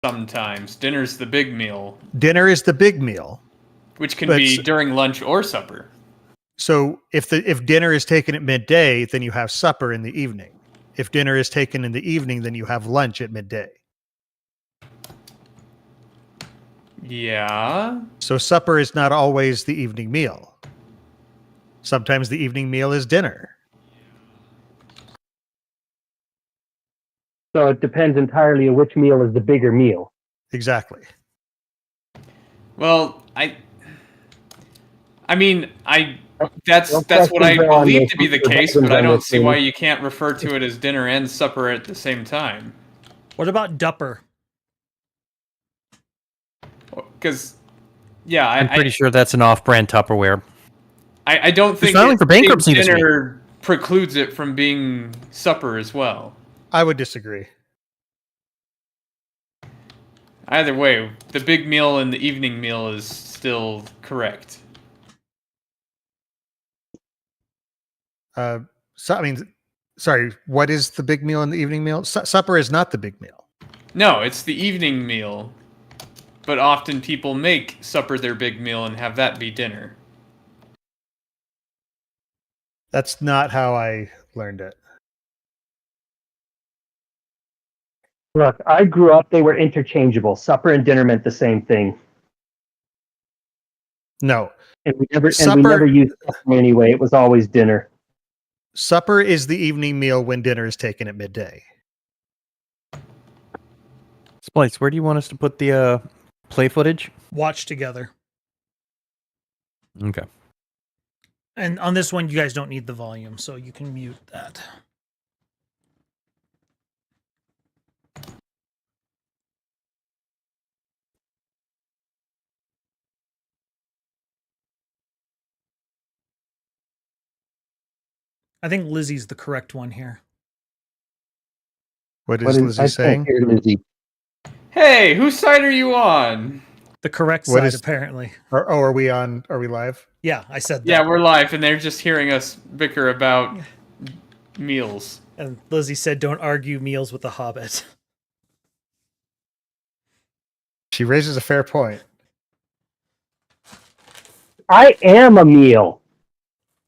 sometimes. Dinner's the big meal. Dinner is the big meal. Which can be during lunch or supper. So if dinner is taken at midday, then you have supper in the evening. If dinner is taken in the evening, then you have lunch at midday. Yeah. So supper is not always the evening meal. Sometimes the evening meal is dinner. So it depends entirely on which meal is the bigger meal. Exactly. Well, that's what I believe to be the case, but I don't see why you can't refer to it as dinner and supper at the same time. What about dupper? Because, yeah, I'm pretty sure that's an off-brand Tupperware. I don't think filing for bankruptcy this week. Dinner precludes it from being supper as well. I would disagree. Either way, the big meal and the evening meal is still correct. Sorry, what is the big meal and the evening meal? Supper is not the big meal. No, it's the evening meal. But often people make supper their big meal and have that be dinner. That's not how I learned it. Look, I grew up, they were interchangeable. Supper and dinner meant the same thing. No. And we never used supper anyway. It was always dinner. Supper is the evening meal when dinner is taken at midday. Splice, where do you want us to put the play footage? Watch together. Okay. And on this one, you guys don't need the volume, so you can mute that. I think Lizzie's the correct one here. What is Lizzie saying? Here, Lizzie. Hey, whose side are you on? The correct side, apparently. Are we live? Yeah, I said that. Yeah, we're live, and they're just hearing us bicker about meals. And Lizzie said, don't argue meals with the Hobbit. She raises a fair point. I am a meal.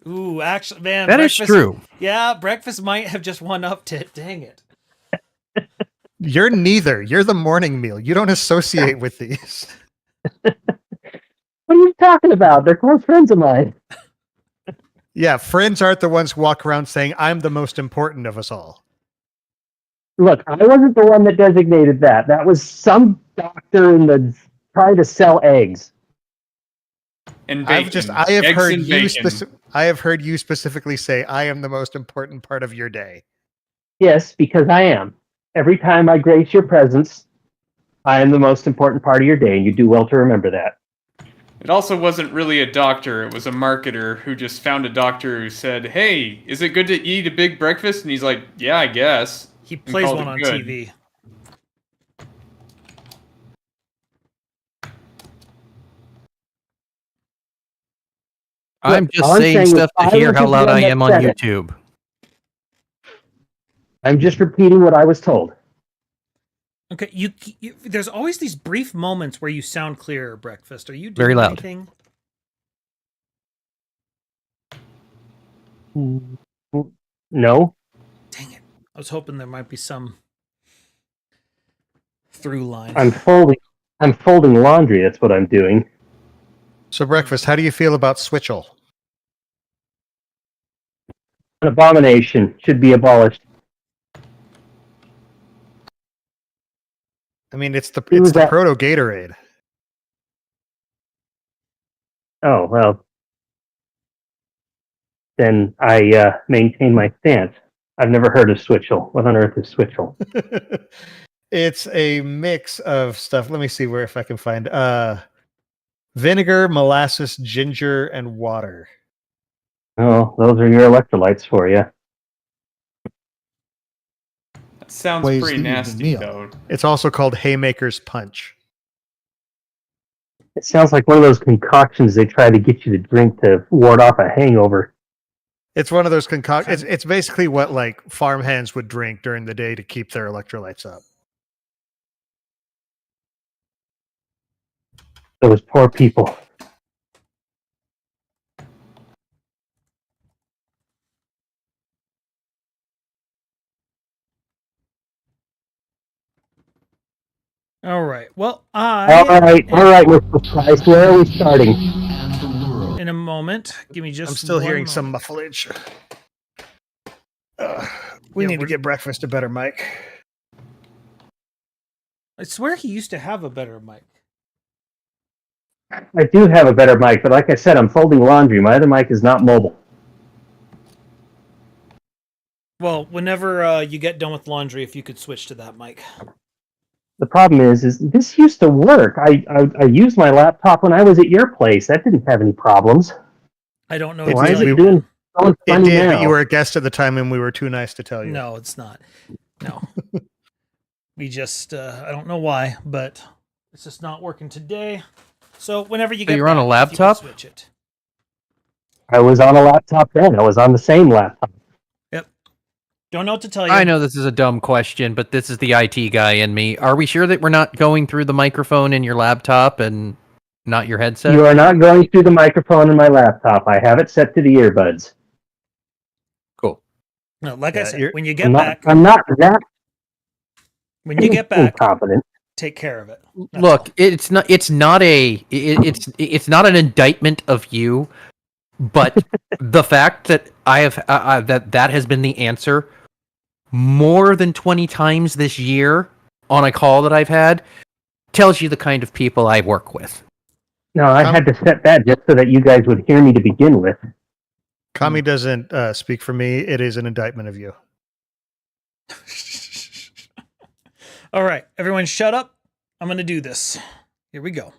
Ooh, actually, man. That is true. Yeah, breakfast might have just one-upped it. Dang it. You're neither. You're the morning meal. You don't associate with these. What are you talking about? They're close friends of mine. Yeah, friends aren't the ones who walk around saying, I'm the most important of us all. Look, I wasn't the one that designated that. That was some doctor trying to sell eggs. And bacon. I have heard you specifically say, I am the most important part of your day. Yes, because I am. Every time I grace your presence, I am the most important part of your day, and you do well to remember that. It also wasn't really a doctor. It was a marketer who just found a doctor who said, hey, is it good to eat a big breakfast? And he's like, yeah, I guess. He plays one on TV. I'm just saying stuff to hear how loud I am on YouTube. I'm just repeating what I was told. Okay, you there's always these brief moments where you sound clear, Breakfast. Are you doing very loud? Anything? No. Dang it. I was hoping there might be some through line. I'm folding laundry, that's what I'm doing. So Breakfast, how do you feel about Switchel? An abomination. Should be abolished. I mean, it's the proto Gatorade. Oh, well. Then I maintain my stance. I've never heard of Switchel. What on earth is Switchel? It's a mix of stuff. Let me see if I can find vinegar, molasses, ginger, and water. Oh, those are your electrolytes for you. That sounds pretty nasty, though. It's also called Haymaker's Punch. It sounds like one of those concoctions they try to get you to drink to ward off a hangover. It's one of those concoctions. It's basically what like farmhands would drink during the day to keep their electrolytes up. Those poor people. All right. Well, All right, Mr. Price, where are we starting? in a moment. Give me just. I'm still one hearing moment. some mufflage. We Yeah, need to get breakfast a better mic. I swear he used to have a better mic. I do have a better mic, but like I said, I'm folding laundry. My other mic is not mobile. Well, whenever you get done with laundry, if you could switch to that mic. The problem is this used to work. I used my laptop when I was at your place. That didn't have any problems. I don't know. Why to is tell it you, doing man. so It funny did, now? but you were a guest at the time and we were too nice to tell you. No, it's not. No. We just, I don't know why, but it's just not working today. So whenever you get you're on a back, if you could laptop? switch it. I was on a laptop then. I was on the same laptop. Yep. Don't know what to tell you. I know this is a dumb question, but this is the IT guy in me. Are we sure that we're not going through the microphone in your laptop and not your headset? You are not going through the microphone in my laptop. I have it set to the earbuds. Cool. No, like I Yeah, said, when you get I'm back, not that when you get back, incompetent. take care of it. That's Look, all. it's not an indictment of you, but the fact that I have that has been the answer more than 20 times this year on a call that I've had tells you the kind of people I work with. No, I had to set that just so that you guys would hear me to begin with. Kami doesn't speak for me. It is an indictment of you. All right, everyone shut up. I'm going to do this. Here we go.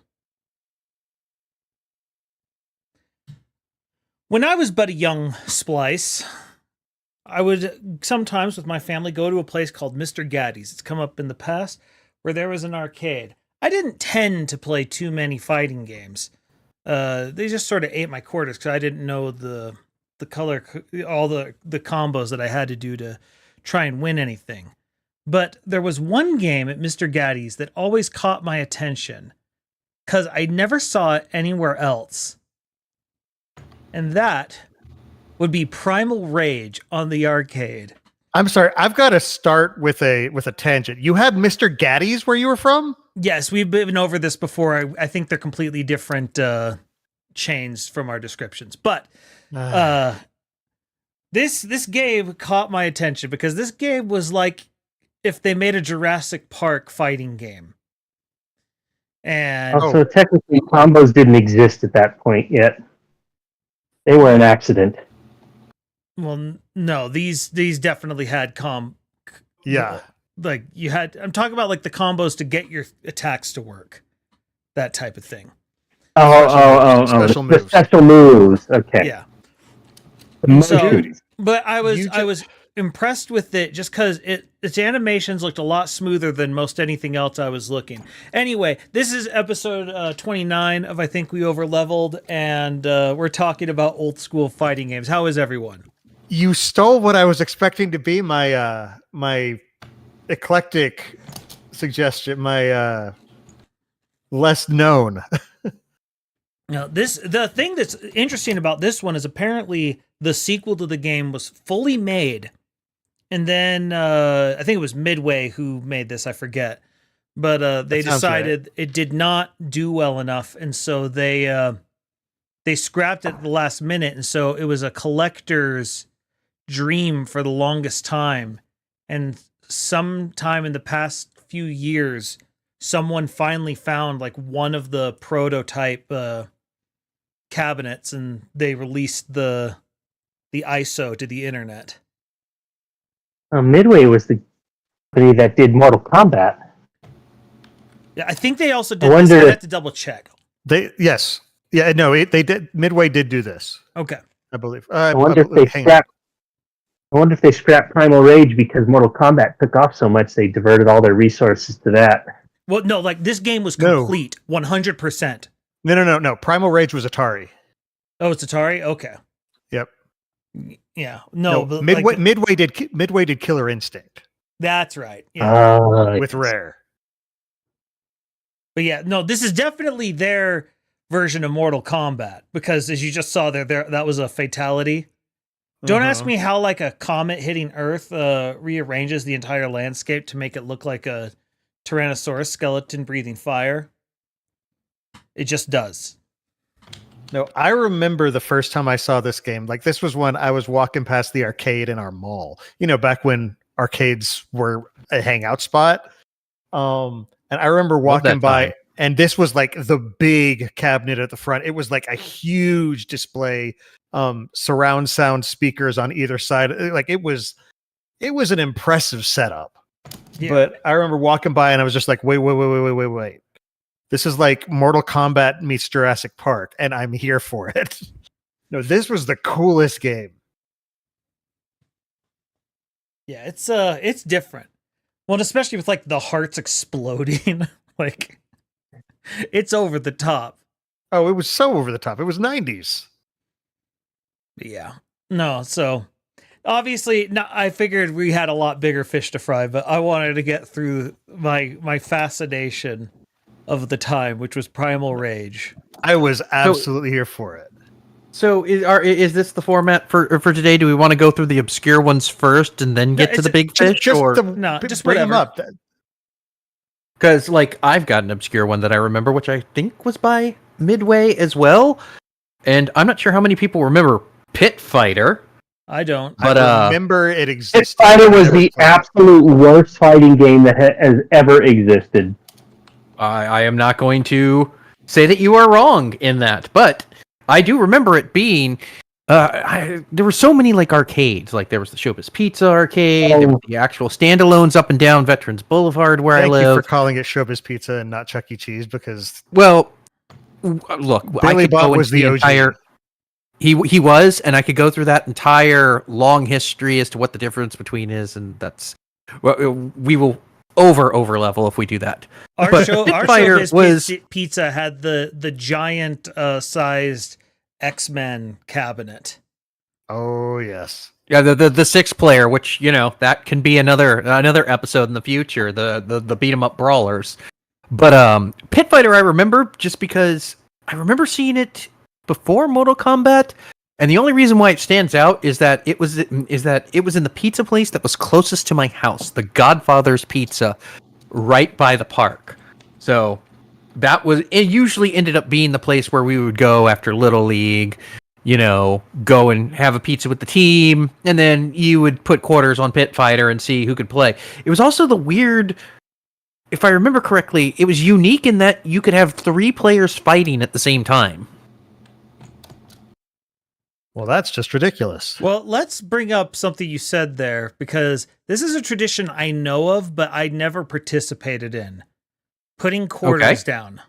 When I was but a young splice, I would sometimes with my family go to a place called Mr. Gaddy's. It's come up in the past where there was an arcade. I didn't tend to play too many fighting games. They just sort of ate my quarters because I didn't know the color, all the combos that I had to do to try and win anything. But there was one game at Mr. Gaddy's that always caught my attention because I never saw it anywhere else. And that would be Primal Rage on the arcade. I'm sorry. I've got to start with a tangent. You had Mr. Gaddy's where you were from? Yes, we've been over this before. I think they're completely different chains from our descriptions. But this game caught my attention because this game was like if they made a Jurassic Park fighting game. And Also, technically, combos didn't exist at that point yet. They were an accident. well, no, these definitely had Yeah. like you had. I'm talking about like the combos to get your attacks to work, that type of thing. Special The moves. special moves. Okay. Yeah. The moves. So, but I You was impressed with it just because its animations looked a lot smoother than most anything else I was looking. Anyway, this is episode 29 of I Think We Overleveled, and we're talking about old school fighting games. How is everyone? You stole what I was expecting to be my my eclectic suggestion, my less known. Now, the thing that's interesting about this one is apparently the sequel to the game was fully made. And then I think it was Midway who made this, I forget. But they sounds decided it did not do well enough, and so they scrapped it at the last minute, and so it was a collector's dream for the longest time. And sometime in the past few years, someone finally found like one of the prototype cabinets, and they released the ISO to the internet. Midway was the company that did Mortal Kombat. Yeah, I think they also did I this. wonder I if- have to double check. Yes. Yeah, no, they did. Midway did do this, Okay. I believe. I wonder if they scrapped Primal Rage because Mortal Kombat took off so much they diverted all their resources to that. Well, no, like this game was No. complete, 100%. No. Primal Rage was Atari. Oh, it's Atari? Okay. Yep. Yeah. No, but Midway, like, Midway did Killer Instinct that's right. Yeah. with Rare. But yeah, no, this is definitely their version of Mortal Kombat because as you just saw there that was a fatality. Don't ask me how like a comet hitting Earth rearranges the entire landscape to make it look like a Tyrannosaurus skeleton breathing fire. It just does. No, I remember the first time I saw this game. Like this was when I was walking past the arcade in our mall. You know, back when arcades were a hangout spot. And I remember walking by, and this was like the big cabinet at the front. It was like a huge display, surround sound speakers on either side. Like it was an impressive setup. Yeah. But I remember walking by and I was just like, wait. This is like Mortal Kombat meets Jurassic Park, and I'm here for it. No, this was the coolest game. Yeah, it's different. Well, especially with like the hearts exploding, like it's over the top. Oh, it was so over the top. It was 90s. Yeah. No, so obviously, no, I figured we had a lot bigger fish to fry, but I wanted to get through my fascination of the time, which was Primal Rage. I was absolutely here for it. So is this the format for today? Do we want to go through the obscure ones first and then get to the big fish? Just bring them up. Because like I've got an obscure one that I remember, which I think was by Midway as well, and I'm not sure how many people remember Pit Fighter. I don't. But I remember it existed. Pit Fighter was the absolute worst fighting game that has ever existed. I am not going to say that you are wrong in that, but I do remember it being. There were so many like arcades. Like there was the Showbiz Pizza arcade. There was the actual standalones up and down Veterans Boulevard where I live. Thank you for calling it Showbiz Pizza and not Chuck E. Cheese because look, Billy Bob was the OG. Entire. He was, and I could go through that entire long history as to what the difference between is, and that's we will over level if we do that. Our Showbiz Pizza had the giant sized X-Men cabinet. Oh yes. Yeah, the 6-player, which that can be another episode in the future. The beat 'em up brawlers. But Pit Fighter I remember just because I remember seeing it before Mortal Kombat, and the only reason why it stands out is that it was in the pizza place that was closest to my house, the Godfather's Pizza, right by the park. So it usually ended up being the place where we would go after Little League, go and have a pizza with the team, and then you would put quarters on Pit Fighter and see who could play. It was also the weird, if I remember correctly, it was unique in that you could have 3 players fighting at the same time. Well, that's just ridiculous. Well, let's bring up something you said there, because this is a tradition I know of, but I never participated in. Putting quarters down.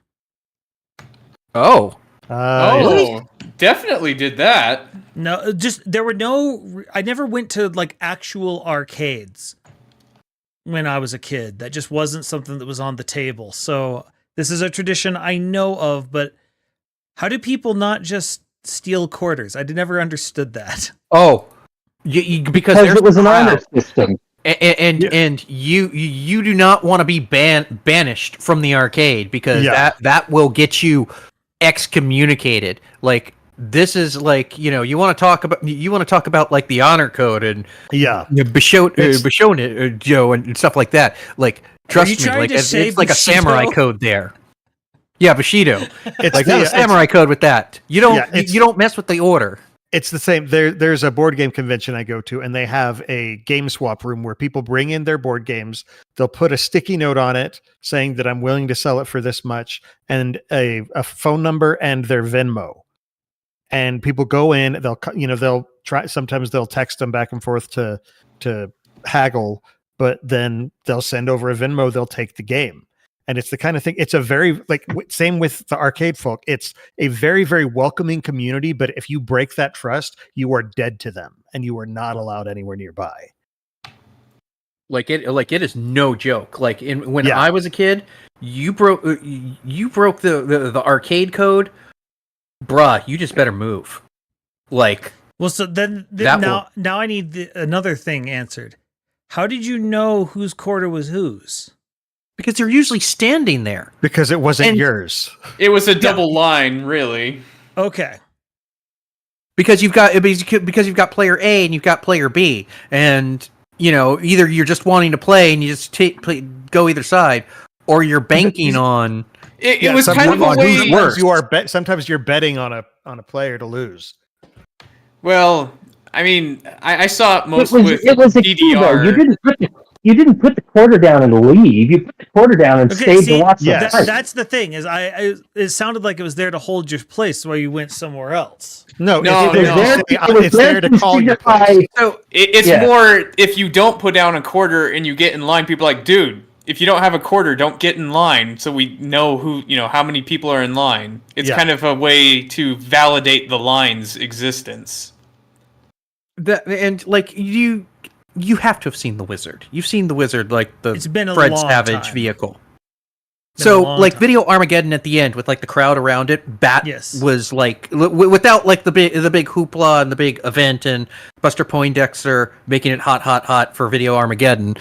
Oh. Really? Definitely did that. No, I never went to like actual arcades when I was a kid. That just wasn't something that was on the table. So this is a tradition I know of, but how do people not just steal quarters? I never understood that. Oh, because it was an honor system, and you do not want to be banished from the arcade because that will get you excommunicated. Like this is like you want to talk about like the honor code and Bishon Joe and stuff like that. Like trust me, like it's like a samurai code there. Yeah, Bushido. It's like there's a samurai code with that. You don't mess with the order. It's the same. There's a board game convention I go to, and they have a game swap room where people bring in their board games. They'll put a sticky note on it saying that I'm willing to sell it for this much, and a phone number and their Venmo. And people go in. They'll try. Sometimes they'll text them back and forth to haggle, but then they'll send over a Venmo. They'll take the game. And it's the kind of thing, it's a very, same with the arcade folk. It's a very, very welcoming community. But if you break that trust, you are dead to them and you are not allowed anywhere nearby. Like it is no joke. Like when I was a kid, you broke the arcade code, bruh, you just better move. Like, well, so then now I need another thing answered. How did you know whose quarter was whose? Because they're usually standing there. Because it wasn't And- yours. It was a double line, really. Okay. Because you've got player A and you've got player B, and either you're just wanting to play and you just go either side, or you're banking on. It was kind of a on way. who's worse. Sometimes you're betting on a player to lose. Well, I mean, I saw it most It was a key, though. DDR. You didn't put the quarter down and leave. You put the quarter down and stayed to watch the fight. That's the thing. Is it sounded like it was there to hold your place while you went somewhere else. No, It was it's there to call your signify- place. So it's more if you don't put down a quarter and you get in line, people are like, dude, if you don't have a quarter, don't get in line, so we know how many people are in line. It's kind of a way to validate the line's existence. You have to have seen the Wizard. You've seen the Wizard, like It's been a Fred long Savage time. vehicle. Been a So, long like time. Video Armageddon at the end with like the crowd around it, Bat Yes. was like without like the big hoopla and the big event and Buster Poindexter making it hot for Video Armageddon.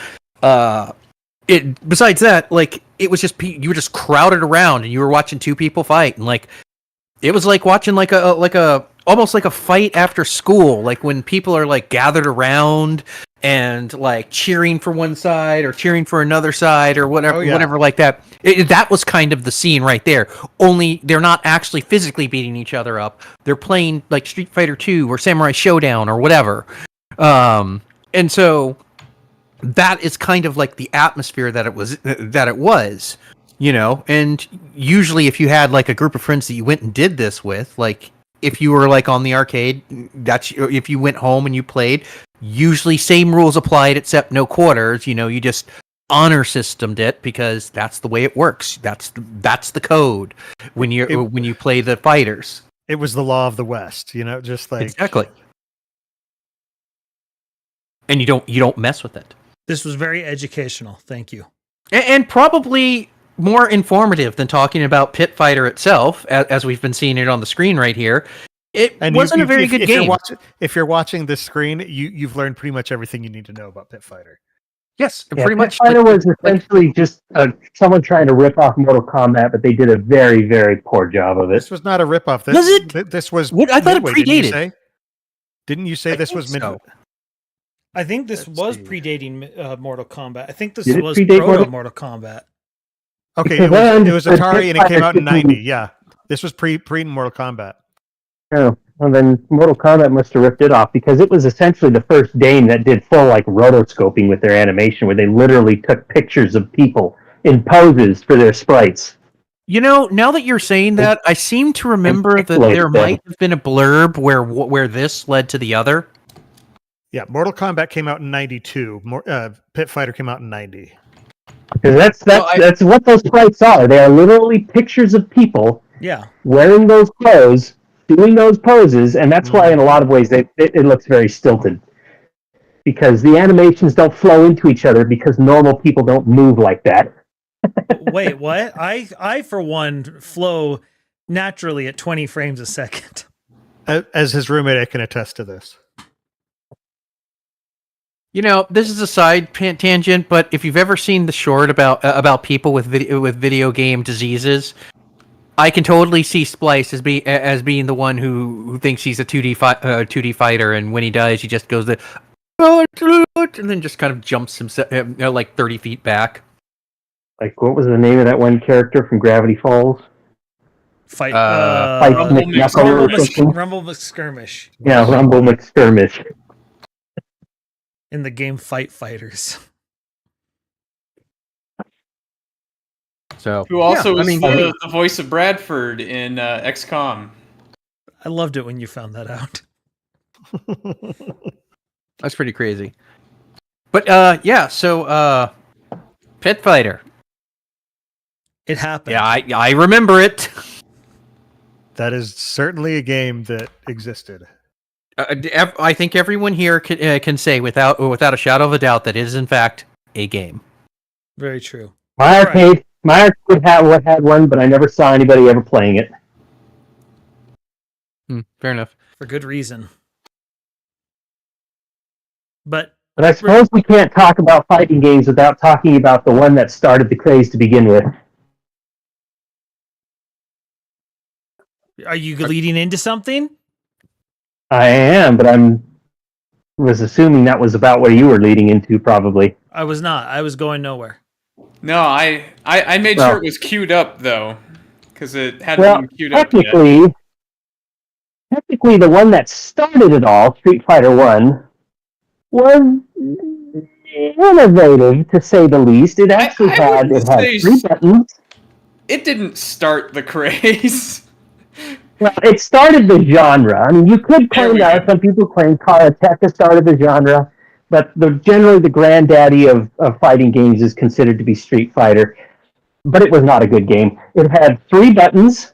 Besides that, like it was just you were just crowded around and you were watching two people fight, and like it was like watching like a almost like a fight after school, like when people are like gathered around and like cheering for one side or cheering for another side or whatever, whatever like that. That was kind of the scene right there. Only they're not actually physically beating each other up. They're playing like Street Fighter 2 or Samurai Showdown or whatever. And so that is kind of like the atmosphere that it was, and usually if you had like a group of friends that you went and did this with, like if you were like on the arcade, if you went home and you played, usually same rules applied except no quarters. You just honor systemed it because that's the way it works. That's the code when you play the fighters. It was the law of the West, just like Exactly. And you don't mess with it. This was very educational. Thank you. And probably more informative than talking about Pit Fighter itself, as we've been seeing it on the screen right here. It wasn't a very good game. If you're watching this screen, you've learned pretty much everything you need to know about Pit Fighter. Yes, pretty much. Pit Fighter was essentially just someone trying to rip off Mortal Kombat, but they did a very, very poor job of it. This was not a ripoff. Was it? This was. I thought it Midway, predated. Didn't you say this was so. Midway? I think this Let's was see. predating Mortal Kombat. I think this Did it was predate proto Mortal Kombat. Okay, Because it was Atari and it came out in Fighter 90. Yeah, this was pre Mortal Kombat. Oh, well then Mortal Kombat must have ripped it off because it was essentially the first game that did full like rotoscoping with their animation, where they literally took pictures of people in poses for their sprites. Now that you're saying that, I seem to remember that there might have been a blurb where this led to the other. Yeah, Mortal Kombat came out in 92. Pit Fighter came out in 90. Because that's what those sprites are. They are literally pictures of people Yeah. wearing those clothes, doing those poses, and that's why in a lot of ways it looks very stilted. Because the animations don't flow into each other because normal people don't move like that. Wait, what? I for one flow naturally at 20 frames a second. As his roommate, I can attest to this. This is a side tangent, but if you've ever seen the short about people with video game diseases, I can totally see Splice as being the one who thinks he's a 2D fighter, and when he dies, he just goes and then just kind of jumps himself like 30 feet back. Like, what was the name of that one character from Gravity Falls? Rumble McSkirmish. Yeah, Rumble McSkirmish. In the game Fight Fighters. So Who also was hey. the voice of Bradford in XCOM. I loved it when you found that out. That's pretty crazy. But so Pit Fighter. It happened. Yeah, I remember it. That is certainly a game that existed. I think everyone here can say without a shadow of a doubt that it is in fact a game. Very true. My arcade had one, but I never saw anybody ever playing it. Fair enough. For good reason. But But I suppose we can't talk about fighting games without talking about the one that started the craze to begin with. Are you leading into something? I am, but was assuming that was about where you were leading into, probably. I was not. I was going nowhere. No, I made sure it was queued up though, because it hadn't been queued up yet. Technically, the one that started it all, Street Fighter 1, was innovative, to say the least. It actually had 3 buttons. It didn't start the craze. Well, it started the genre. I mean, you could claim that. Some people claim Karateka started the genre, but generally the granddaddy of fighting games is considered to be Street Fighter. But it was not a good game. It had 3 buttons.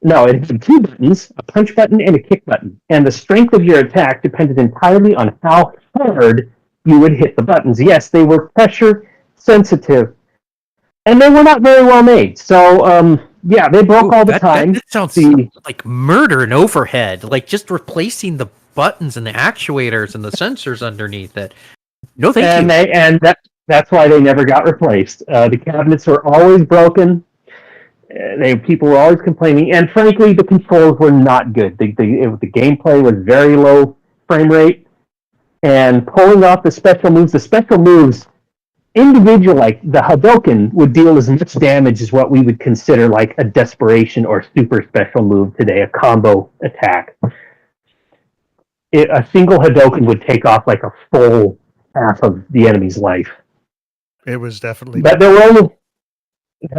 No, it had 2 buttons, a punch button and a kick button. And the strength of your attack depended entirely on how hard you would hit the buttons. Yes, they were pressure sensitive. And they were not very well made. So, yeah, they broke all the time. That sounds like murder and overhead. Like just replacing the buttons and the actuators and the sensors underneath it. No, thank you. And that's why they never got replaced. The cabinets were always broken. People were always complaining, and frankly, the controls were not good. The gameplay was very low frame rate, and pulling off the special moves, individual, like the Hadouken, would deal as much damage as what we would consider like a desperation or super special move today, a combo attack. A single Hadouken would take off like a full half of the enemy's life. It was definitely... But there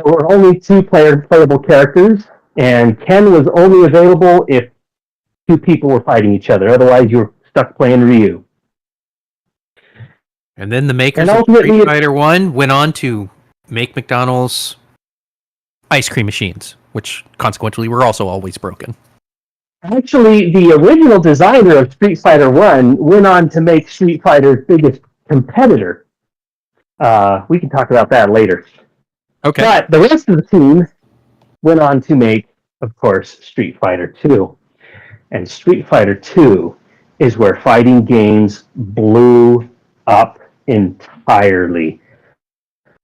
were only 2 playable characters, and Ken was only available if 2 people were fighting each other. Otherwise, you were stuck playing Ryu. And then the makers of Street Fighter 1 went on to make McDonald's ice cream machines, which consequently were also always broken. Actually, the original designer of Street Fighter 1 went on to make Street Fighter's biggest competitor. We can talk about that later. Okay. But the rest of the team went on to make, of course, Street Fighter 2. And Street Fighter 2 is where fighting games blew up entirely.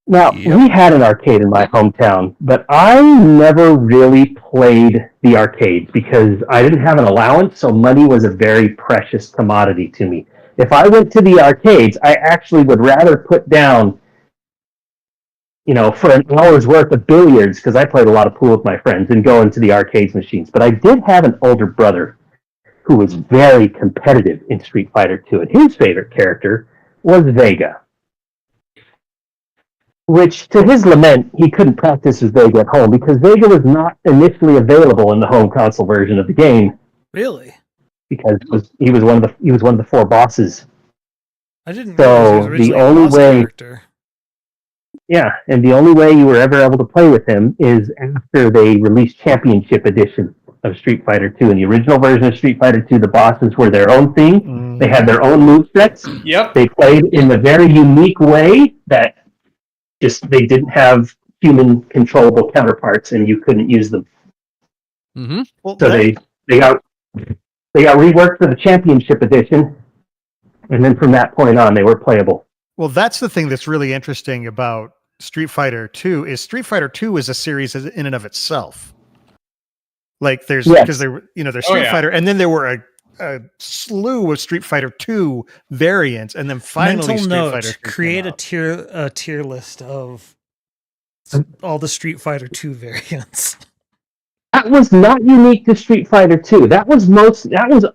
Now, we had an arcade in my hometown, but I never really played the arcades because I didn't have an allowance, so money was a very precious commodity to me. If I went to the arcades, I actually would rather put down, for an hour's worth of billiards, because I played a lot of pool with my friends, and go into the arcades machines. But I did have an older brother who was very competitive in Street Fighter 2, and his favorite character was Vega. Which, to his lament, he couldn't practice with Vega at home, because Vega was not initially available in the home console version of the game. Really? Because he was one of the 4 bosses. I didn't realize he was originally a boss character. Yeah, and the only way you were ever able to play with him is after they released Championship Edition of Street Fighter 2. In the original version of Street Fighter 2, the bosses were their own thing. Mm-hmm. They had their own movesets. Yep. They played in a very unique way that they didn't have human controllable counterparts, and you couldn't use them. Mm-hmm. Well, so they got reworked for the Championship Edition, and then from that point on, they were playable. Well, that's the thing that's really interesting about Street Fighter 2 is Street Fighter 2 is a series in and of itself. Like there's Street Fighter, and then there were a slew of Street Fighter 2 variants, and then finally Fighter 2 create a tier list of all the Street Fighter 2 variants. That was not unique to Street Fighter 2. That was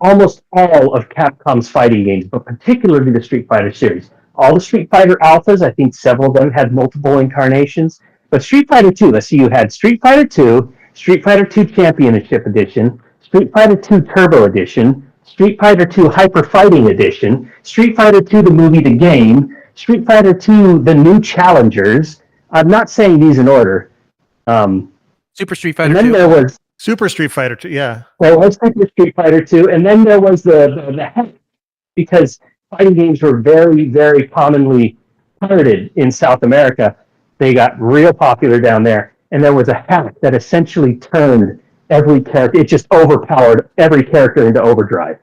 almost all of Capcom's fighting games, but particularly the Street Fighter series. All the Street Fighter Alphas, I think several of them had multiple incarnations. But Street Fighter 2, let's see, you had Street Fighter 2, Street Fighter 2 Championship Edition, Street Fighter 2 Turbo Edition, Street Fighter 2 Hyper Fighting Edition, Street Fighter 2 the movie The Game, Street Fighter 2 The New Challengers. I'm not saying these in order. Super Street Fighter 2. And then there was Super Street Fighter 2, yeah. There was Super Street Fighter 2, and then there was the hack, because fighting games were very, very commonly pirated in South America. They got real popular down there, and there was a hack that essentially turned every character. It just overpowered every character into overdrive.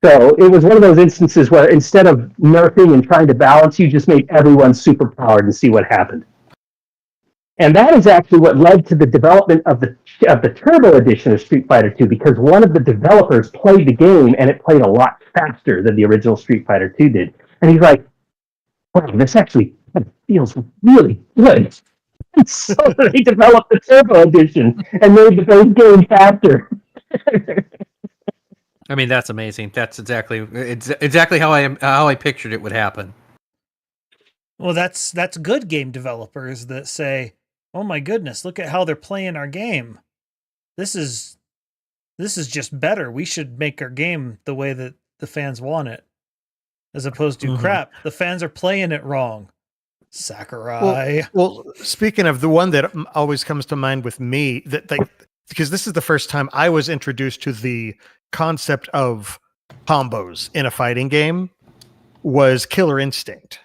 So it was one of those instances where instead of nerfing and trying to balance, you just made everyone superpowered and see what happened. And that is actually what led to the development of the Turbo edition of Street Fighter II, because one of the developers played the game and it played a lot faster than the original Street Fighter II did. And he's like, wow, this actually feels really good. And so they developed the Turbo edition and made the base game faster. I mean, that's amazing. That's exactly how I pictured it would happen. Well, that's good game developers that say, "Oh my goodness, look at how they're playing our game. This is just better. We should make our game the way that the fans want it, as opposed to crap. The fans are playing it wrong." Sakurai. Well, speaking of the one that always comes to mind with me, because this is the first time I was introduced to the concept of combos in a fighting game, was Killer Instinct.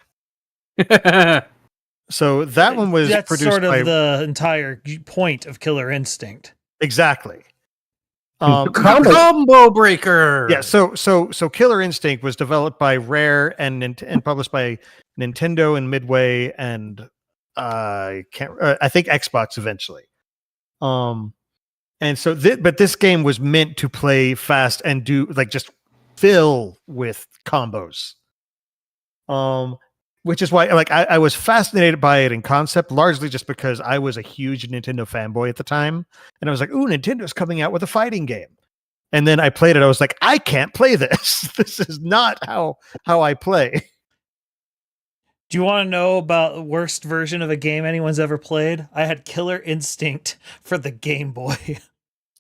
So that one was That's produced sort of by the entire point of Killer Instinct. exactly. Combo Breaker. Yeah, so Killer Instinct was developed by Rare and published by Nintendo and Midway and I think Xbox eventually. And so but this game was meant to play fast and do just fill with combos. Which is why I was fascinated by it in concept, largely just because I was a huge Nintendo fanboy at the time. And I was like, ooh, Nintendo's coming out with a fighting game. And then I played it. I was like, I can't play this. This is not how I play. Do you want to know about the worst version of a game anyone's ever played? I had Killer Instinct for the Game Boy.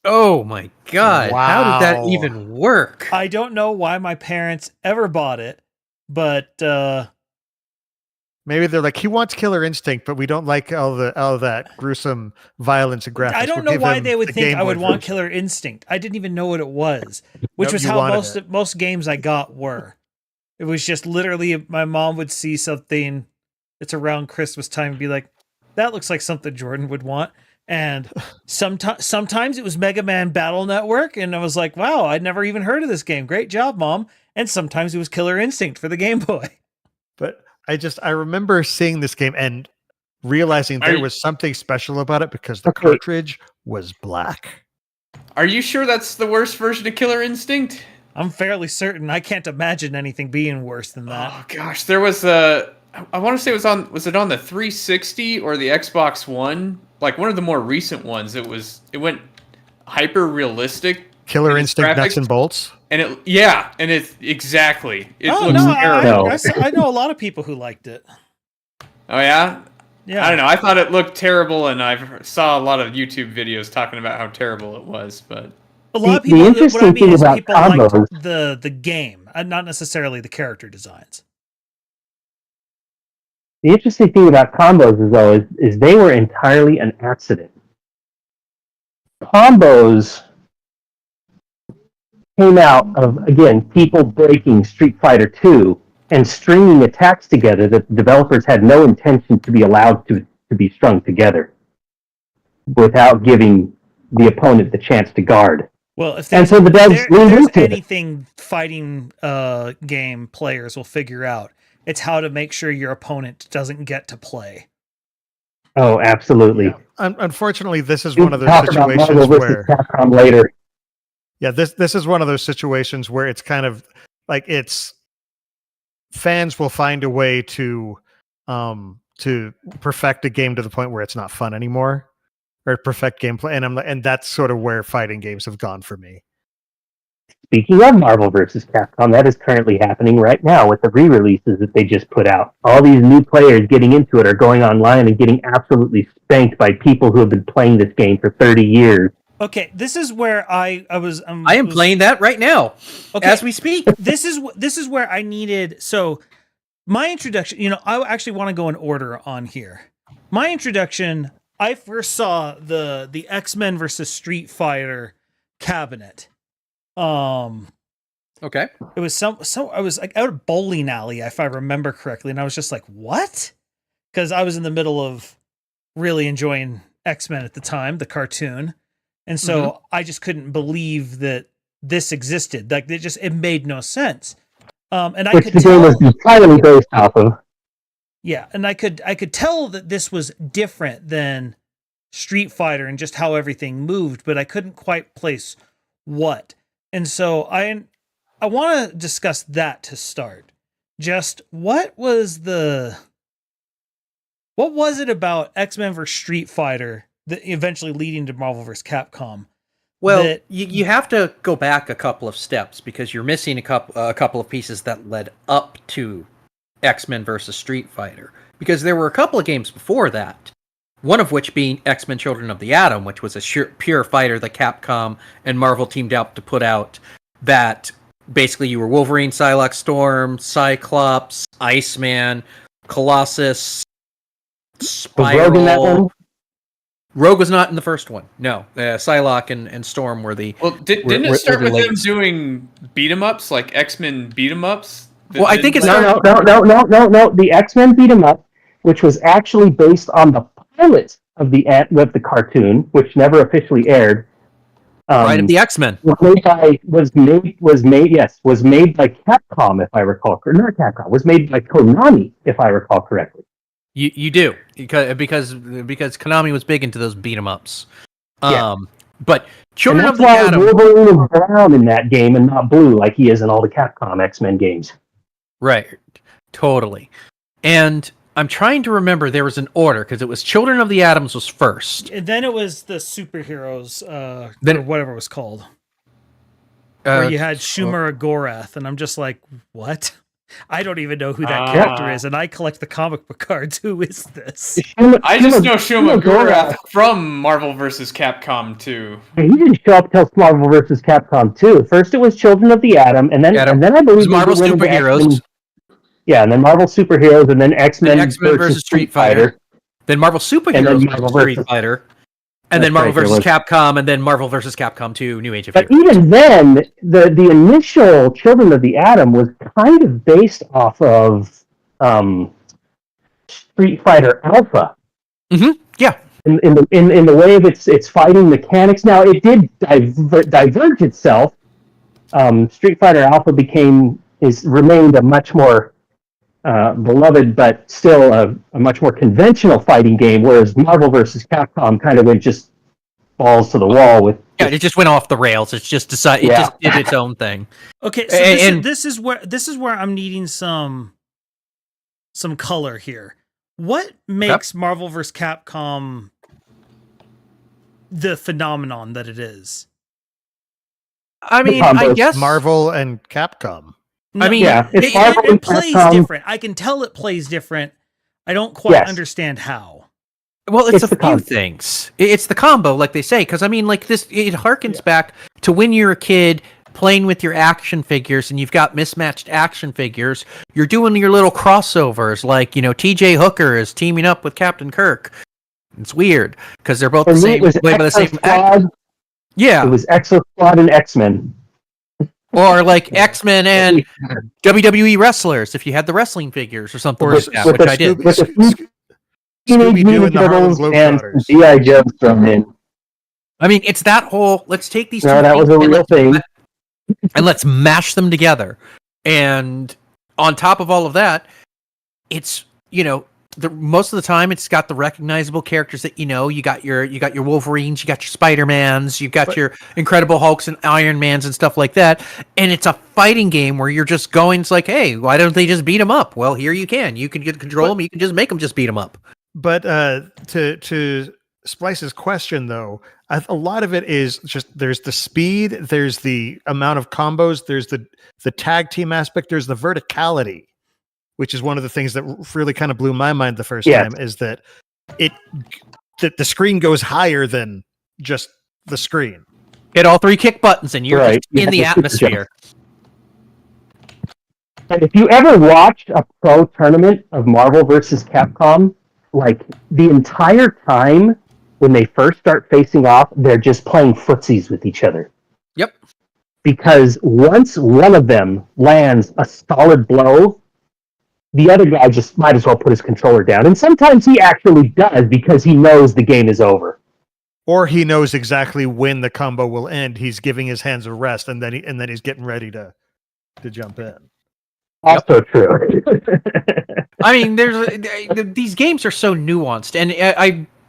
Oh my god. Wow. How did that even work? I don't know why my parents ever bought it, but Maybe they're like, he wants Killer Instinct, but we don't like all that gruesome violence and graphics. I don't know why they would think I would want Killer Instinct. I didn't even know what it was, which was how most games I got were. It was just literally my mom would see something. It's around Christmas time and be like, that looks like something Jordan would want. And sometimes it was Mega Man Battle Network. And I was like, wow, I'd never even heard of this game. Great job, Mom. And sometimes it was Killer Instinct for the Game Boy. But I remember seeing this game and realizing there was something special about it because the cartridge was black. Are you sure that's the worst version of Killer Instinct? I'm fairly certain. I can't imagine anything being worse than that. Oh gosh, there was I want to say was it on the 360 or the Xbox One? Like one of the more recent ones. It went hyper realistic. Killer Instinct graphics. Nuts and Bolts. And it's exactly. It looks no, terrible. I know a lot of people who liked it. Oh yeah? Yeah. I don't know. I thought it looked terrible, and I saw a lot of YouTube videos talking about how terrible it was. But a lot of people. What I mean is people liked the game, and not necessarily the character designs. The interesting thing about combos is they were entirely an accident. Combos came out of, again, people breaking Street Fighter II and stringing attacks together that the developers had no intention to be allowed to be strung together without giving the opponent the chance to guard. Well, if there's anything fighting game players will figure out, it's how to make sure your opponent doesn't get to play. Oh, absolutely. Yeah. Unfortunately, this is one of those situations where Capcom later. Yeah, this is one of those situations where it's kind of like fans will find a way to perfect a game to the point where it's not fun anymore, or perfect gameplay, and that's sort of where fighting games have gone for me. Speaking of Marvel vs. Capcom, that is currently happening right now with the re-releases that they just put out. All these new players getting into it are going online and getting absolutely spanked by people who have been playing this game for 30 years. Okay, this is where I was. I am playing that right now, as we speak. This is where I needed. So my introduction. I actually want to go in order on here. My introduction. I first saw the X-Men versus Street Fighter cabinet. Okay. It was I was like out of bowling alley, if I remember correctly, and I was just like, what? Because I was in the middle of really enjoying X-Men at the time, the cartoon. And so I just couldn't believe that this existed. Like it made no sense. And I Which could the game tell, was entirely based off of. yeah, and I could tell that this was different than Street Fighter and just how everything moved, but I couldn't quite place what. And so I want to discuss that to start. Just what was it about X-Men vs Street Fighter that eventually leading to Marvel vs Capcom? Well, you have to go back a couple of steps because you're missing a couple of pieces that led up to X-Men versus Street Fighter. Because there were a couple of games before that, one of which being X-Men Children of the Atom, which was a pure fighter that Capcom and Marvel teamed up to put out, that basically you were Wolverine, Psylocke, Storm, Cyclops, Iceman, Colossus, Spiral. Was Rogue in that one? Rogue was not in the first one. No, Psylocke and Storm were the. Well, didn't it start with them doing beat 'em ups, like X-Men beat 'em ups? Well, I think it's no. The X-Men beat 'em up, which was actually based on the pilot of the cartoon, which never officially aired. Right of the X-Men was made by Capcom, if I recall. Not Capcom. Was made by Konami, if I recall correctly. You do because Konami was big into those beat 'em ups. Yeah. But Children of the why Atom. Wolverine was brown in that game and not blue like he is in all the Capcom X-Men games. Right. Totally. And I'm trying to remember there was an order because it was Children of the Atoms was first. And then it was the superheroes, or whatever it was called. Where you had Shuma Gorath, and I'm just like, what? I don't even know who that character is, and I collect the comic book cards. Who is this? I just know Shuma Gorath from Marvel vs. Capcom 2. He didn't show up till Marvel vs. Capcom 2. First it was Children of the Atom, and then I believe Marvel Superheroes. Yeah, and then Marvel Superheroes, and then X-Men versus Street Fighter. Then Marvel Superheroes versus Street Fighter. And then Marvel vs. Capcom, and then Marvel vs. Capcom 2, New Age of Heroes. But even then, the initial Children of the Atom was kind of based off of Street Fighter Alpha. Mm-hmm. Yeah. In the way of its fighting mechanics. Now, it did diverge itself. Street Fighter Alpha remained a much more beloved, but still a much more conventional fighting game, whereas Marvel vs. Capcom kind of went just balls to the wall with. Yeah, it just went off the rails. It's just decided. It just did its own thing. Okay, so this is where I'm needing some color here. What makes Marvel vs. Capcom the phenomenon that it is? I mean, I guess Marvel and Capcom. No, I mean, it plays different. I can tell it plays different. I don't quite understand how. Well, it's a few things. It's the combo, like they say, because I mean, like this, it harkens back to when you're a kid playing with your action figures, and you've got mismatched action figures. You're doing your little crossovers, like T.J. Hooker is teaming up with Captain Kirk. It's weird because they're both the same, played by the same actor. Yeah, it was Exo Squad and X-Men. Or like X-Men and WWE wrestlers, if you had the wrestling figures or something like that, which I did. With the Teenage Mutant Turtles and G.I. Joe thrown in. I mean, it's that whole, let's take these two that was a real thing. And let's mash them together. And on top of all of that, it's, most of the time it's got the recognizable characters that you got your Wolverines, you got your Spider-Mans, you've got your Incredible Hulks and Iron Mans and stuff like that, and it's a fighting game where you're just going, it's like, hey, why don't they just beat them up? Well, here you can get control them, you can just make them just beat them up. But to Splice's question though, a lot of it is just there's the speed, there's the amount of combos, there's the tag team aspect, there's the verticality, which is one of the things that really kind of blew my mind the first time, is that the screen goes higher than just the screen. Hit all three kick buttons and you're just in the atmosphere. And if you ever watched a pro tournament of Marvel versus Capcom, like the entire time when they first start facing off, they're just playing footsies with each other. Yep. Because once one of them lands a solid blow, the other guy just might as well put his controller down. And sometimes he actually does because he knows the game is over. or he knows exactly when the combo will end. He's giving his hands a rest, and then he's getting ready to jump in. Also true. I mean, these games are so nuanced,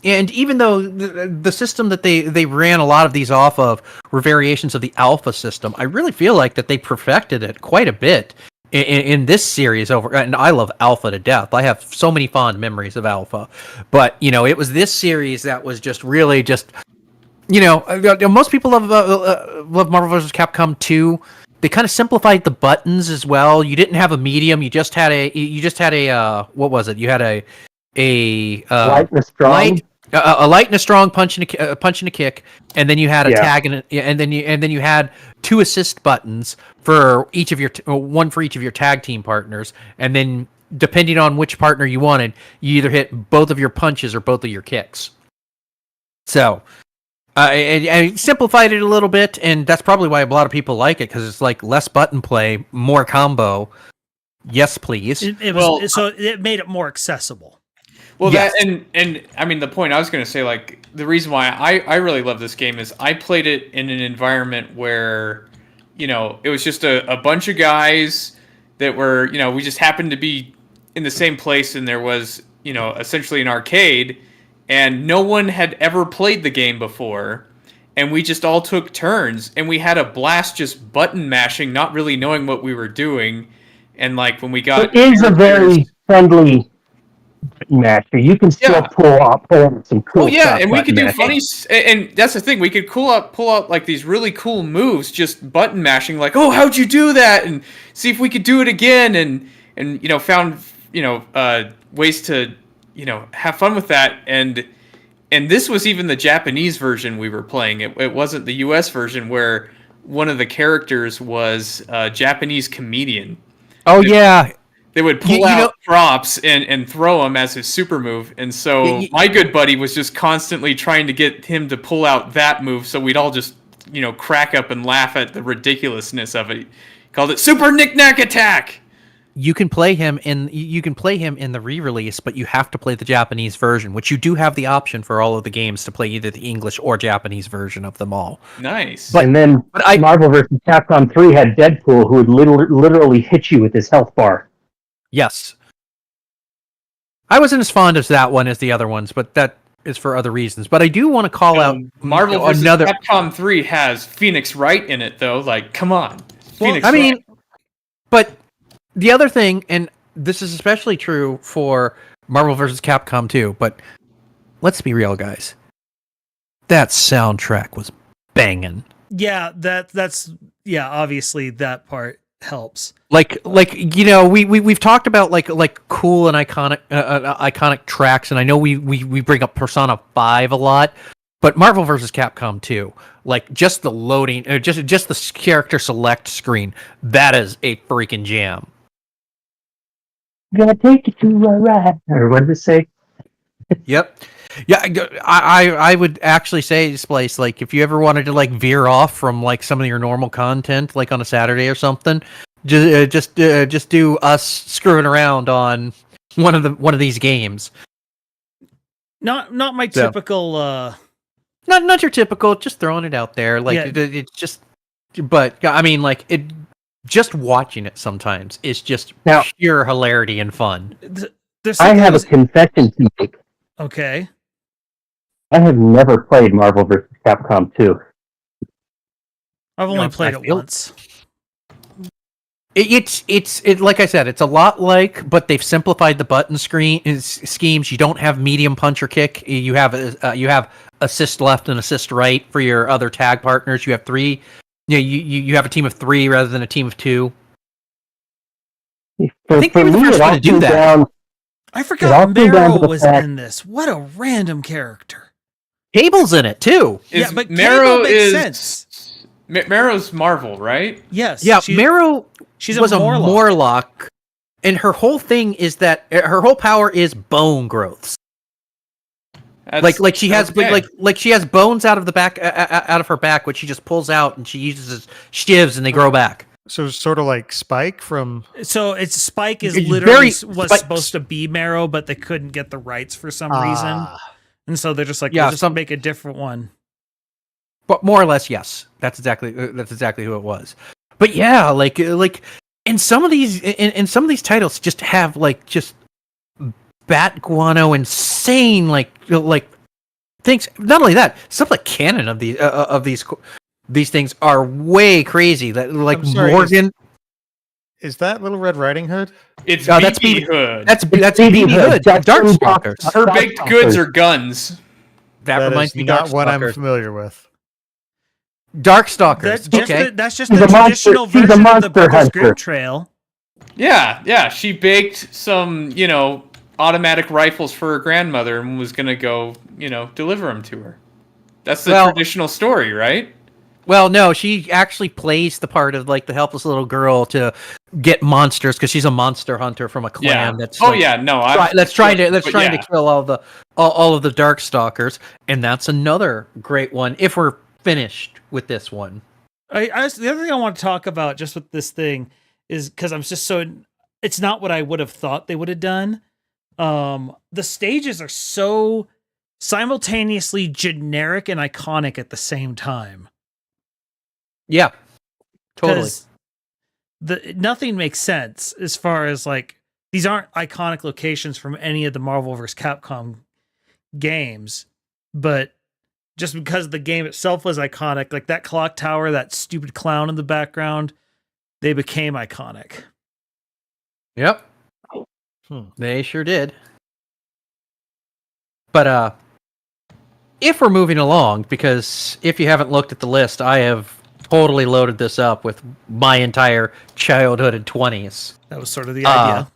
and even though the system that they ran a lot of these off of were variations of the alpha system, I really feel like that they perfected it quite a bit in this series over. And I love alpha to death. I have so many fond memories of alpha, but it was this series that was just really just most people love Marvel vs. Capcom 2. They kind of simplified the buttons as well. You didn't have a medium. You just had a what was it? You had a Light and a strong. A light and a strong punch and a kick, and then you had a tag and then you had 2 assist buttons for each of your one for each of your tag team partners, and then depending on which partner you wanted, you either hit both of your punches or both of your kicks. So I simplified it a little bit, and that's probably why a lot of people like it, because it's like less button play, more combo. Yes, please. So it made it more accessible. Well, yes. that and I mean, the point I was going to say, like, the reason why I really love this game is I played it in an environment where, it was just a bunch of guys that were, we just happened to be in the same place, and there was, essentially an arcade, and no one had ever played the game before, and we just all took turns, and we had a blast just button mashing, not really knowing what we were doing, and like when we got... It is a very friendly master. You can still pull some cool stuff. Yeah, and we could do mashing. funny... And that's the thing, we could pull out like these really cool moves, just button mashing, like, oh, how'd you do that? And see if we could do it again, and found, ways to... have fun with that, and this was even the Japanese version we were playing. It wasn't the US version, where one of the characters was a Japanese comedian. Oh, yeah. They would pull out props and throw them as his super move, and so my good buddy was just constantly trying to get him to pull out that move, so we'd all just, crack up and laugh at the ridiculousness of it. He called it Super Knick-Knack Attack! You can play him in the re-release, but you have to play the Japanese version, which you do have the option for all of the games to play either the English or Japanese version of them all. Nice. And then Marvel vs. Capcom 3 had Deadpool, who would literally hit you with his health bar. Yes. I wasn't as fond of that one as the other ones, but that is for other reasons. But I do want to call out Marvel vs. Capcom 3 has Phoenix Wright in it, though. Like, come on. Phoenix Wright. But the other thing, and this is especially true for Marvel vs. Capcom 2, but let's be real, guys. That soundtrack was banging. Yeah, that's obviously that part helps. We've talked about like cool and iconic tracks, and I know we bring up Persona 5 a lot, but Marvel vs. Capcom 2, like just the loading, just the character select screen, that is a freaking jam. Gonna take you to a ride, or what did it say? Yep. Yeah, I would actually say, Splice, like if you ever wanted to like veer off from like some of your normal content, like on a Saturday or something, just do us screwing around on one of these games. Not my typical. Not your typical. Just throwing it out there, like it's just. But I mean, like it. Just watching it sometimes is just pure hilarity and fun. I have a confession to make. Okay. I have never played Marvel vs. Capcom 2. I've only played it once. It's like I said, it's a lot like, but they've simplified the button schemes. You don't have medium punch or kick. You have assist left and assist right for your other tag partners. You have 3. Yeah, you have a team of 3 rather than a team of 2. I think they were the first one to do that. I forgot Marrow was in this. What a random character. Cable's in it too. But Marrow makes sense. Marrow's Marvel, right? Yes. Yeah, Marrow was a Morlock, and her whole thing is that her whole power is bone growths. Like she has like she has bones out of the back out of her back, which she just pulls out and she uses shivs and they grow back. So sort of like Spike from. So it's Spike is literally was supposed to be Marrow, but they couldn't get the rights for some reason. And so they're just like, Yeah, we'll just make a different one. But more or less, yes, that's exactly who it was. But yeah, like in some of these titles, just have like just bat guano insane like things. Not only that, some of the canon of these things are way crazy. That like I'm sorry, Morgan. Is that Little Red Riding Hood? It's that's BB BB Hood. That's BB BB Hood. That's Darkstalkers. Her baked goods are guns. That reminds is me. not what I'm Darkstalkers. familiar with. Darkstalkers. Okay. That's just She's the a monster- traditional she's a version of the monster Brothers hunter. Grimm trail. Yeah. She baked some, automatic rifles for her grandmother and was gonna go, deliver them to her. That's the traditional story, right? Well, no, she actually plays the part of like the helpless little girl to get monsters because she's a monster hunter from a clan that's trying to kill all of the Darkstalkers, and that's another great one. If we're finished with this one, The other thing I want to talk about just with this thing is because I'm just it's not what I would have thought they would have done. The stages are so simultaneously generic and iconic at the same time. yeah, totally. Nothing makes sense as far as like these aren't iconic locations from any of the Marvel vs. Capcom games, but just because the game itself was iconic, like that clock tower, that stupid clown in the background, they became iconic. Yep, they sure did. But if we're moving along, because if you haven't looked at the list, I have totally loaded this up with my entire childhood and 20s. That was sort of the idea.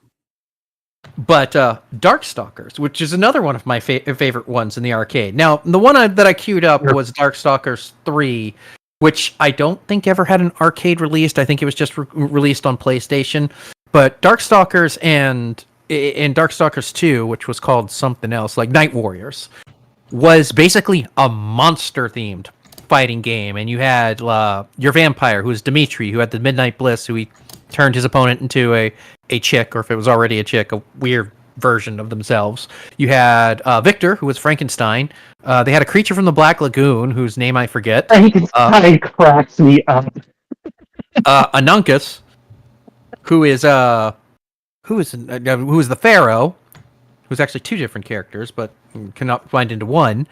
But Darkstalkers, which is another one of my favorite ones in the arcade. Now, the one that I queued up was Darkstalkers 3, which I don't think ever had an arcade released. I think it was just released on PlayStation. But Darkstalkers and Darkstalkers 2, which was called something else, like Night Warriors, was basically a monster-themed fighting game. And you had your vampire, who was Dimitri, who had the Midnight Bliss, who he turned his opponent into a chick, or if it was already a chick, a weird version of themselves. You had Victor, who was Frankenstein. They had a creature from the Black Lagoon, whose name I forget. Frankenstein cracks me up. Anunkus, who is the Pharaoh, who's actually two different characters, but cannot find into one.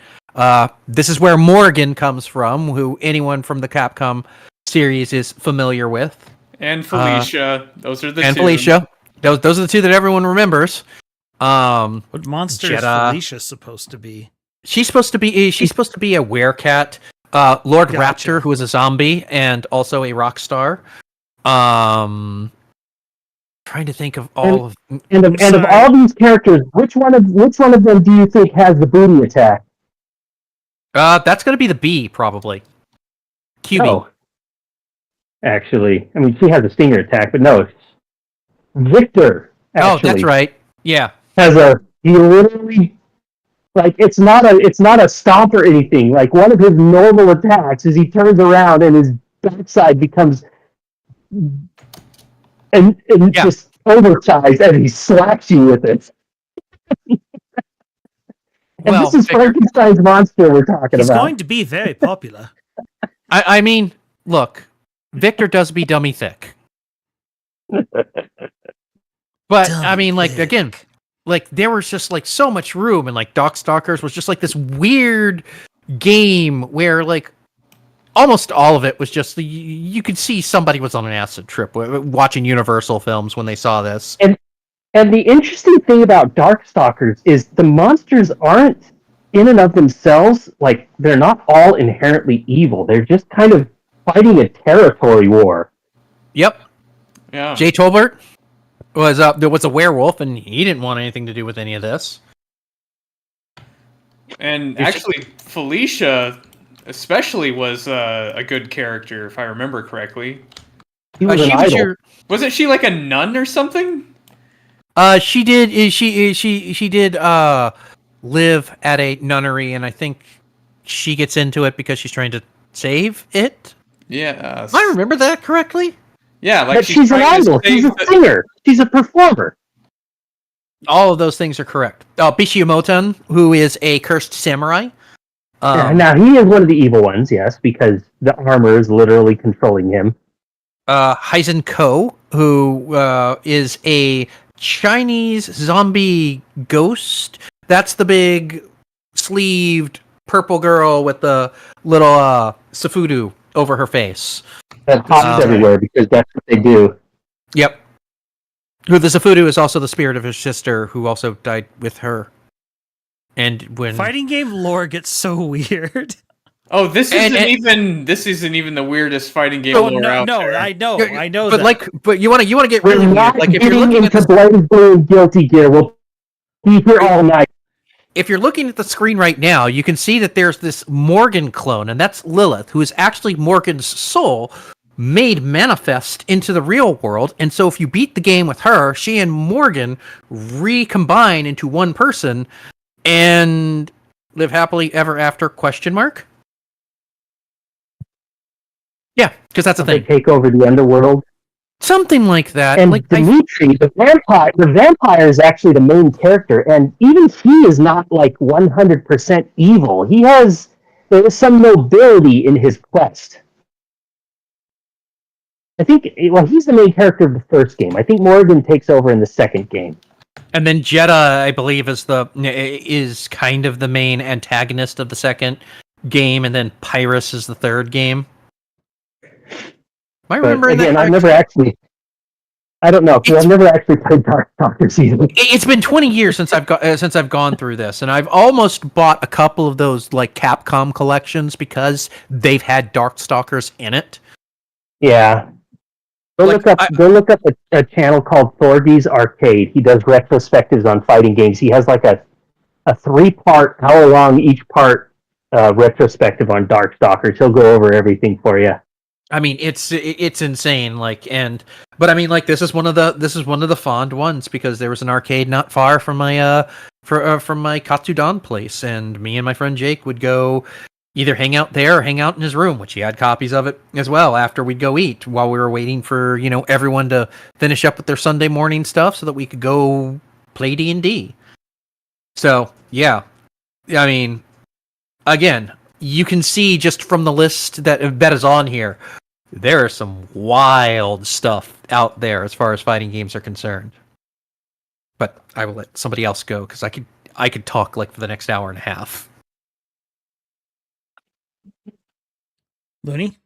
This is where Morgan comes from, who anyone from the Capcom series is familiar with. And Felicia. Those are the two. And Felicia. Those are the two that everyone remembers. What monster is Jeddah. Felicia supposed to be? She's supposed to be a werecat. Lord Gotcha. Raptor, who is a zombie and also a rock star. Trying to think of all of Of all these characters, which one of them do you think has the booty attack? that's going to be the B, probably. QB. No. Actually, I mean, she has a stinger attack, but no, Victor. Actually, That's right. Yeah. He literally, like, it's not a stomp or anything. Like, one of his normal attacks is he turns around and his backside becomes just oversized, and he slaps you with it. And Well, this is Victor, Frankenstein's monster we're talking He's about. going to be very popular. I mean, look, Victor does be dummy thick. But I mean, like, thick. again, like there was just like so much room, and like Darkstalkers was just like this weird game where like almost all of it was just you could see somebody was on an acid trip watching Universal films when they saw this. And the interesting thing about Darkstalkers is the monsters aren't in and of themselves, like, they're not all inherently evil. They're just kind of fighting a territory war. Yep. Yeah. Jay Tolbert was a werewolf, and he didn't want anything to do with any of this. And actually, Felicia especially was a good character, if I remember correctly. He was an idol. Wasn't she like a nun or something? She did live at a nunnery, and I think she gets into it because she's trying to save it. Yeah. I remember that correctly. Yeah, like But she's an idol. She's a singer. She's a performer. All of those things are correct. Bishiyomoten, who is a cursed samurai. Now, he is one of the evil ones, yes, because the armor is literally controlling him. Heizen Ko, who is a Chinese zombie ghost. That's the big sleeved purple girl with the little safudu over her face. That hops everywhere because that's what they do. Yep. Who the safudu is also the spirit of his sister, who also died with her. And when Fighting game lore gets so weird. Oh, this isn't even the weirdest fighting game lore out there. I know. But that. but you want to get really We're weird. not Like if you're getting looking at into Blaze Blue and Guilty Gear, we'll be here all night. if you're looking at the screen right now, you can see that there's this Morgan clone, and that's Lilith, who is actually Morgan's soul made manifest into the real world. And so if you beat the game with her, she and Morgan recombine into one person and live happily ever after, question mark? Yeah, because that's a They thing. take over the underworld. Something like that. And Like Dimitri, the vampire is actually the main character, and even he is not like 100% evil. There is some nobility in his quest. I think, he's the main character of the first game. I think Morgan takes over in the second game. And then Jeddah, I believe, is kind of the main antagonist of the second game, and then Pyrrhus is the third game. Am I remembering that? I've never actually. I don't know. I've never actually played Darkstalkers either. It's been 20 years since I've gone through this, and I've almost bought a couple of those like Capcom collections because they've had Darkstalkers in it. Yeah. Go look up a channel called Thorgy's Arcade. He does retrospectives on fighting games. He has like a 3-part, hour-long each part retrospective on Darkstalkers. He'll go over everything for you. I mean, it's insane. But I mean, like this is one of the fond ones because there was an arcade not far from my from my Katsudan place, and me and my friend Jake would go either hang out there or hang out in his room, which he had copies of it as well. After we'd go eat while we were waiting for everyone to finish up with their Sunday morning stuff, so that we could go play D&D. So yeah, I mean, again, you can see just from the list that is on here, there is some wild stuff out there as far as fighting games are concerned. But I will let somebody else go because I could talk like for the next hour and a half. Looney?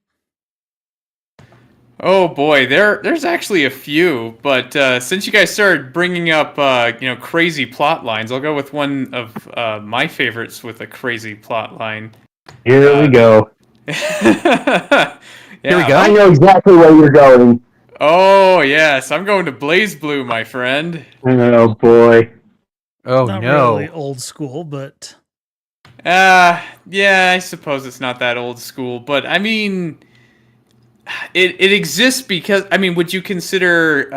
Oh boy, there's actually a few, but since you guys started bringing up crazy plot lines, I'll go with one of my favorites with a crazy plot line. Here we go. Yeah. Here we go. I know exactly where you're going. Oh yes, I'm going to Blaze Blue, my friend. Oh boy. Oh Not no. really old school, but Yeah, I suppose it's not that old school, but I mean, it exists because would you consider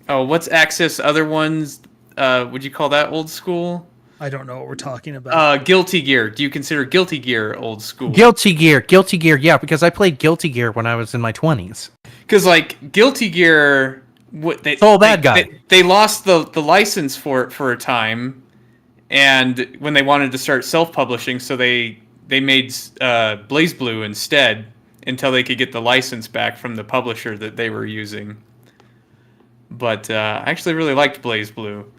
what's Access other ones? Would you call that old school? I don't know what we're talking about. Guilty Gear. Do you consider Guilty Gear old school? Guilty Gear, yeah, because I played Guilty Gear when I was in my 20s. Because like Guilty Gear, they lost the license for it for a time, and when they wanted to start self-publishing, so they made Blaze Blue instead until they could get the license back from the publisher that they were using. But I actually really liked Blaze Blue.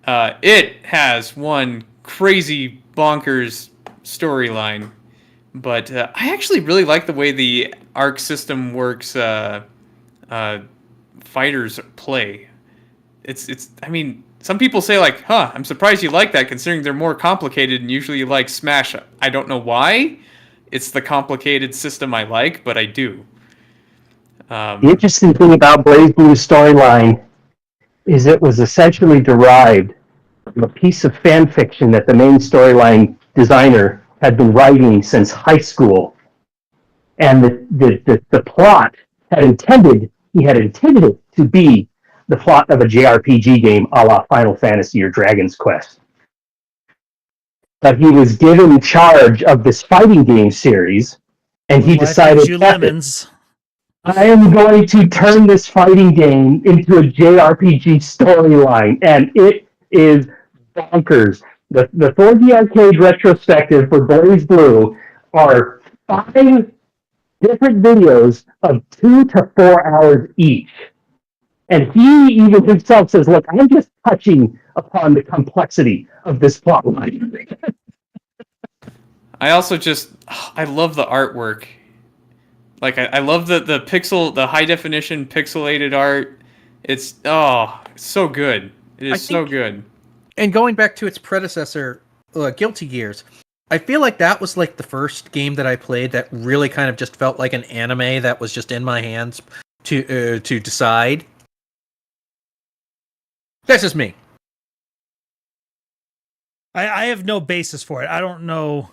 It has one crazy bonkers storyline, but I actually really like the way the arc system works. Fighters play. It's. I mean, some people say like, "Huh, I'm surprised you like that, considering they're more complicated and usually you like Smash." I don't know why. It's the complicated system I like, but I do. The interesting thing about Blaze Blue's storyline is it was essentially derived from a piece of fan fiction that the main storyline designer had been writing since high school. And the plot he had intended it to be the plot of a JRPG game a la Final Fantasy or Dragon's Quest. But he was given charge of this fighting game series, and he Life decided gives you lemons. I am going to turn this fighting game into a JRPG storyline, and it is bonkers. The 4D Arcade retrospective for Blaze Blue are 5 different videos of 2 to 4 hours each. And he even himself says, look, I'm just touching upon the complexity of this plot line. I also I love the artwork. Like I love the high definition pixelated art. It's so good. It is so good. And going back to its predecessor, Guilty Gears, I feel like that was like the first game that I played that really kind of just felt like an anime that was just in my hands to decide. That's just me. I have no basis for it. I don't know.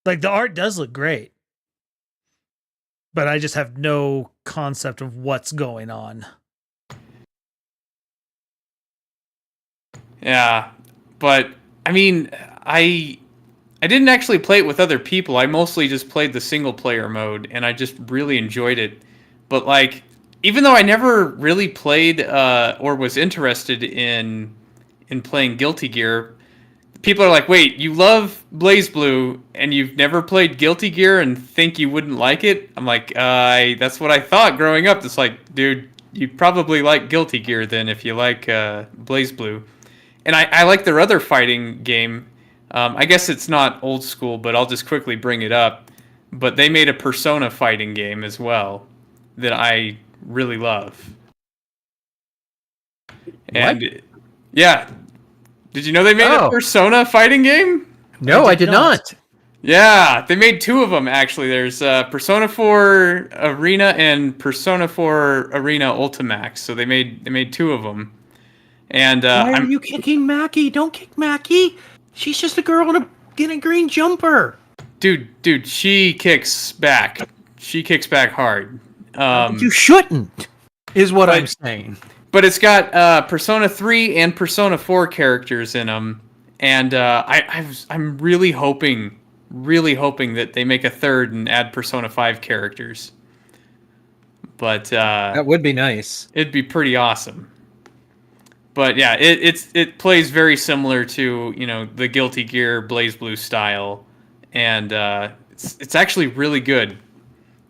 Like, the art does look great, but I just have no concept of what's going on. Yeah, but I mean, I didn't actually play it with other people. I mostly just played the single player mode, and I just really enjoyed it. But like, even though I never really played or was interested in playing Guilty Gear, people are like, "Wait, you love Blaze Blue and you've never played Guilty Gear and think you wouldn't like it?" I'm like, that's what I thought growing up. It's like, dude, you probably like Guilty Gear then if you like Blaze Blue. And I like their other fighting game. I guess it's not old school, but I'll just quickly bring it up. But they made a Persona fighting game as well that I really love. And yeah, did you know they made a Persona fighting game? No, I did not. Yeah, they made 2 of them actually. There's Persona 4 Arena and Persona 4 Arena Ultimax. So they made 2 of them. And why are you kicking Mackie? Don't kick Mackie. She's just a girl in a green jumper. Dude, she kicks back. She kicks back hard. You shouldn't, is what I'm saying. But it's got Persona 3 and Persona 4 characters in them, and I'm really hoping that they make a third and add Persona 5 characters. But that would be nice. It'd be pretty awesome. But yeah, it plays very similar to the Guilty Gear Blaze Blue style, and it's actually really good.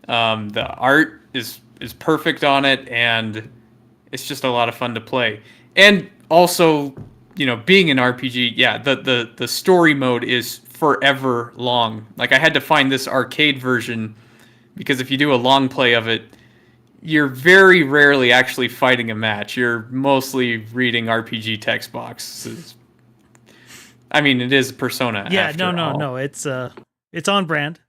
The art is perfect on it, and it's just a lot of fun to play. And also, being an RPG, yeah, the story mode is forever long. Like, I had to find this arcade version because if you do a long play of it, you're very rarely actually fighting a match. You're mostly reading RPG text boxes. I mean, it is Persona. Yeah, no. It's on brand.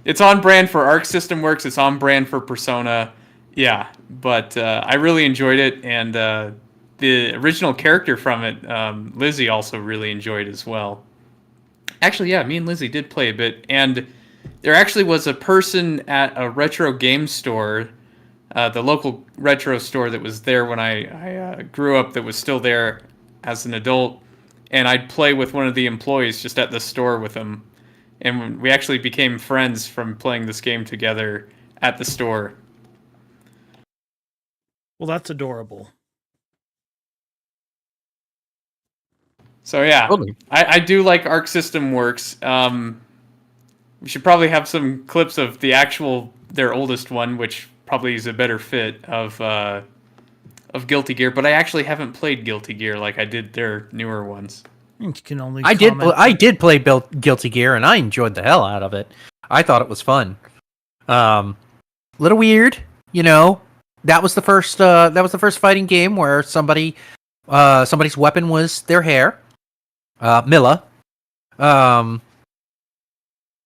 It's on brand for Arc System Works. It's on brand for Persona. Yeah, but I really enjoyed it, and the original character from it, Lizzie, also really enjoyed as well. Actually, yeah, me and Lizzie did play a bit, and there actually was a person at a retro game store, the local retro store that was there when I grew up, that was still there as an adult, and I'd play with one of the employees just at the store with him, and we actually became friends from playing this game together at the store. Well, that's adorable. So yeah, I do like Arc System Works. We should probably have some clips of their oldest one, which probably is a better fit of Guilty Gear. But I actually haven't played Guilty Gear like I did their newer ones. You can only. I did play Guilty Gear, and I enjoyed the hell out of it. I thought it was fun. Little weird, That was the first fighting game where somebody's weapon was their hair. Milla.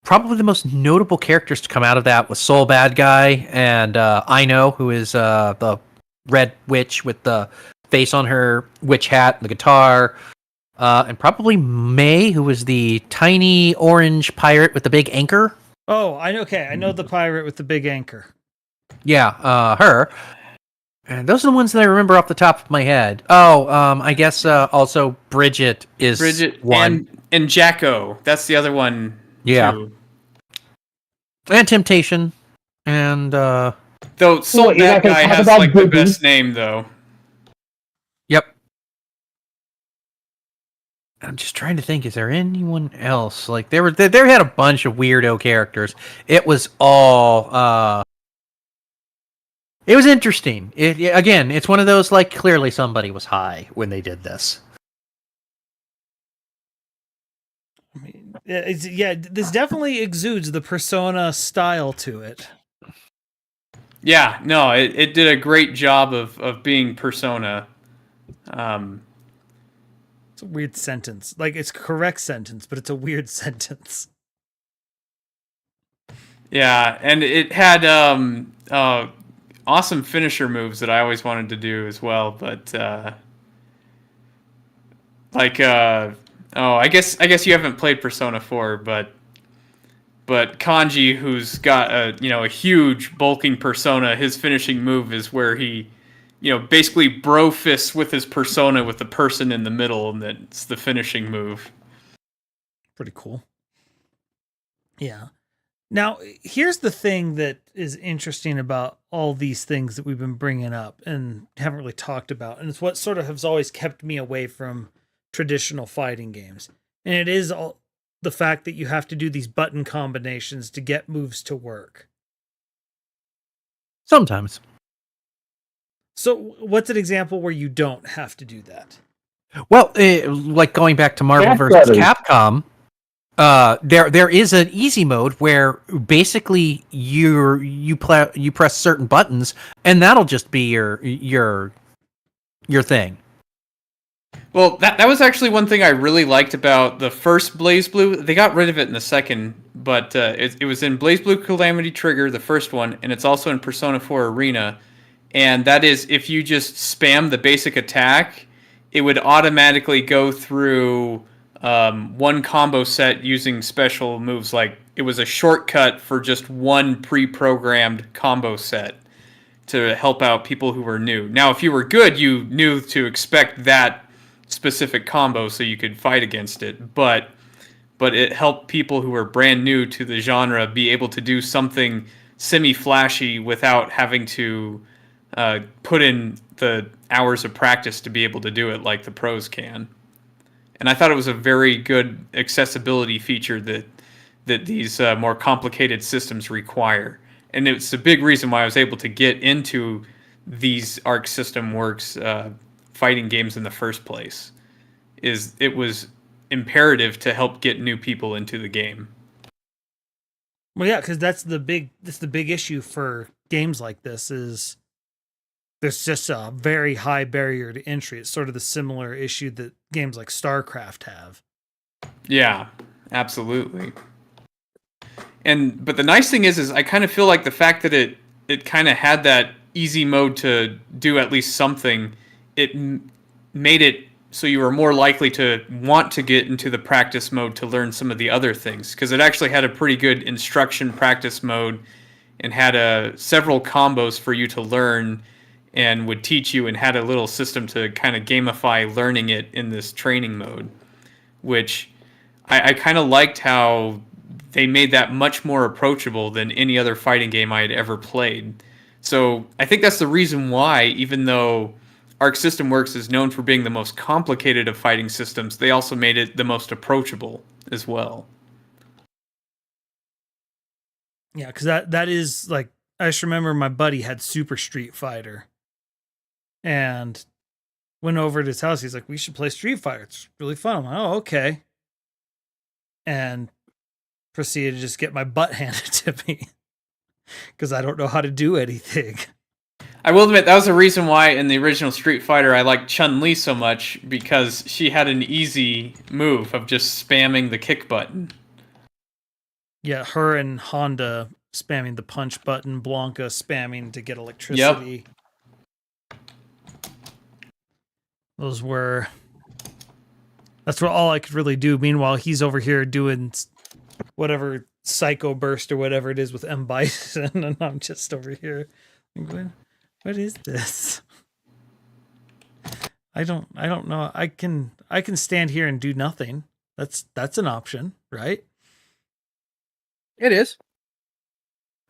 Probably the most notable characters to come out of that was Soul Bad Guy and Ino, who is the red witch with the face on her witch hat and the guitar. And probably May, who was the tiny orange pirate with the big anchor. Oh, I know. Okay, I know the pirate with the big anchor. Yeah, her. And those are the ones that I remember off the top of my head. Oh, I guess also Bridget one. And Jacko. That's the other one. Yeah. Too. And Temptation. And Though Soul What, you're Bad not gonna Guy talk has about like the Disney? best name though. yep. I'm just trying to think. Is there anyone else? Like there had a bunch of weirdo characters. It was all. It was interesting. Again, it's one of those like clearly somebody was high when they did this. I mean, this definitely exudes the Persona style to it. Yeah, no, it did a great job of being Persona. It's a weird sentence. Like, it's a correct sentence, but it's a weird sentence. Yeah, and it had awesome finisher moves that I always wanted to do as well, but I guess you haven't played Persona 4, but Kanji, who's got a huge bulking persona, his finishing move is where he basically bro fists with his persona with the person in the middle, and that's the finishing move. Pretty cool. Yeah. Now, here's the thing that is interesting about all these things that we've been bringing up and haven't really talked about, and it's what sort of has always kept me away from traditional fighting games. And it is all the fact that you have to do these button combinations to get moves to work. Sometimes. So, what's an example where you don't have to do that? Well, like going back to Marvel Smash versus Brothers. Capcom, there is an easy mode where basically you press certain buttons and that'll just be your thing. Well, that was actually one thing I really liked about the first BlazBlue. They got rid of it in the second, but it was in BlazBlue Calamity Trigger, the first one, and it's also in Persona 4 Arena. And that is, if you just spam the basic attack, it would automatically go through one combo set using special moves. Like, it was a shortcut for just one pre-programmed combo set to help out people who were new. Now, if you were good, you knew to expect that specific combo so you could fight against it. But it helped people who were brand new to the genre be able to do something semi-flashy without having to put in the hours of practice to be able to do it like the pros can. And I thought it was a very good accessibility feature that these more complicated systems require. And it's a big reason why I was able to get into these Arc System Works fighting games in the first place. Is it was imperative to help get new people into the game. Well, yeah, because that's the big issue for games like this is there's just a very high barrier to entry. It's sort of the similar issue that games like StarCraft have. Yeah, absolutely. But the nice thing is I kind of feel like the fact that it kind of had that easy mode to do at least something, it made it so you were more likely to want to get into the practice mode to learn some of the other things, because it actually had a pretty good instruction practice mode and had several combos for you to learn and would teach you, and had a little system to kind of gamify learning it in this training mode, which I kind of liked how they made that much more approachable than any other fighting game I had ever played. So I think that's the reason why, even though Arc System Works is known for being the most complicated of fighting systems, they also made it the most approachable as well. Yeah, because that is like, I just remember my buddy had Super Street Fighter and went over to his house. He's like, we should play Street Fighter. It's really fun. I'm like, oh, okay. And proceeded to just get my butt handed to me because I don't know how to do anything. I will admit, that was the reason why in the original Street Fighter I liked Chun-Li so much, because she had an easy move of just spamming the kick button. Yeah, her and Honda spamming the punch button, Blanca spamming to get electricity. Yep. That's what all I could really do. Meanwhile, he's over here doing whatever Psycho Burst or whatever it is with M. Bison, and I'm just over here. What is this? I don't know. I can stand here and do nothing. That's an option, right? It is.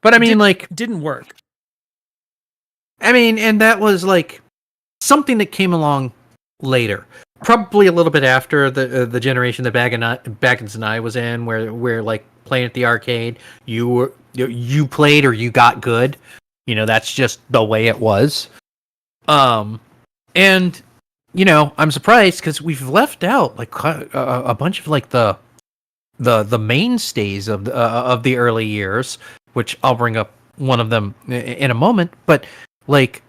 But I mean, like, didn't work. I mean, and that was like something that came along later, probably a little bit after the generation that Baggins and I was in, where like playing at the arcade, you played or you got good. You know, that's just the way it was. And you know, I'm surprised because we've left out like a bunch of like the mainstays of the early years, which I'll bring up one of them in a moment. But like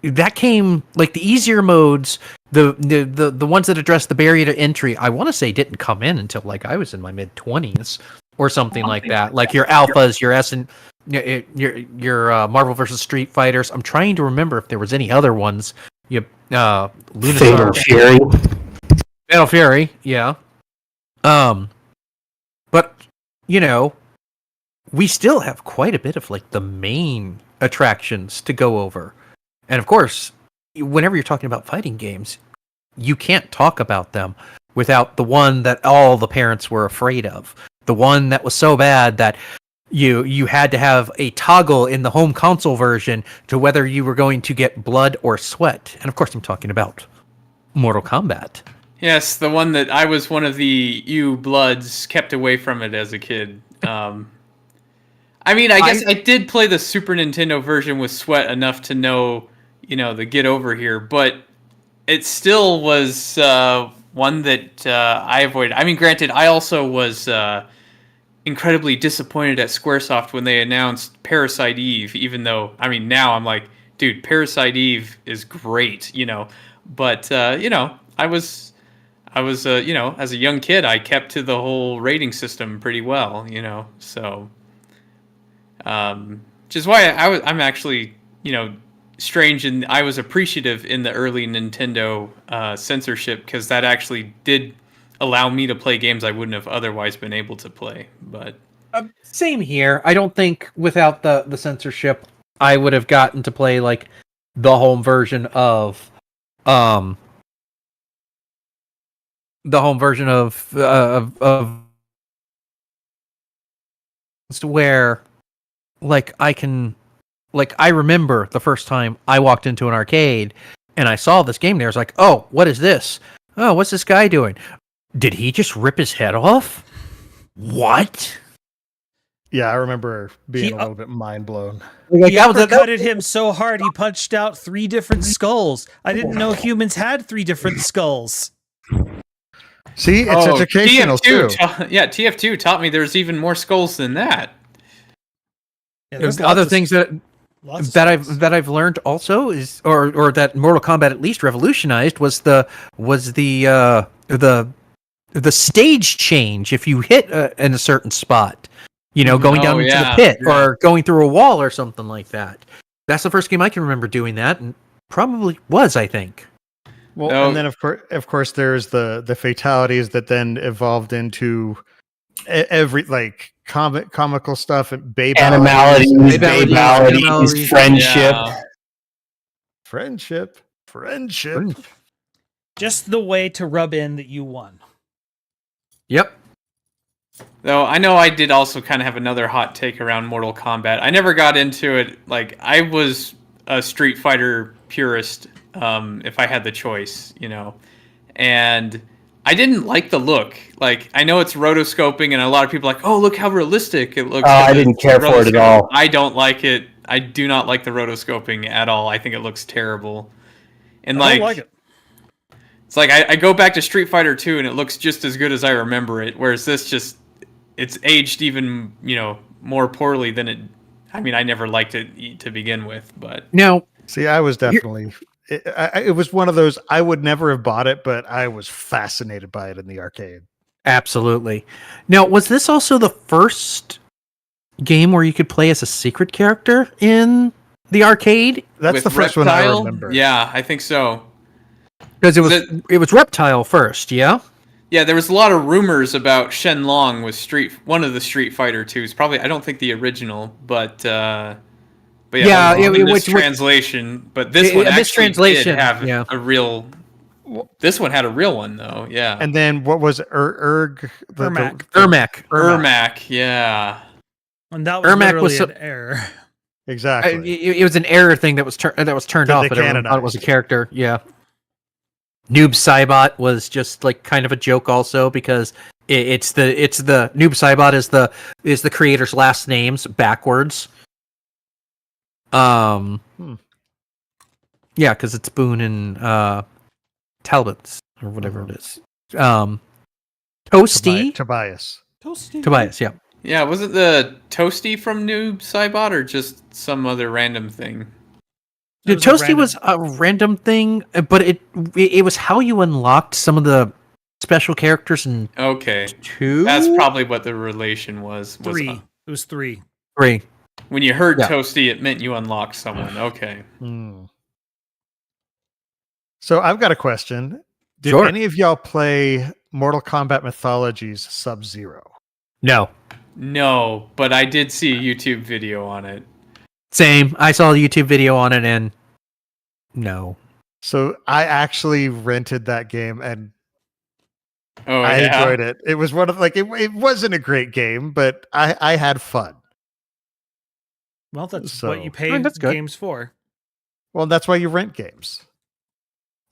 that came like the easier modes, the ones that address the barrier to entry. I want to say didn't come in until like I was in my mid-20s or something like that. Like your alphas, your S and your Marvel vs. Street Fighters. I'm trying to remember if there was any other ones. You Fatal Fury. Fatal Fury, yeah. But you know, we still have quite a bit of like the main attractions to go over. And of course, whenever you're talking about fighting games, you can't talk about them without the one that all the parents were afraid of. The one that was so bad that you had to have a toggle in the home console version to whether you were going to get blood or sweat. And of course, I'm talking about Mortal Kombat. Yes, the one that I was one of the bloods kept away from it as a kid. I mean, I guess I did play the Super Nintendo version with sweat enough to know, you know, the get over here, but it still was one that I avoided. I mean, granted, I also was incredibly disappointed at Squaresoft when they announced Parasite Eve, even though, I mean, now I'm like, dude, Parasite Eve is great, you know, but, you know, I was, you know, as a young kid, I kept to the whole rating system pretty well, you know, so, which is why I'm actually, you know, strange, and I was appreciative in the early Nintendo censorship, because that actually did allow me to play games I wouldn't have otherwise been able to play. But same here. I don't think without the censorship, I would have gotten to play like the home version of where like I remember the first time I walked into an arcade and I saw this game there. I was like, oh, what is this? Oh, what's this guy doing? Did he just rip his head off? What? Yeah, I remember being a little bit mind blown. He uppercutted him so hard he punched out 3 different skulls. I didn't know humans had 3 different skulls. See, it's educational too. TF2 taught me there's even more skulls than that. Yeah, there's other things that I've learned also is or that Mortal Kombat at least revolutionized was the stage change if you hit in a certain spot, you know, going down into the pit or going through a wall or something like that. That's the first game I can remember doing that, and probably was, I think. Well, and then of course there's the fatalities that then evolved into every like comical stuff and animalities, friendship. Just the way to rub in that you won. Yep. Though I know I did also kind of have another hot take around Mortal Kombat. I never got into it. Like, I was a Street Fighter purist, if I had the choice, you know. And I didn't like the look. Like, I know it's rotoscoping, and a lot of people are like, oh, look how realistic it looks. Oh, I didn't care for it at all. I don't like it. I do not like the rotoscoping at all. I think it looks terrible. And I don't like it. It's like I go back to Street Fighter 2 and it looks just as good as I remember it, whereas this it's aged even, you know, more poorly than it. I mean, I never liked it to begin with, but now see, I was definitely it was one of those I would never have bought it, but I was fascinated by it in the arcade. Absolutely. Now, was this also the first game where you could play as a secret character in the arcade? That's with the first Reptile? one I remember. Yeah, I think so. Because it was Reptile first, yeah? Yeah, there was a lot of rumors about Shenlong was one of the Street Fighter 2s. Probably, I don't think the original, but yeah, which translation. But this one actually did have a real. This one had a real one though, yeah. And then what was Ermac? Ermac, yeah. And that was Ermac literally was an error. Exactly. It was an error thing that was turned That off, they but everyone thought it was a canonized. character. Yeah. Noob Saibot was just like kind of a joke also because it's the Noob Saibot is the creator's last names backwards. Yeah, because it's Boone and Talbot's or whatever it is. Toasty Tobias. Tobias, yeah. Yeah, was it the Toasty from Noob Saibot or just some other random thing? Toasty was a random thing, but it was how you unlocked some of the special characters in Okay. 2? That's probably what the relation was. 3. It was 3. 3. When you heard Yeah. Toasty, it meant you unlocked someone. Okay. So I've got a question. Did Sure. any of y'all play Mortal Kombat Mythologies Sub-Zero? No. No, but I did see a YouTube video on it. Same. I saw a YouTube video on it and no. So I actually rented that game and Oh, I yeah? enjoyed it. It was one of it wasn't a great game, but I had fun. Well, that's So- what you pay that's good. games for. Well, that's why you rent games.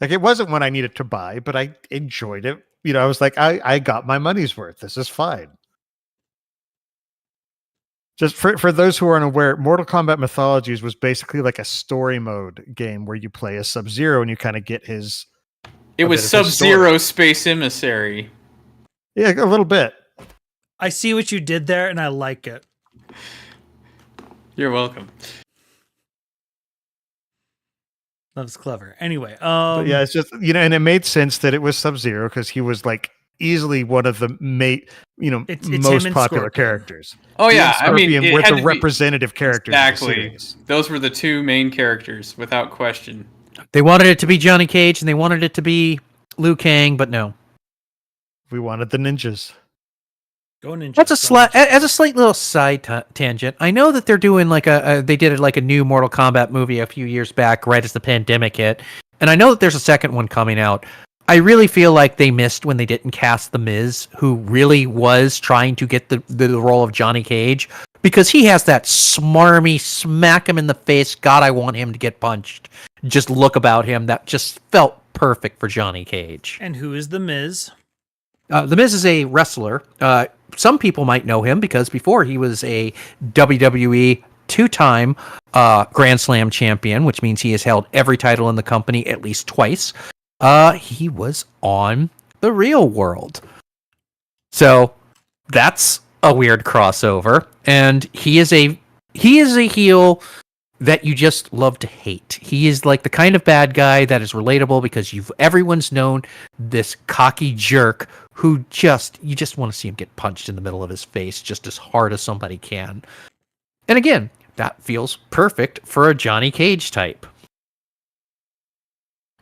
Like it wasn't one I needed to buy, but I enjoyed it. You know, I was like, I got my money's worth. This is fine. Just for those who aren't aware, Mortal Kombat Mythologies was basically like a story mode game where you play as Sub-Zero and you kind of get his. It a was bit of his story. Sub-Zero Space Emissary. Yeah, a little bit. I see what you did there, and I like it. You're welcome. That was clever. Anyway, But yeah, it's just and it made sense that it was Sub-Zero because he was like easily one of the It's him most and popular Scorpion. characters. Oh, He yeah. and I mean, Scorpion it were had the to be- representative characters. Of the Exactly. series. Those were the two main characters, without question. They wanted it to be Johnny Cage and they wanted it to be Liu Kang, but no. We wanted the ninjas. Go Ninja. That's as a slight little side tangent. I know that they're doing like they did like a new Mortal Kombat movie a few years back, right as the pandemic hit, and I know that there's a second one coming out. I really feel like they missed when they didn't cast The Miz, who really was trying to get the role of Johnny Cage, because he has that smarmy, smack him in the face, God, I want him to get punched. Just look about him that just felt perfect for Johnny Cage. And who is the Miz? The Miz is a wrestler. Some people might know him because before he was a WWE two-time Grand Slam champion, which means he has held every title in the company at least twice. He was on The Real World. So that's a weird crossover. And he is a heel that you just love to hate. He is like the kind of bad guy that is relatable because everyone's known this cocky jerk who you just want to see him get punched in the middle of his face just as hard as somebody can. And again, that feels perfect for a Johnny Cage type.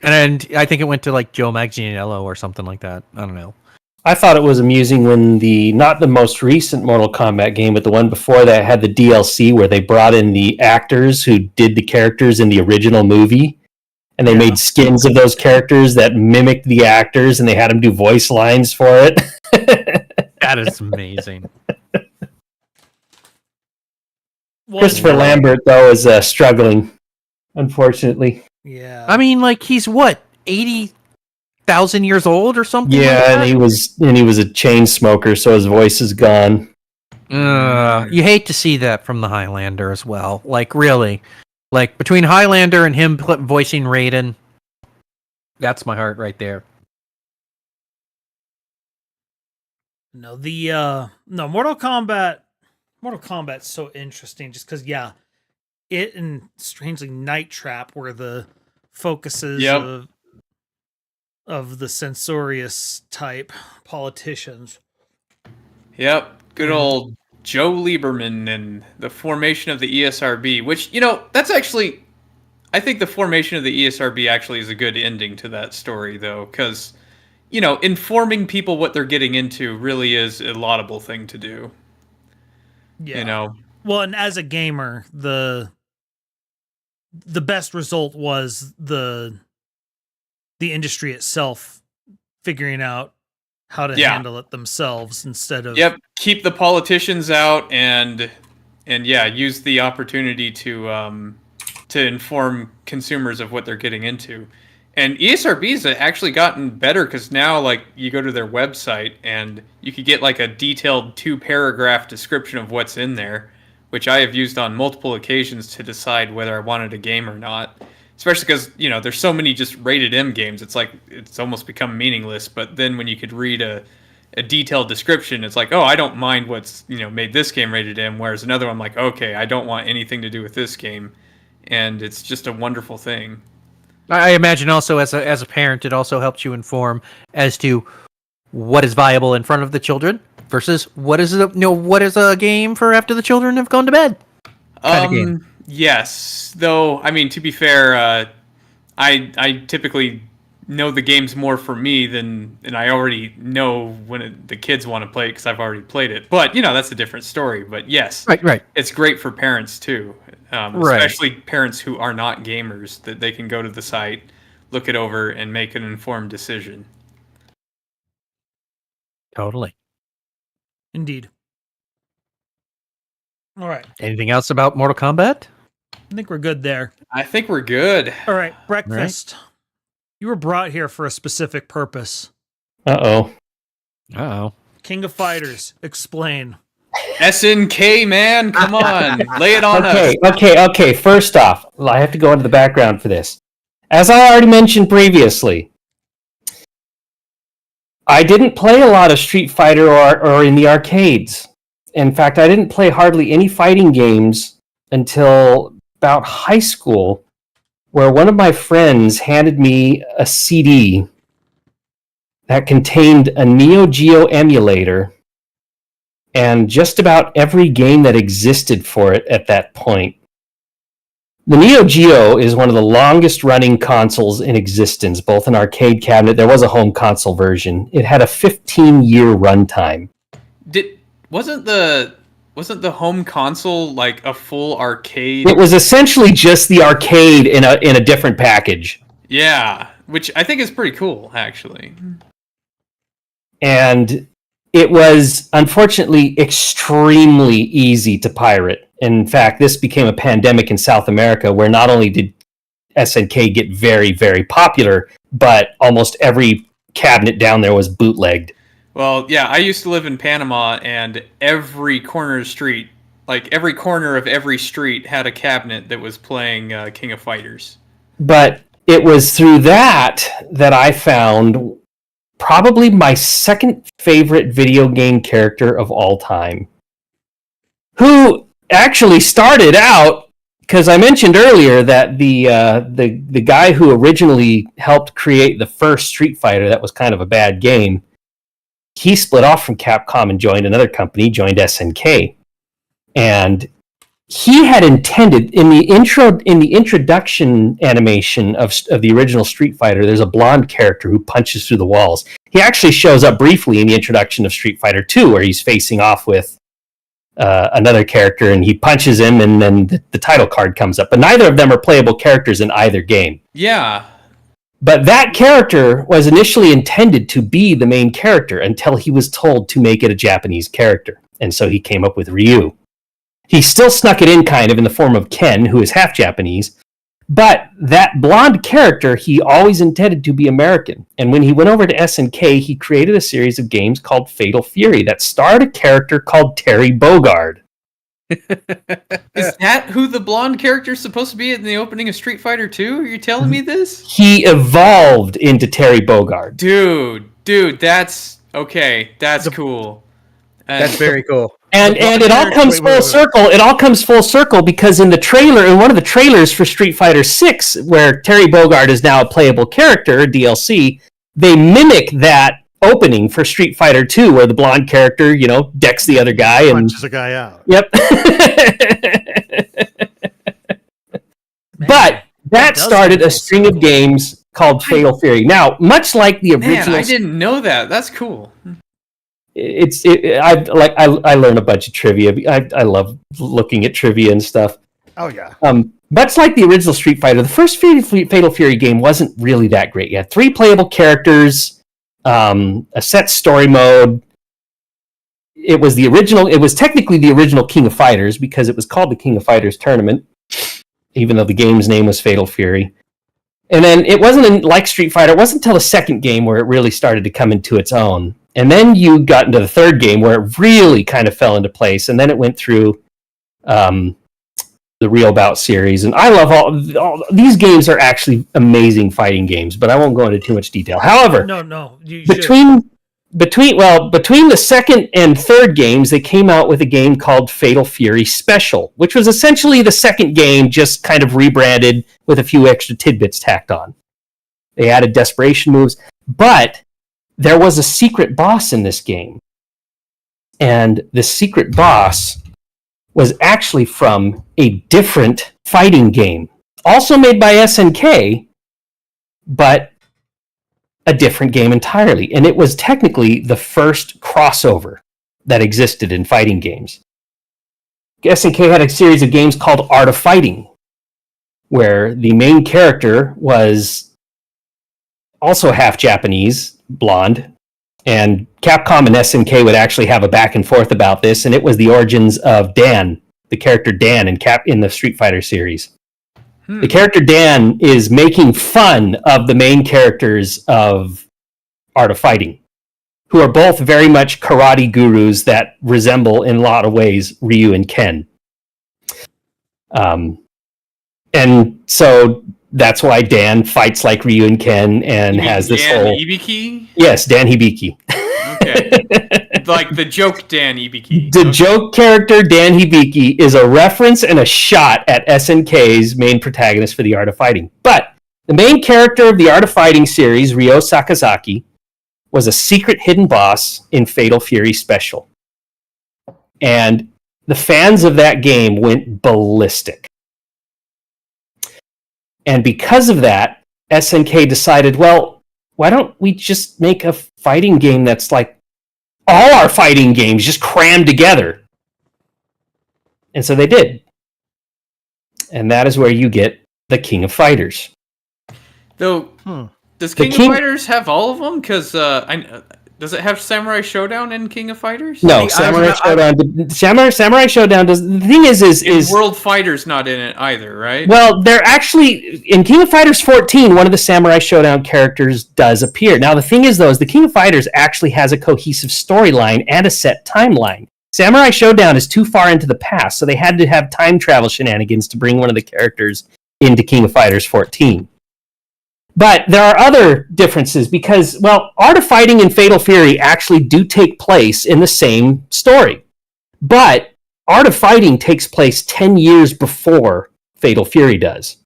And I think it went to like Joe Manganiello or something like that. I don't know. I thought it was amusing when not the most recent Mortal Kombat game, but the one before that had the DLC where they brought in the actors who did the characters in the original movie. And they made skins of those characters that mimicked the actors, and they had them do voice lines for it. That is amazing. Christopher Lambert, though, is struggling, unfortunately. Yeah. I mean, like, he's what, 80,000 years old or something? Yeah, like that? and he was a chain smoker, so his voice is gone. You hate to see that from the Highlander as well. Like, really. Like, between Highlander and him voicing Raiden, that's my heart right there. No, Mortal Kombat's so interesting just because, it and strangely Night Trap were the focuses of the censorious type politicians. Yep. Good old Joe Lieberman and the formation of the ESRB, which, that's actually, I think the formation of the ESRB actually is a good ending to that story, though, because, informing people what they're getting into really is a laudable thing to do. Yeah. Well, and as a gamer, the best result was the industry itself figuring out how to handle it themselves instead of... Yep, keep the politicians out and, and yeah, use the opportunity to inform consumers of what they're getting into. And ESRB's actually gotten better because now, like, you go to their website and you could get like a detailed 2-paragraph description of what's in there, which I have used on multiple occasions to decide whether I wanted a game or not. Especially because, you know, there's so many just rated M games. It's like, it's almost become meaningless. But then when you could read a detailed description, it's like, oh, I don't mind what's, you know, made this game rated M. Whereas another one, I'm like, okay, I don't want anything to do with this game. And it's just a wonderful thing. I imagine also as a parent, it also helps you inform as to what is viable in front of the children versus what is a game for after the children have gone to bed. Kind of game. Yes, though. I mean, to be fair, I typically know the games more for me and I already know when the kids want to play it because I've already played it. But you know, that's a different story. But yes, right. It's great for parents too. Especially parents who are not gamers, that they can go to the site, look it over, and make an informed decision. Totally. Indeed. All right. Anything else about Mortal Kombat? I think we're good there. I think we're good. All right, breakfast. Right. You were brought here for a specific purpose. Uh-oh. King of Fighters, explain. SNK, man, come on. Lay it on us. Okay. First off, I have to go into the background for this. As I already mentioned previously, I didn't play a lot of Street Fighter or in the arcades. In fact, I didn't play hardly any fighting games until about high school, where one of my friends handed me a CD that contained a Neo Geo emulator and just about every game that existed for it at that point. The Neo Geo is one of the longest running consoles in existence, both an arcade cabinet. There was a home console version. It had a 15-year runtime. Wasn't the home console like a full arcade? It was essentially just the arcade in a different package. Yeah, which I think is pretty cool, actually. And it was, unfortunately, extremely easy to pirate. In fact, this became a pandemic in South America, where not only did SNK get very, very popular, but almost every cabinet down there was bootlegged. Well, yeah, I used to live in Panama, and every corner of the street, like every corner of every street, had a cabinet that was playing King of Fighters. But it was through that I found probably my second favorite video game character of all time, who actually started out, because I mentioned earlier that the guy who originally helped create the first Street Fighter that was kind of a bad game, he split off from Capcom and joined another company, joined SNK. And he had intended in the introduction animation of the original Street Fighter, there's a blonde character who punches through the walls. He actually shows up briefly in the introduction of Street Fighter 2, where he's facing off with another character, and he punches him, and then the title card comes up. But neither of them are playable characters in either game. Yeah. But that character was initially intended to be the main character until he was told to make it a Japanese character. And so he came up with Ryu. He still snuck it in kind of in the form of Ken, who is half Japanese. But that blonde character, he always intended to be American. And when he went over to SNK, he created a series of games called Fatal Fury that starred a character called Terry Bogard. Is that who the blonde character is supposed to be in the opening of Street Fighter 2? Are you telling me this? He evolved into Terry Bogard. Dude, that's okay. That's cool. That's very cool. And it all comes full circle. It all comes full circle because in one of the trailers for Street Fighter 6, where Terry Bogard is now a playable character, DLC, they mimic that opening for Street Fighter 2, where the blonde character, decks the other guy and punches a guy out. Yep. But that started a string of games called Fatal Fury. Now, much like the original, I didn't know that. That's cool. I learn a bunch of trivia. I love looking at trivia and stuff. Oh yeah. Much like the original Street Fighter, the first Fatal Fury game wasn't really that great. You had 3 playable characters, a set story mode. it was the original. It was technically the original King of Fighters because it was called the King of Fighters Tournament, even though the game's name was Fatal Fury. And then it wasn't like Street Fighter. It wasn't until the second game where it really started to come into its own. And then you got into the third game where it really kind of fell into place. And then it went through the Real Bout series. And I love all these games are actually amazing fighting games, but I won't go into too much detail. However, No, you between the second and third games, they came out with a game called Fatal Fury Special, which was essentially the second game, just kind of rebranded with a few extra tidbits tacked on. They added desperation moves, but there was a secret boss in this game. And the secret boss was actually from a different fighting game, also made by SNK, but a different game entirely. And it was technically the first crossover that existed in fighting games. SNK had a series of games called Art of Fighting, where the main character was also half Japanese, blonde, and Capcom and SNK would actually have a back and forth about this, and it was the origins of Dan, the character Dan in the Street Fighter series. The character Dan is making fun of the main characters of Art of Fighting, who are both very much karate gurus that resemble, in a lot of ways, Ryu and Ken. And so that's why Dan fights like Ryu and Ken and has this Dan whole... Hibiki? Yes, Dan Hibiki. Okay. Like the joke Dan Hibiki. The joke character Dan Hibiki is a reference and a shot at SNK's main protagonist for the Art of Fighting. But the main character of the Art of Fighting series, Ryo Sakazaki, was a secret hidden boss in Fatal Fury Special. And the fans of that game went ballistic. And because of that, SNK decided, well, why don't we just make a fighting game that's like all our fighting games just crammed together? And so they did. And that is where you get the King of Fighters. Though, does King of Fighters have all of them? Because does it have Samurai Showdown in King of Fighters? No, Samurai Showdown. Samurai Showdown does. The thing is World Fighter's not in it either, right? Well, they're actually in King of Fighters 14. One of the Samurai Showdown characters does appear. Now, the thing is, though, is the King of Fighters actually has a cohesive storyline and a set timeline. Samurai Showdown is too far into the past, so they had to have time travel shenanigans to bring one of the characters into King of Fighters 14. But there are other differences because, well, Art of Fighting and Fatal Fury actually do take place in the same story. But Art of Fighting takes place 10 years before Fatal Fury does.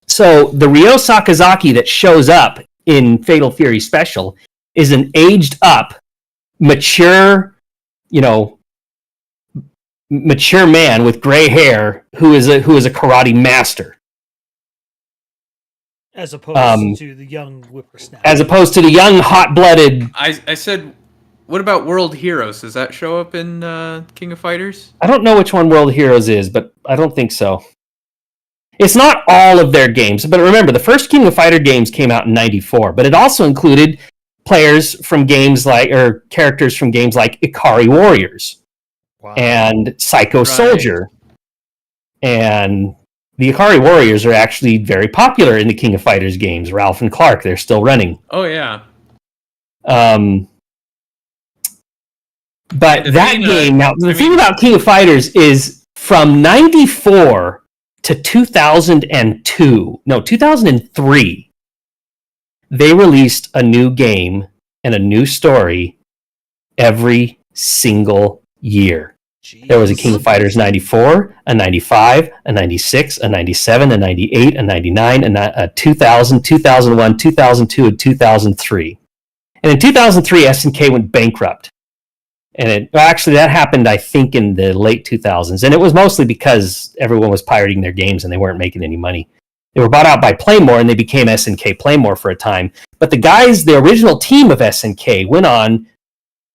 So the Ryo Sakazaki that shows up in Fatal Fury Special is an aged up, mature man with gray hair who is a karate master. As opposed to the young whippersnapper. As opposed to the young, hot-blooded... I said, what about World Heroes? Does that show up in King of Fighters? I don't know which one World Heroes is, but I don't think so. It's not all of their games, but remember, the first King of Fighter games came out in 94, but it also included players from games like, or characters from games like Ikari Warriors, and Psycho Soldier, and... The Ikari Warriors are actually very popular in the King of Fighters games. Ralph and Clark, they're still running. Oh, yeah. But that game... Now, the thing about King of Fighters is from 94 to 2002... No, 2003, they released a new game and a new story every single year. Jeez. There was a King of Fighters 94, a 95, a 96, a 97, a 98, a 99, a 2000, 2001, 2002, and 2003. And in 2003, SNK went bankrupt. And actually, that happened, I think, in the late 2000s. And it was mostly because everyone was pirating their games and they weren't making any money. They were bought out by Playmore and they became SNK Playmore for a time. But the original team of SNK went on,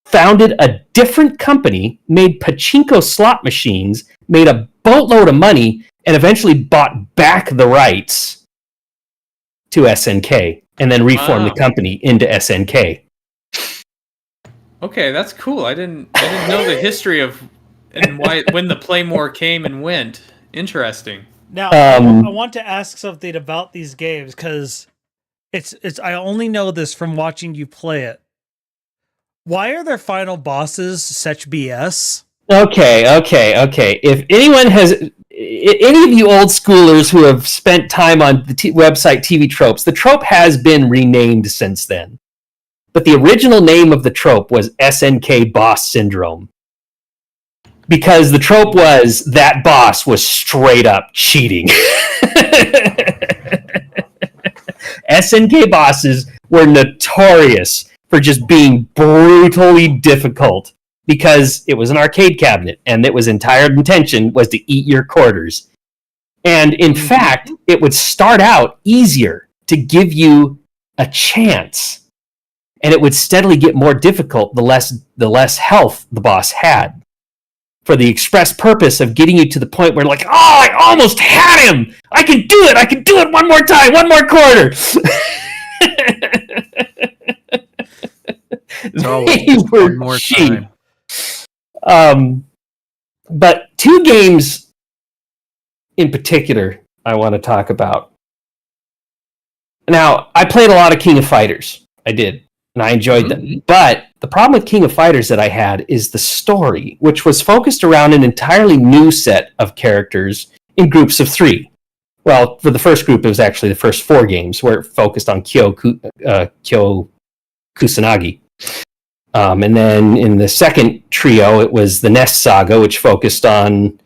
founded a different company, made pachinko slot machines, made a boatload of money, and eventually bought back the rights to SNK, and then reformed the company into SNK. Okay, that's cool. I didn't know the history of and why when the Playmore came and went. Interesting. Now, I want to ask something about these games because it's. I only know this from watching you play it. Why are their final bosses such BS? Okay. If anyone has, any of you old schoolers who have spent time on the website TV Tropes, the trope has been renamed since then. But the original name of the trope was SNK Boss Syndrome. Because the trope was that boss was straight up cheating. SNK bosses were notorious for just being brutally difficult because it was an arcade cabinet and its entire intention was to eat your quarters. And in fact, it would start out easier to give you a chance. And it would steadily get more difficult the less health the boss had. For the express purpose of getting you to the point where like, oh, I almost had him! I can do it one more time, one more quarter! They were more cheap. But two games in particular I want to talk about. Now, I played a lot of King of Fighters. I did. And I enjoyed them. But the problem with King of Fighters that I had is the story, which was focused around an entirely new set of characters in groups of 3. Well, for the first group, it was actually the first 4 games where it focused on Kyo Kusanagi. And then in the second trio, it was the Nest Saga, which focused on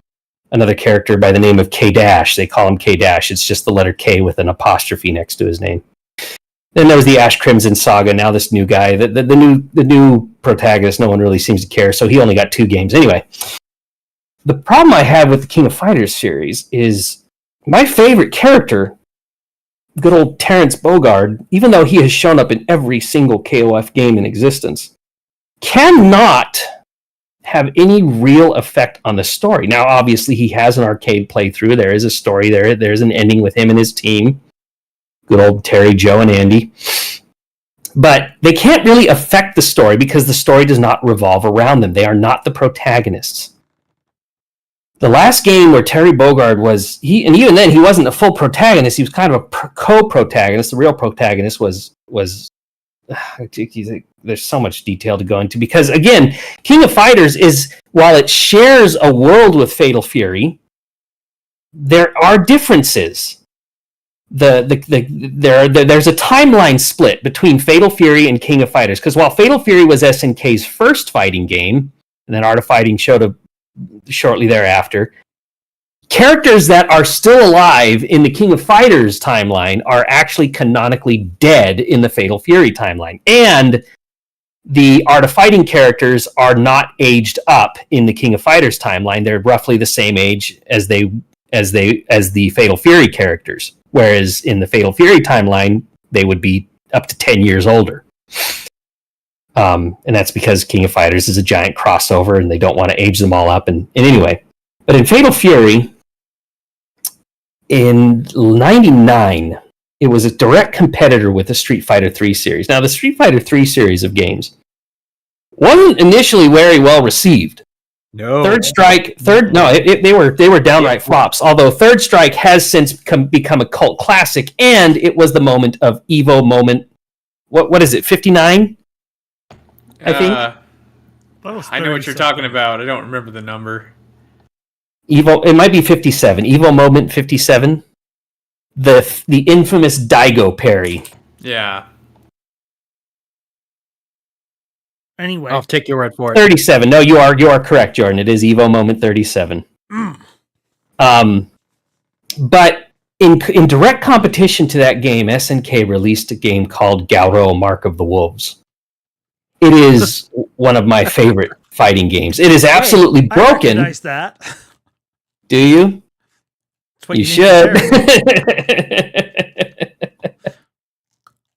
another character by the name of K-Dash. They call him K-Dash. It's just the letter K with an apostrophe next to his name. Then there was the Ash Crimson Saga. Now this new guy, the new protagonist, no one really seems to care, so he only got 2 games. Anyway, the problem I have with the King of Fighters series is my favorite character, good old Terrence Bogard, even though he has shown up in every single KOF game in existence, cannot have any real effect on the story. Now, obviously, he has an arcade playthrough. There is a story there. There's an ending with him and his team. Good old Terry, Joe, and Andy. But they can't really affect the story because the story does not revolve around them. They are not the protagonists. The last game where Terry Bogard was, and even then, he wasn't a full protagonist. He was kind of a co-protagonist. The real protagonist was there's so much detail to go into because, again, King of Fighters is, while it shares a world with Fatal Fury, there are differences. There's a timeline split between Fatal Fury and King of Fighters, because while Fatal Fury was SNK's first fighting game, and then Art of Fighting showed up shortly thereafter, characters that are still alive in the King of Fighters timeline are actually canonically dead in the Fatal Fury timeline, and the Art of Fighting characters are not aged up in the King of Fighters timeline. They're roughly the same age as the Fatal Fury characters. Whereas in the Fatal Fury timeline, they would be up to 10 years older. And that's because King of Fighters is a giant crossover and they don't want to age them all up. And anyway, but in Fatal Fury, in 99, it was a direct competitor with the Street Fighter 3 series. Now, the Street Fighter 3 series of games wasn't initially very well received. No. Third Strike, they were downright flops. Although Third Strike has since become a cult classic, and it was the moment of Evo moment. What is it? 59? I think. I know what you're talking about. I don't remember the number. Evo. It might be 57. Evo moment 57. The infamous Daigo parry. Yeah. Anyway, I'll take your word for it. 37. No, you are correct, Jordan. It is Evo moment 37. But in direct competition to that game, SNK released a game called Gauro Mark of the Wolves. It is one of my favorite fighting games. It is absolutely broken. I recognize that. Do you? That's what You should.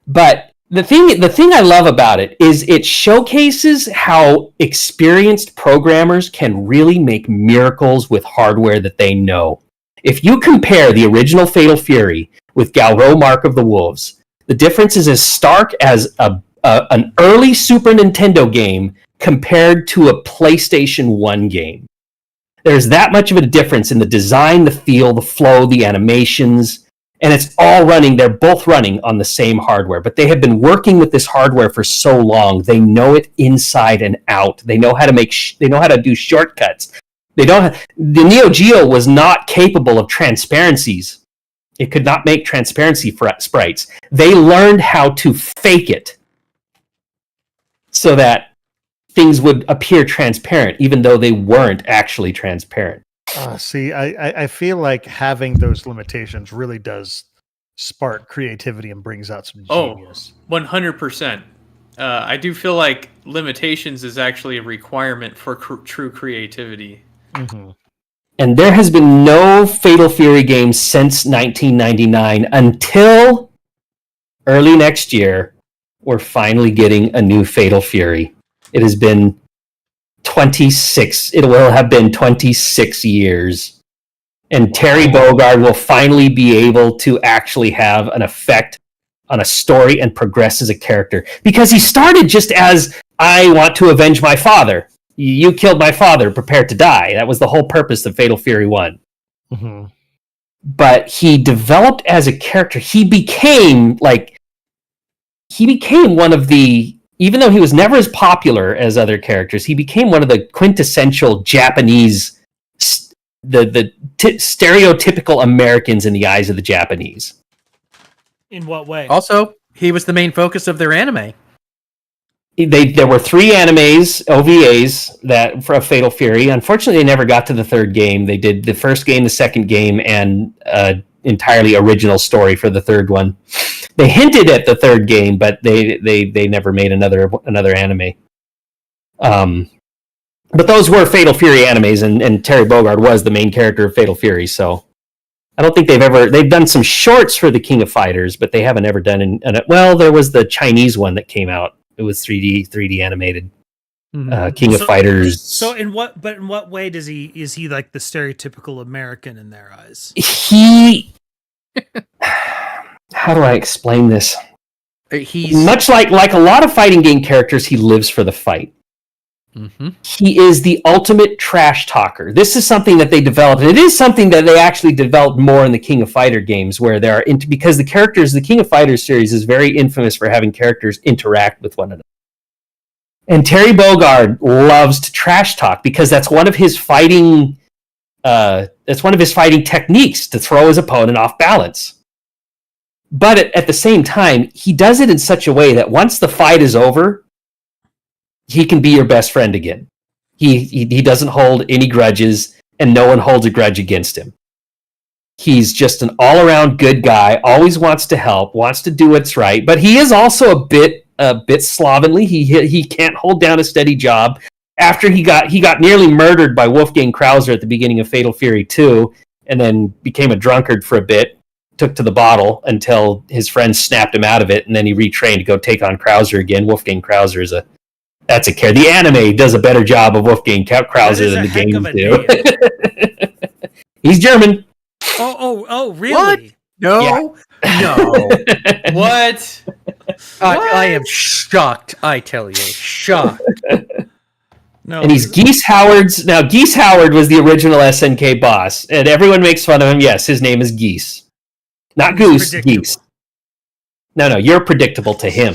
But the thing I love about it is it showcases how experienced programmers can really make miracles with hardware that they know. If you compare the original Fatal Fury with Gauro Mark of the Wolves, the difference is as stark as an early Super Nintendo game compared to a PlayStation 1 game. There's that much of a difference in the design, the feel, the flow, the animations, and it's all running. They're both running on the same hardware, but they have been working with this hardware for so long. They know it inside and out. They know how to they know how to do shortcuts. The Neo Geo was not capable of transparencies. It could not make transparency sprites. They learned how to fake it so that things would appear transparent, even though they weren't actually transparent. See, I feel like having those limitations really does spark creativity and brings out some genius. 100%. I do feel like limitations is actually a requirement for true creativity. Mm-hmm. And there has been no Fatal Fury game since 1999 until early next year. We're finally getting a new Fatal Fury. It has been 26. It will have been 26 years. And Terry Bogard will finally be able to actually have an effect on a story and progress as a character. Because he started just as, I want to avenge my father. You killed my father, prepare to die. That was the whole purpose of Fatal Fury 1. Mm-hmm. But he developed as a character. He became one of the, even though he was never as popular as other characters, he became one of the quintessential Japanese, the stereotypical Americans in the eyes of the Japanese. In what way? Also, he was the main focus of their anime. There were 3 animes, OVAs, that for Fatal Fury. Unfortunately, they never got to the 3rd game. They did the 1st game, the 2nd game, and entirely original story for the 3rd one. They hinted at the 3rd game, but they never made another anime. But those were Fatal Fury animes, and Terry Bogard was the main character of Fatal Fury. So I don't think they've done some shorts for the King of Fighters, but they haven't ever done well, there was the Chinese one that came out. It was 3D animated. King of Fighters. So in what way is he like the stereotypical American in their eyes? How do I explain this? He's much like a lot of fighting game characters, he lives for the fight. Mm-hmm. He is the ultimate trash talker. This is something that they developed. And it is something that they actually developed more in the King of Fighter games, where there are because the King of Fighters series is very infamous for having characters interact with one another. And Terry Bogard loves to trash talk because that's one of his fighting techniques, to throw his opponent off balance. But at the same time, he does it in such a way that once the fight is over, he can be your best friend again. He doesn't hold any grudges, and no one holds a grudge against him. He's just an all-around good guy, always wants to help, wants to do what's right, but he is also a bit slovenly. He can't hold down a steady job. After he got nearly murdered by Wolfgang Krauser at the beginning of Fatal Fury 2, and then became a drunkard for a bit, took to the bottle until his friends snapped him out of it, and then he retrained to go take on Krauser again. Wolfgang Krauser is that's a care. The anime does a better job of Wolfgang Krauser than the games do. He's German. Oh, really? No. What? I am shocked. I tell you, shocked. No. And he's Geese Howard's. Now, Geese Howard was the original SNK boss, and everyone makes fun of him. Yes, his name is Geese. Not Goose, Geese. No, you're predictable to him.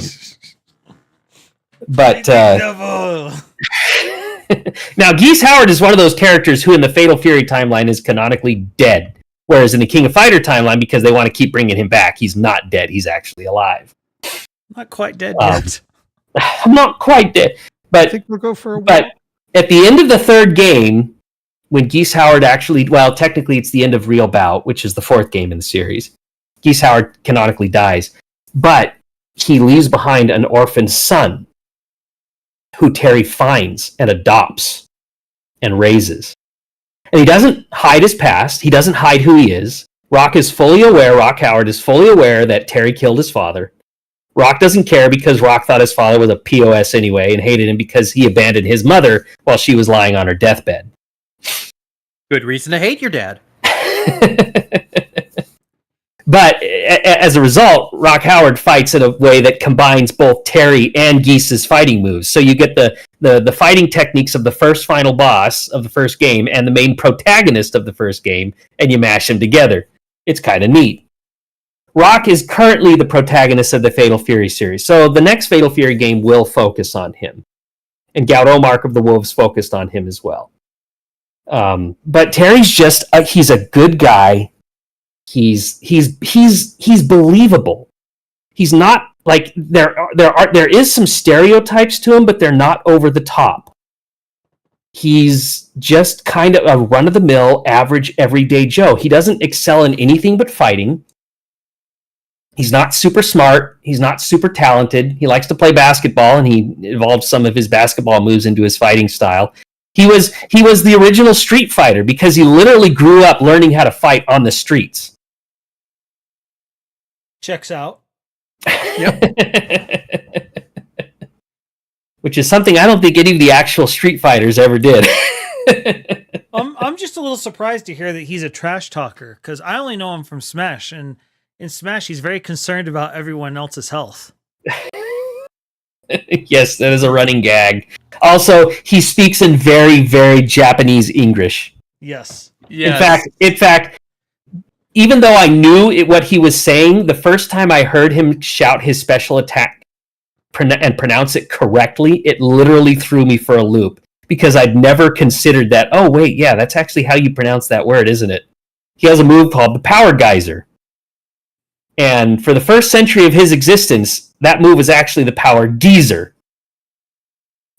But now, Geese Howard is one of those characters who in the Fatal Fury timeline is canonically dead. Whereas in the King of Fighter timeline, because they want to keep bringing him back, he's not dead. He's actually alive. Not quite dead yet. I'm not quite dead. But I think we'll go for a But at the end of the 3rd game, when Geese Howard technically it's the end of Real Bout, which is the 4th game in the series, Geese Howard canonically dies. But he leaves behind an orphan son who Terry finds and adopts and raises. And he doesn't hide his past. He doesn't hide who he is. Rock Howard is fully aware that Terry killed his father. Rock doesn't care because Rock thought his father was a POS anyway and hated him because he abandoned his mother while she was lying on her deathbed. Good reason to hate your dad. But as a result, Rock Howard fights in a way that combines both Terry and Geese's fighting moves. So you get the fighting techniques of the first final boss of the first game and the main protagonist of the first game, and you mash them together. It's kind of neat. Rock is currently the protagonist of the Fatal Fury series, so the next Fatal Fury game will focus on him. And Gaudo Mark of the Wolves focused on him as well. But Terry's just he's a good guy. He's believable. He's not like there is some stereotypes to him, but they're not over the top. He's just kind of a run-of-the-mill, average, everyday Joe. He doesn't excel in anything but fighting. He's not super smart. He's not super talented. He likes to play basketball, and he evolved some of his basketball moves into his fighting style. He was the original Street Fighter because he literally grew up learning how to fight on the streets. Checks out. Yep. Which is something I don't think any of the actual Street Fighters ever did. I'm just a little surprised to hear that he's a trash talker, because I only know him from Smash, and in Smash he's very concerned about everyone else's health. Yes, that is a running gag. Also, he speaks in very, very Japanese English. Yes. In fact, even though I knew what he was saying, the first time I heard him shout his special attack and pronounce it correctly, it literally threw me for a loop because I'd never considered that. Oh, wait, yeah, that's actually how you pronounce that word, isn't it? He has a move called the Power Geyser. And for the first century of his existence, that move was actually the Power Geezer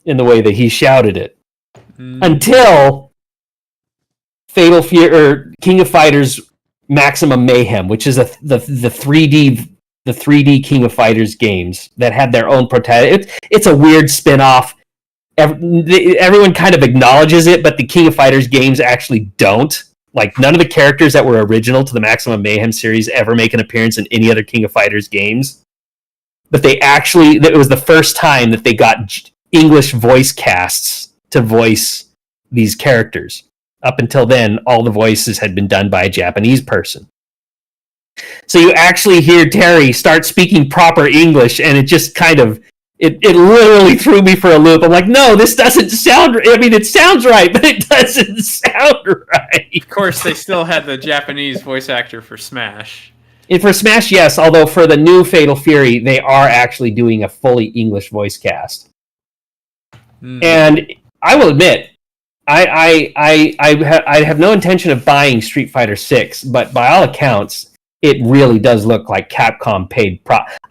in the way that he shouted it. Until Fatal Fury or King of Fighters Maximum Mayhem, which is the 3D King of Fighters games that had their own protagonist. It's a weird spin-off. Everyone kind of acknowledges it, but the King of Fighters games actually don't. Like, none of the characters that were original to the Maximum Mayhem series ever make an appearance in any other King of Fighters games. But it was the first time that they got English voice casts to voice these characters. Up until then, all the voices had been done by a Japanese person. So you actually hear Terry start speaking proper English, and it just kind of, it literally threw me for a loop. I'm like, no, this doesn't sound right. I mean, it sounds right, but it doesn't sound right. Of course, they still had the Japanese voice actor for Smash. And for Smash, yes, although for the new Fatal Fury, they are actually doing a fully English voice cast. And I will admit, I have no intention of buying Street Fighter 6, but by all accounts, it really does look like Capcom paid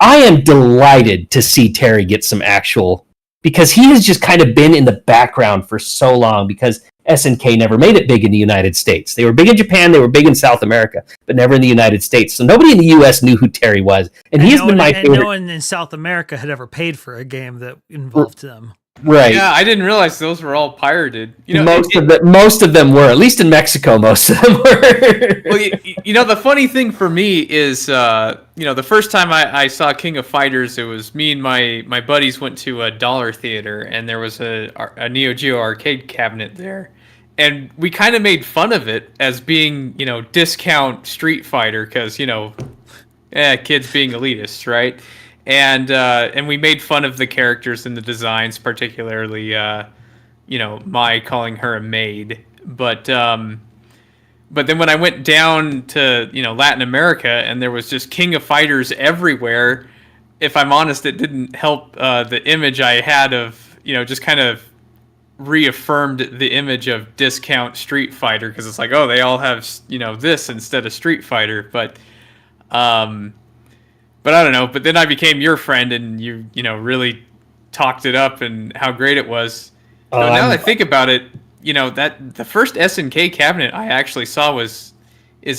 I am delighted to see Terry get some actual, because he has just kind of been in the background for so long, because SNK never made it big in the United States. They were big in Japan, they were big in South America, but never in the United States. So nobody in the US knew who Terry was. And he has been my favorite. No one in South America had ever paid for a game that involved them. Right. Yeah, I didn't realize those were all pirated. Most of them were, at least in Mexico. Most of them were. Well, the funny thing for me is, the first time I saw King of Fighters, it was me and my buddies went to a Dollar Theater, and there was a Neo Geo arcade cabinet there, and we kind of made fun of it as being, discount Street Fighter, because kids being elitists, right? And we made fun of the characters and the designs, particularly, Mai calling her a maid. But then when I went down to, Latin America and there was just King of Fighters everywhere, if I'm honest, it didn't help the image I had of, just kind of reaffirmed the image of discount Street Fighter, because it's like, oh, they all have, this instead of Street Fighter. But I don't know. But then I became your friend, and you really talked it up and how great it was. So now that I think about it, that the first SNK cabinet I actually saw is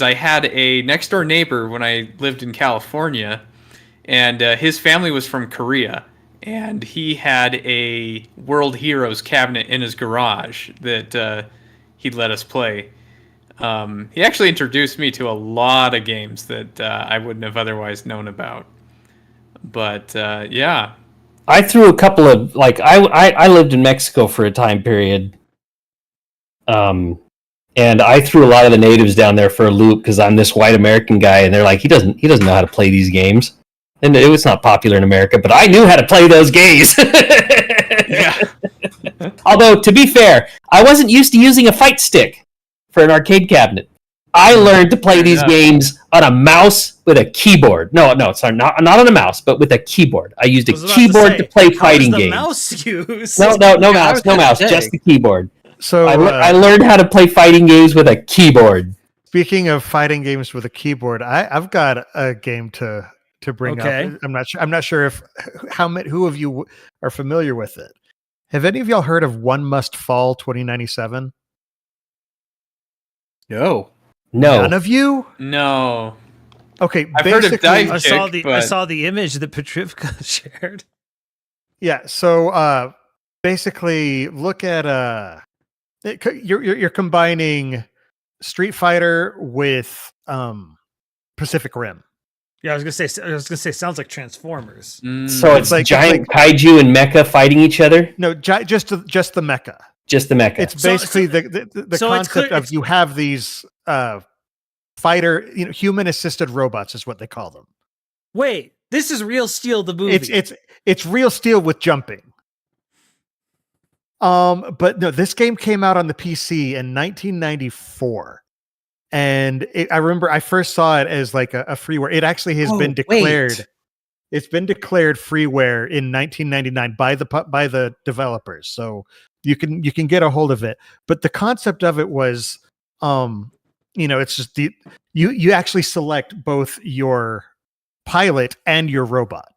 I had a next door neighbor when I lived in California, and his family was from Korea, and he had a World Heroes cabinet in his garage that he'd let us play. He actually introduced me to a lot of games that I wouldn't have otherwise known about. But, yeah. I threw a couple of, I lived in Mexico for a time period. And And I threw a lot of the natives down there for a loop because I'm this white American guy, and they're like, he doesn't know how to play these games. And it was not popular in America, but I knew how to play those games. Yeah. Although, to be fair, I wasn't used to using a fight stick for an arcade cabinet. I learned to play these games on a mouse with a keyboard. No, sorry, not on a mouse, but with a keyboard. I used a keyboard to play fighting games. Mouse used? No mouse, just the keyboard. So I learned how to play fighting games with a keyboard. Speaking of fighting games with a keyboard, I've got a game to bring up. I'm not sure if who of you are familiar with it. Have any of y'all heard of One Must Fall 2097? No. None of you? No. Okay, I've heard of Dive I Kick, saw the image that Petrivka shared. Yeah, so basically look at you're combining Street Fighter with Pacific Rim. Yeah, I was gonna say sounds like Transformers. So it's like giant kaiju and mecha fighting each other? No, just the mecha. Just the mecha. It's basically the concept of you have these fighter, human assisted robots is what they call them. Wait, this is Real Steel the movie. It's Real Steel with jumping. But no, this game came out on the PC in 1994. And I remember I first saw it as like a freeware. It actually has been declared. Wait. It's been declared freeware in 1999 by the developers. So you can get a hold of it. But the concept of it was, it's just you actually select both your pilot and your robot.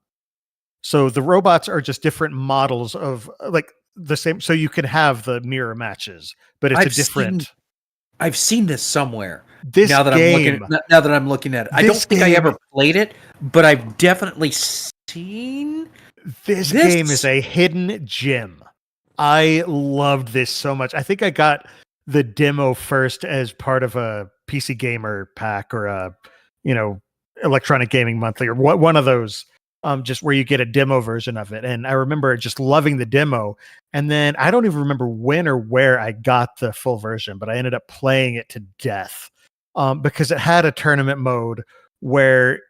So the robots are just different models of like the same. So you can have the mirror matches, but it's I've seen this somewhere. This now that I'm looking at it, I don't think I ever played it, but I've definitely seen. This game is a hidden gem. I loved this so much. I think I got the demo first as part of a PC Gamer pack or a, Electronic Gaming Monthly or one of those. Just where you get a demo version of it. And I remember just loving the demo. And then I don't even remember when or where I got the full version, but I ended up playing it to death because it had a tournament mode where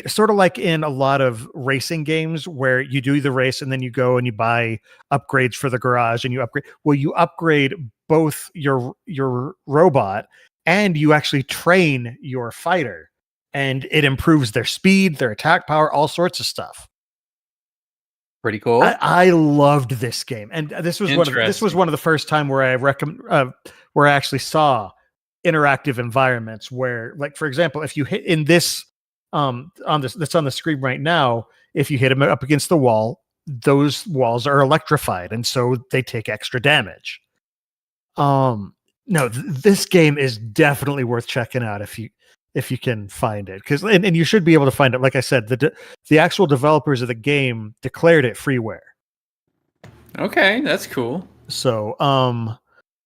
sort of like in a lot of racing games where you do the race and then you go and you buy upgrades for the garage and you upgrade. Well, you upgrade both your robot and you actually train your fighter. And it improves their speed, their attack power, all sorts of stuff. Pretty cool. I loved this game, and this was one of the first time where I actually saw interactive environments where, like for example, if you hit in this that's on the screen right now, if you hit them up against the wall, those walls are electrified, and so they take extra damage. This game is definitely worth checking out if you can find it, because and you should be able to find it. Like I said, the actual developers of the game declared it freeware. Okay, that's cool. So,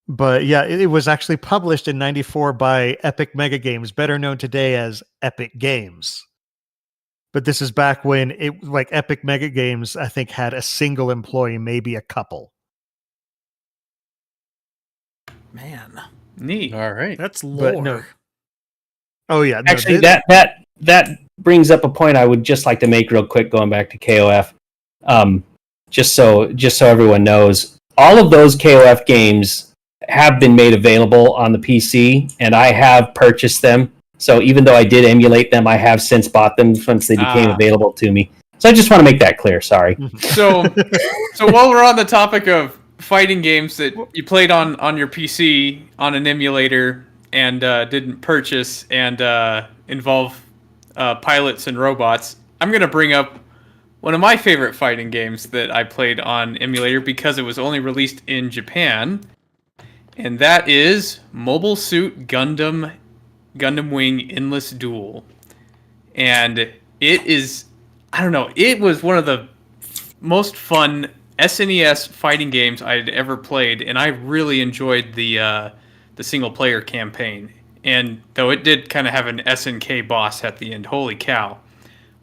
but yeah, it was actually published in '94 by Epic Mega Games, better known today as Epic Games. But this is back when Epic Mega Games, I think, had a single employee, maybe a couple. Man, neat. All right, that's lore. Oh yeah, actually, that brings up a point I would just like to make real quick, going back to KOF. Just so everyone knows, all of those KOF games have been made available on the PC, and I have purchased them. So even though I did emulate them, I have since bought them once they became available to me. So I just want to make that clear. Sorry. So while we're on the topic of fighting games that you played on your PC on an emulator and didn't purchase and involve pilots and robots, I'm going to bring up one of my favorite fighting games that I played on emulator because it was only released in Japan, and that is Mobile Suit Gundam Wing Endless Duel. And it is, I don't know, it was one of the most fun SNES fighting games I'd ever played, and I really enjoyed the single player campaign. And though it did kind of have an SNK boss at the end, holy cow.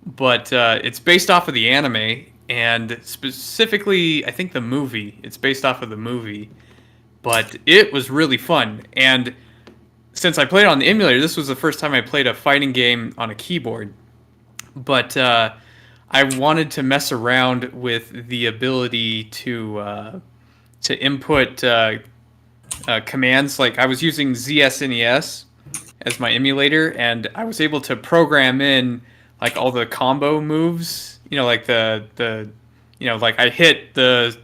But it's based off of the anime, and specifically, I think the movie. It's based off of the movie. But it was really fun. And since I played it on the emulator, this was the first time I played a fighting game on a keyboard. But I wanted to mess around with the ability to input commands. Like I was using ZSNES as my emulator, and I was able to program in like all the combo moves. Like like I hit the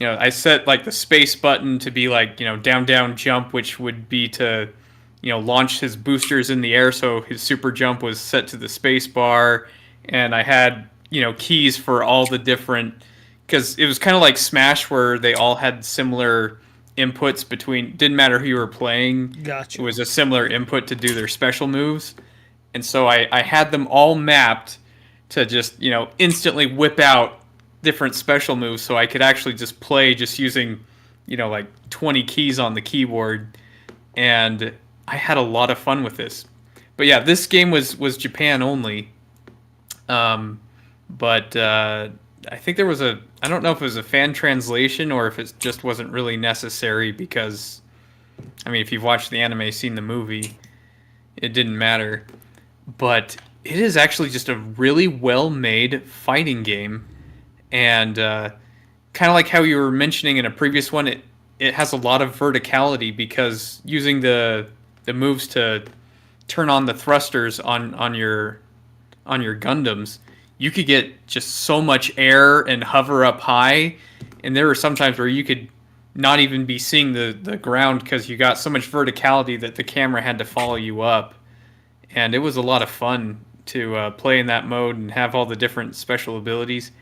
I set like the space button to be like down down jump, which would be to launch his boosters in the air. So his super jump was set to the space bar, and I had keys for all the different, because it was kind of like Smash where they all had similar inputs between, didn't matter who you were playing. Gotcha. It was a similar input to do their special moves. And so I had them all mapped to just, instantly whip out different special moves, so I could actually just play just using, like 20 keys on the keyboard. And I had a lot of fun with this. But yeah, this game was Japan only. But I think there was I don't know if it was a fan translation or if it just wasn't really necessary, because, I mean, if you've watched the anime, seen the movie, it didn't matter. But it is actually just a really well-made fighting game. And kind of like how you were mentioning in a previous one, it has a lot of verticality, because using the moves to turn on the thrusters on your Gundams, you could get just so much air and hover up high, and there were some times where you could not even be seeing the ground because you got so much verticality that the camera had to follow you up. And it was a lot of fun to play in that mode and have all the different special abilities.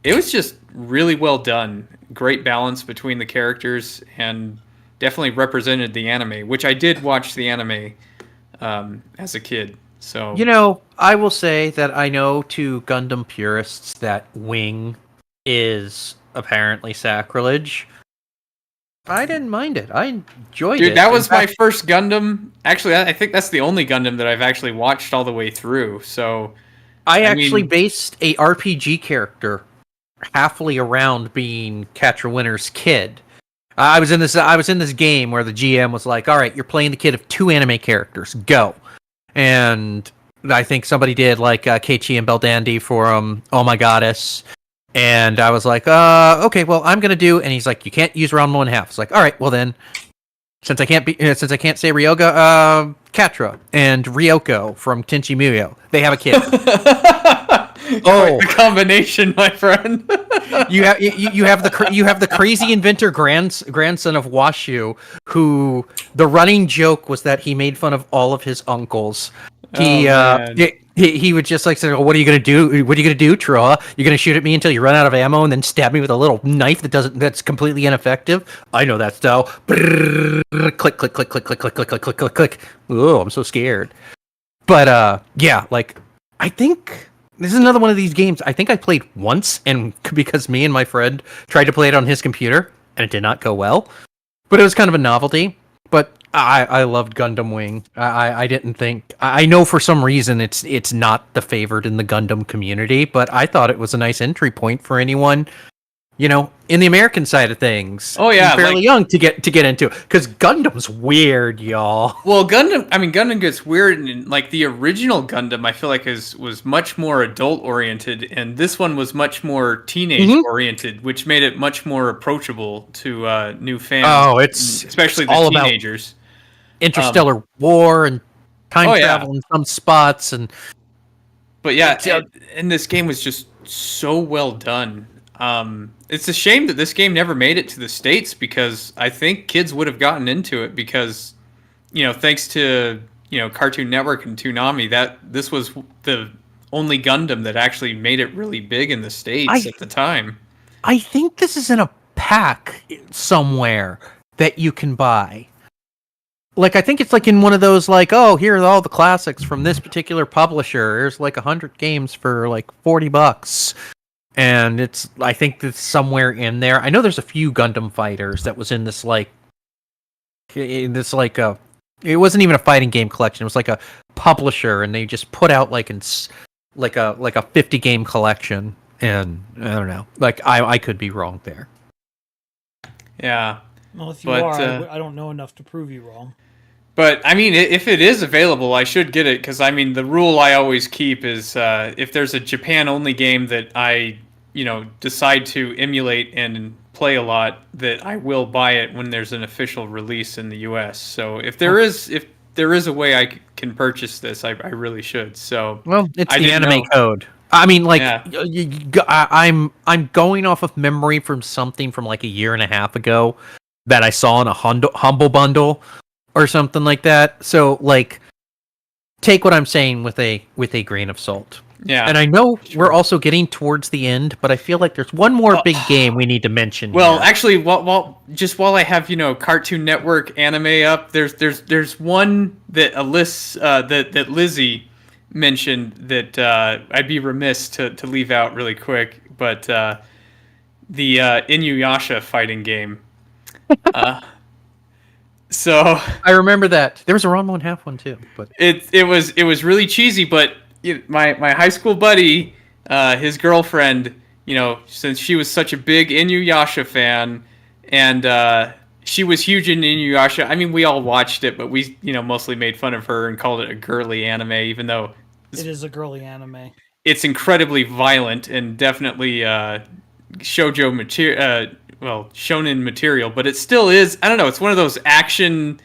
It was just really well done. Great balance between the characters, and definitely represented the anime, which I did watch the anime as a kid. So I will say that I know to Gundam purists that wing is apparently sacrilege. I didn't mind it. I enjoyed it. Dude, that was my first Gundam. Actually, I think that's the only Gundam that I've actually watched all the way through. So I actually based a RPG character halfly around being Catra Winter's kid. I was in this game where the GM was like, "All right, you're playing the kid of 2 anime characters. Go." And I think somebody did like Keiichi and Beldandy for Oh My Goddess. And I was like, okay, well, I'm gonna do. And he's like, you can't use round 1/2. It's like, all right, well then, since I can't say Ryoga, Catra and Ryoko from Tenchi Muyo, they have a kid. Oh, the combination, my friend. you have the crazy inventor grandson of Washu, who the running joke was that he made fun of all of his uncles. He would just like say, "What are you gonna do? What are you gonna do, Troa? You're gonna shoot at me until you run out of ammo, and then stab me with a little knife that's completely ineffective." I know that style. Brrr, click, click, click, click, click, click, click, click, click, click, click. Oh, I'm so scared. But yeah, like I think this is another one of these games I think I played once, and because me and my friend tried to play it on his computer, and it did not go well. But it was kind of a novelty. But I loved Gundam Wing. I didn't think... I know for some reason it's not the favored in the Gundam community, but I thought it was a nice entry point for anyone, in the American side of things. Oh yeah, fairly young to get into it, because Gundam's weird, y'all. Well, Gundam gets weird, and like the original Gundam, I feel like was much more adult oriented, and this one was much more teenage oriented, which made it much more approachable to new fans. Oh, especially the all teenagers. About interstellar war and time travel in some spots, but yeah, and this game was just so well done. It's a shame that this game never made it to the States, because I think kids would have gotten into it, because, thanks to, Cartoon Network and Toonami, that this was the only Gundam that actually made it really big in the States at the time. I think this is in a pack somewhere that you can buy. Like, I think it's like in one of those, like, oh, here are all the classics from this particular publisher. There's like 100 games for like $40. And I think it's somewhere in there. I know there's a few Gundam Fighters that was in this it wasn't even a fighting game collection. It was like a publisher, and they just put out like a 50 game collection. And I don't know, like I could be wrong there. Yeah. Well, if you are, I don't know enough to prove you wrong. But I mean, if it is available, I should get it because I mean, the rule I always keep is if there's a Japan only game that I decide to emulate and play a lot, that I will buy it when there's an official release in the U.S. So if there is a way I can purchase this, I really should. So Well, it's I the didn't anime know. code. I mean, like, Yeah. I'm going off of memory from something from like a year and a half ago that I saw in a humble bundle or something like that. So, like, take what I'm saying with a grain of salt. Yeah. And I know Sure. we're also getting towards the end, but I feel like there's one more big game we need to mention. Well, here. actually, while I have Cartoon Network anime up, there's one that that Lizzie mentioned that I'd be remiss to leave out really quick, but the Inuyasha fighting game. So I remember that there was a Ranma and half one too, but it was really cheesy, but my high school buddy, his girlfriend, since she was such a big Inuyasha fan, and she was huge in Inuyasha. I mean, we all watched it, but we mostly made fun of her and called it a girly anime, even though It is a girly anime. it's incredibly violent and definitely shoujo material. Well, shonen material, but it still is. I don't know. It's one of those action.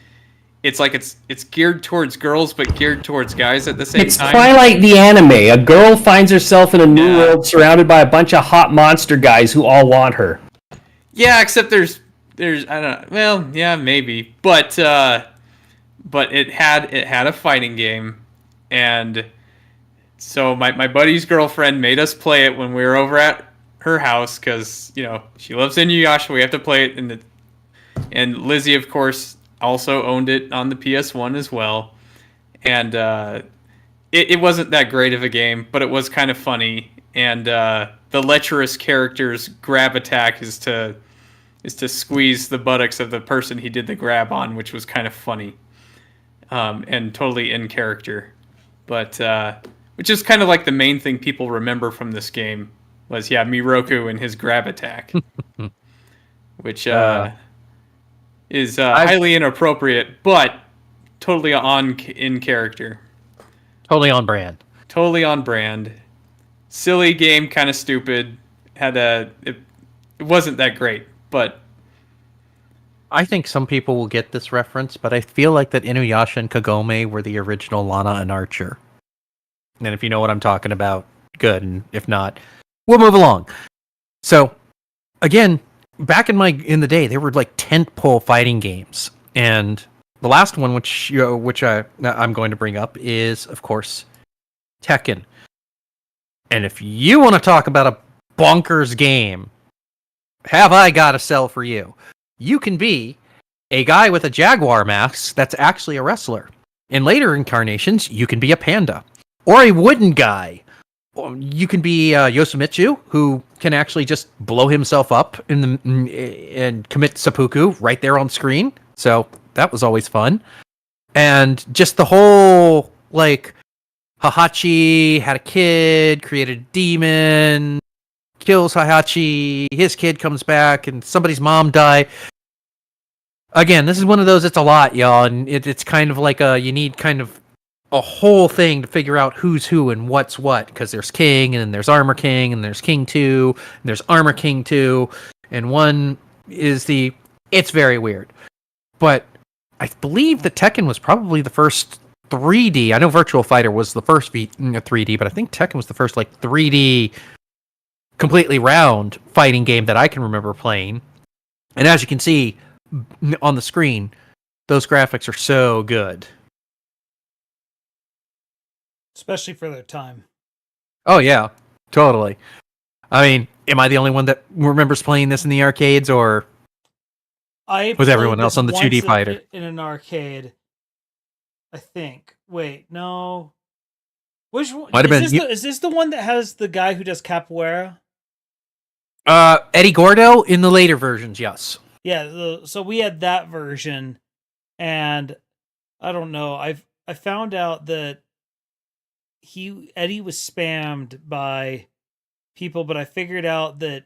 It's like it's geared towards girls, but geared towards guys at the same It's time. Twilight the anime. A girl finds herself in a new Yeah. world surrounded by a bunch of hot monster guys who all want her. Yeah, except there's I don't know. Well, yeah, maybe, but it had a fighting game, and so my buddy's girlfriend made us play it when we were over at her house because she loves Inuyasha. We have to play it, and Lizzie, of course, also owned it on the PS1 as well, and it wasn't that great of a game, but it was kind of funny. And the lecherous character's grab attack is to squeeze the buttocks of the person he did the grab on, which was kind of funny and totally in character. But which is kind of like the main thing people remember from this game was Miroku and his grab attack, which is highly inappropriate, but totally in character. totally on brand. Totally on brand. Silly game, kind of stupid. It wasn't that great, but I think some people will get this reference, but I feel like that Inuyasha and Kagome were the original Lana and Archer. And if you know what I'm talking about, good. And if not, we'll move along. So, again, back in the day, there were like tentpole fighting games, and the last one, which I'm going to bring up, is of course Tekken. And if you want to talk about a bonkers game, have I got a sell for you? You can be a guy with a jaguar mask that's actually a wrestler. In later incarnations, you can be a panda. Or a wooden guy. You can be Yosumitsu, who can actually just blow himself up and commit seppuku right there on screen. So that was always fun. And just the whole, like, Hahachi had a kid, created a demon, kills Hayachi, his kid comes back, and somebody's mom died. Again, this is one of those, it's a lot, y'all, and it's kind of like you need kind of a whole thing to figure out who's who and what's what, because there's King, and then there's Armor King, and there's King 2, and there's Armor King 2, and one is it's very weird. But I believe that Tekken was probably the first 3D. I know Virtual Fighter was the first 3D, but I think Tekken was the first 3D completely round fighting game that I can remember playing. And as you can see on the screen, those graphics are so good. Especially for their time. Oh yeah, totally. I mean, am I the only one that remembers playing this in the arcades, or I was everyone played else this on the 2D once fighter? in an arcade, I think. Wait, no. Which one? Might have been is this the one that has the guy who does capoeira? Eddie Gordo in the later versions, yes. Yeah, so we had that version, and I don't know. I found out that Eddie was spammed by people, but I figured out that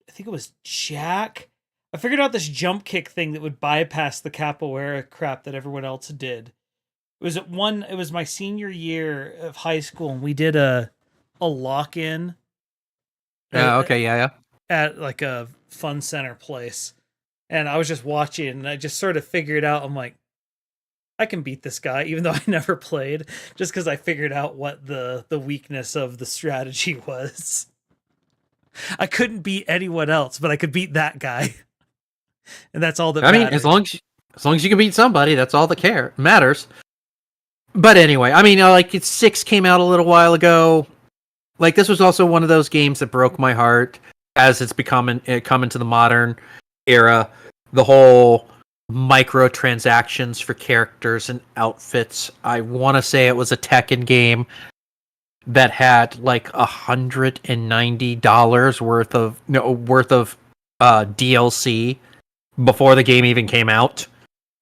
I think it was Jack. I figured out this jump kick thing that would bypass the capoeira crap that everyone else did. It was my senior year of high school, and we did a lock-in Okay, yeah. at like a fun center place. And I was just watching, and I just sort of figured out, I'm like, I can beat this guy, even though I never played, just because I figured out what the weakness of the strategy was. I couldn't beat anyone else, but I could beat that guy. And that's all that mattered. As long as you can beat somebody, that's all that matters. But anyway, like 6 came out a little while ago. Like, this was also one of those games that broke my heart as it's come into the modern era. The whole microtransactions for characters and outfits. I want to say it was a Tekken game that had like $190 worth of DLC before the game even came out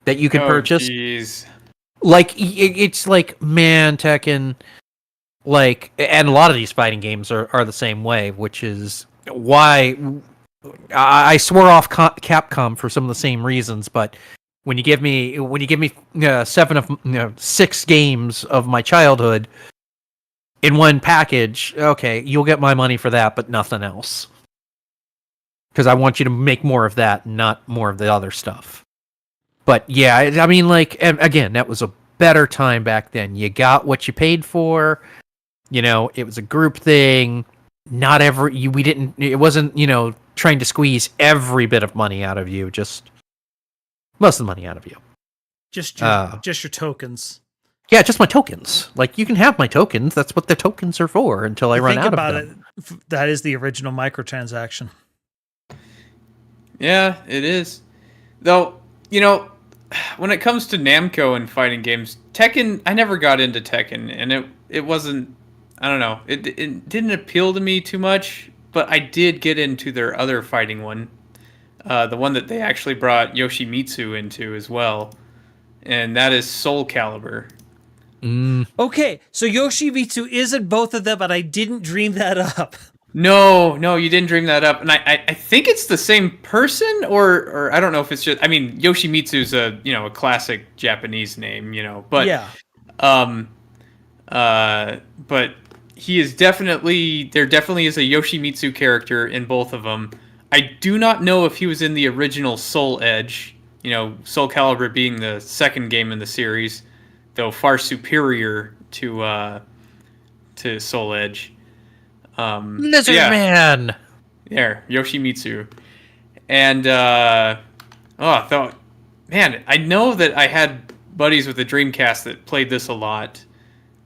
that you could purchase. Geez. Like, it's like, man, Tekken, like, and a lot of these fighting games are the same way, which is why I swore off Capcom for some of the same reasons. But when you give me 6 games of my childhood in one package, okay, you'll get my money for that, but nothing else. Because I want you to make more of that, not more of the other stuff. But yeah, again, that was a better time back then. You got what you paid for. It was a group thing. It wasn't, trying to squeeze every bit of money out of you, just most of the money out of you. Just your tokens. Yeah, just my tokens. Like, you can have my tokens. That's what the tokens are for until I run out of them. Think about it. That is the original microtransaction. Yeah, it is. Though, when it comes to Namco and fighting games, Tekken, I never got into Tekken, and it wasn't, I don't know, it didn't appeal to me too much, but I did get into their other fighting one, the one that they actually brought Yoshimitsu into as well, and that is Soul Calibur. Okay, so Yoshimitsu is in both of them, but I didn't dream that up. No, you didn't dream that up, and I think it's the same person, or I don't know if it's just. Yoshimitsu's a classic Japanese name, but yeah, but he is there definitely is a Yoshimitsu character in both of them. I do not know if he was in the original Soul Edge, Soul Calibur being the second game in the series, though far superior to Soul Edge. Lizard Man! There, Yoshimitsu. And, I know that I had buddies with the Dreamcast that played this a lot,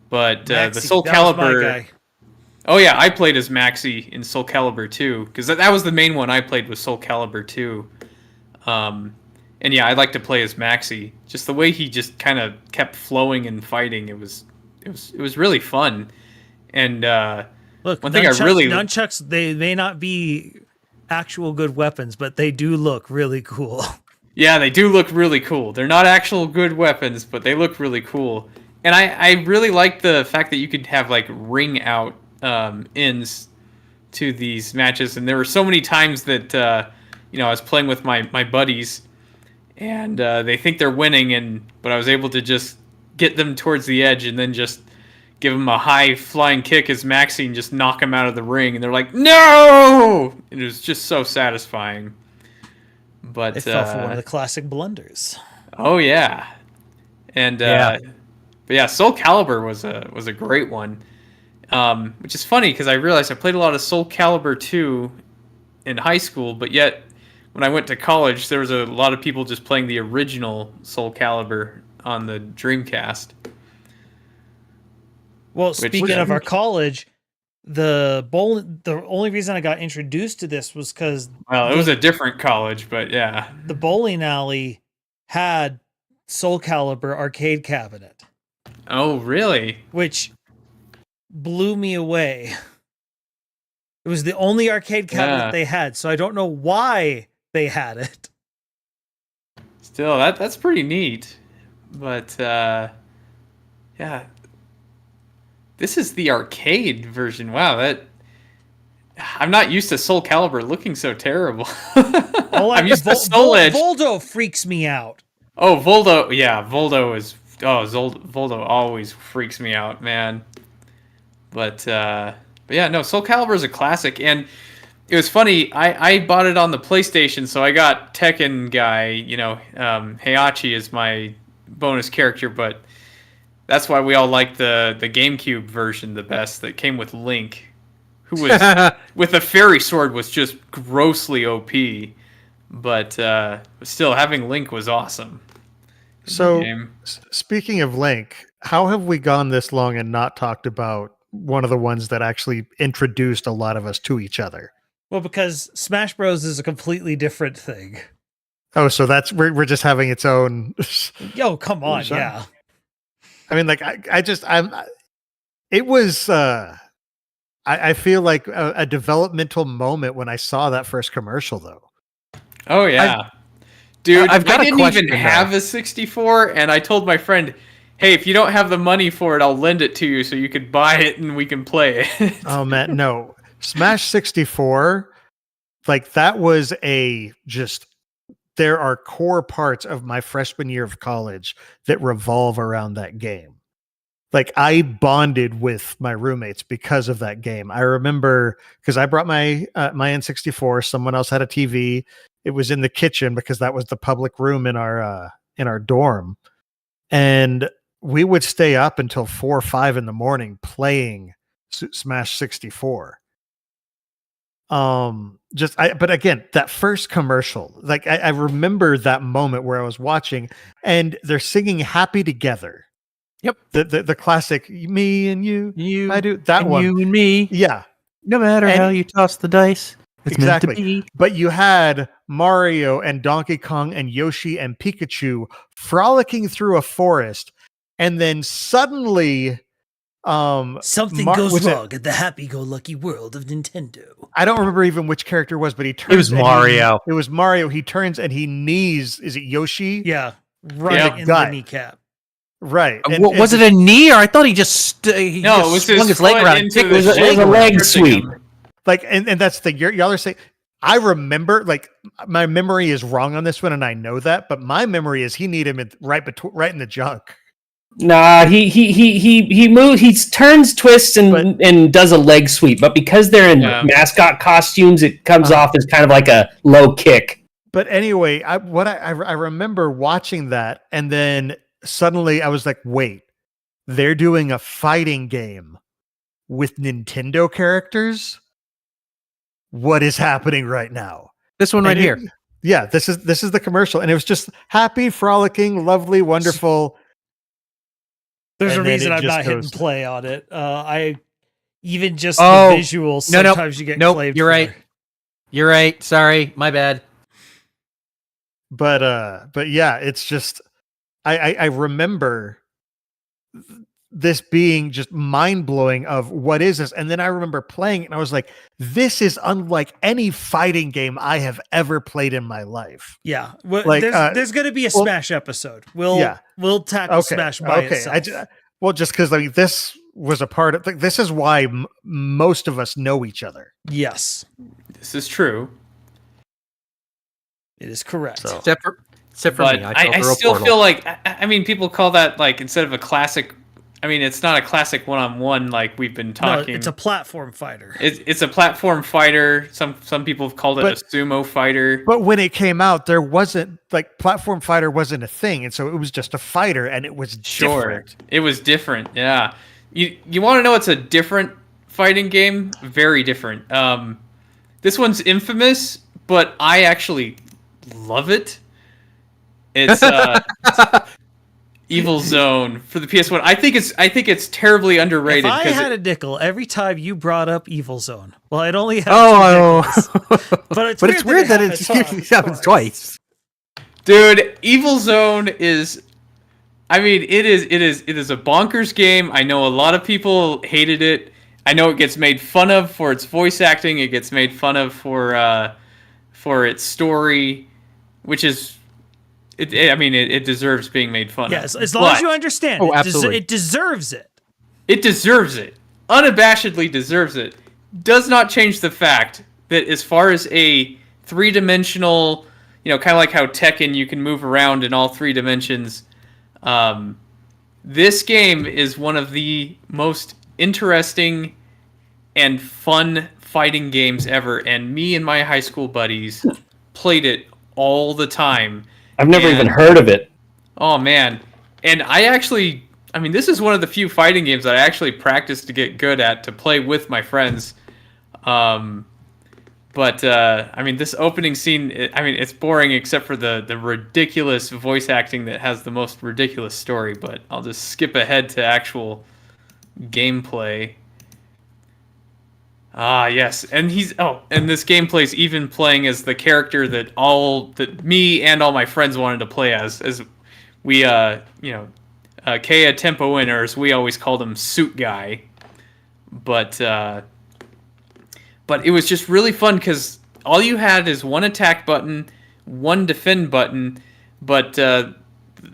but the Soul Calibur... Oh yeah, I played as Maxi in Soul Calibur 2, because that was the main one I played was Soul Calibur 2. And yeah, I like to play as Maxi. Just the way he just kind of kept flowing and fighting, it was really fun. And look, one thing nunchucks, they may not be actual good weapons, but they do look really cool. Yeah, they do look really cool. They're not actual good weapons, but they look really cool. And I really like the fact that you could have like ring out ends to these matches. And there were so many times that I was playing with my buddies, and they think they're winning, but I was able to just get them towards the edge and then just give them a high flying kick as Maxi and just knock them out of the ring, and they're like, "No!" And it was just so satisfying. But they fell for one of the classic blunders. Oh yeah, and but yeah, Soul Calibur was a great one, which is funny because I realized I played a lot of Soul Calibur 2 in high school, but yet when I went to college, there was a lot of people just playing the original Soul Calibur on the Dreamcast. Well, speaking of our college, the only reason I got introduced to this was because it was a different college, but yeah, the bowling alley had Soul Calibur arcade cabinet. Oh, really? Which blew me away. It was the only arcade cabinet they had, so I don't know why they had it. Still, that's pretty neat. But yeah. This is the arcade version. Wow, I'm not used to Soul Calibur looking so terrible. Oh, I'm used to Soul Edge. Voldo freaks me out. Oh, Voldo. Yeah, Voldo is. Oh, Voldo always freaks me out, man. But yeah, no, Soul Calibur is a classic, and it was funny. I bought it on the PlayStation, so I got Tekken guy. Heihachi is my bonus character, but that's why we all liked the GameCube version the best. That came with Link, who was with a fairy sword was just grossly OP, but still having Link was awesome. So, speaking of Link, how have we gone this long and not talked about one of the ones that actually introduced a lot of us to each other? Well, because Smash Bros is a completely different thing. Oh, so that's we're just having its own. Yo, come on, yeah. I mean, like it was. I feel like a developmental moment when I saw that first commercial, though. Oh yeah, dude! I've got I a didn't question, even have a 64, and I told my friend, "Hey, if you don't have the money for it, I'll lend it to you so you could buy it and we can play it." Oh man, no. Smash 64, like that was there are core parts of my freshman year of college that revolve around that game. Like I bonded with my roommates because of that game. I remember because I brought my N64, someone else had a TV. It was in the kitchen because that was the public room in our dorm. And we would stay up until 4 or 5 in the morning playing Smash 64. But again, that first commercial, like I remember that moment where I was watching and they're singing Happy Together. Yep. The classic me and you, I do that one. You and me. Yeah. No matter how you toss the dice. It's exactly. meant to be. But you had Mario and Donkey Kong and Yoshi and Pikachu frolicking through a forest, and then suddenly something goes wrong in the happy-go-lucky world of Nintendo. I don't remember even which character it was, but he turns. It was Mario. It was Mario. He turns and he knees. Is it Yoshi? Yeah, right in the kneecap. Right. Was it a knee, or I thought he just it was swung his leg around. It was a leg sweep. Like, and that's the thing. Y'all are saying. I remember, like, my memory is wrong on this one, and I know that. But my memory is he kneed him right in the junk. Nah, he moves, he turns, twists, and does a leg sweep. But because they're in mascot costumes, it comes off as kind of like a low kick. But anyway, I remember watching that, and then suddenly I was like, wait, they're doing a fighting game with Nintendo characters? What is happening right now? This one right here. Yeah, this is the commercial, and it was just happy, frolicking, lovely, wonderful. There's a reason I'm not hitting play on it. I even just the visuals. Sometimes you get claimed. You're right. You're right. Sorry, my bad. But yeah, it's just I remember this being just mind blowing of what is this, and then I remember playing it, and I was like, this is unlike any fighting game I have ever played in my life. Yeah, well, like, there's going to be a Smash episode. We'll tackle Smash by itself. Just because this was a part of. This is why most of us know each other. Yes, this is true. It is correct. So. Except for me, I still feel like I mean, people call that like instead of a classic. I mean, it's not a classic one-on-one like we've been talking. No, it's a platform fighter. It's a platform fighter. Some people have called it a sumo fighter. But when it came out, there wasn't like platform fighter wasn't a thing, and so it was just a fighter, and it was different. It was different. Yeah. You want to know it's a different fighting game? Very different. This one's infamous, but I actually love it. It's Evil Zone for the PS1. I think it's terribly underrated. If I had a nickel every time you brought up Evil Zone, well, I'd only have two nickels. But it's weird that it happens twice. Dude, Evil Zone is. I mean, it is a bonkers game. I know a lot of people hated it. I know it gets made fun of for its voice acting. It gets made fun of for its story, which is. It deserves being made fun of. Yes, as long as you understand absolutely. It deserves it. It deserves it. Unabashedly deserves it. does not change the fact that as far as a three-dimensional, kind of like how Tekken, you can move around in all three dimensions. This game is one of the most interesting and fun fighting games ever, and me and my high school buddies played it all the time. I've never even heard of it. Oh, man. And this is one of the few fighting games that I actually practiced to get good at, to play with my friends. This opening scene, it's boring except for the ridiculous voice acting that has the most ridiculous story, but I'll just skip ahead to actual gameplay. Ah, yes. And this gameplay's even playing as the character that me and all my friends wanted to play as we, Kea Tempo Winner, as we always called him, Suit Guy. But it was just really fun because all you had is one attack button, one defend button, but the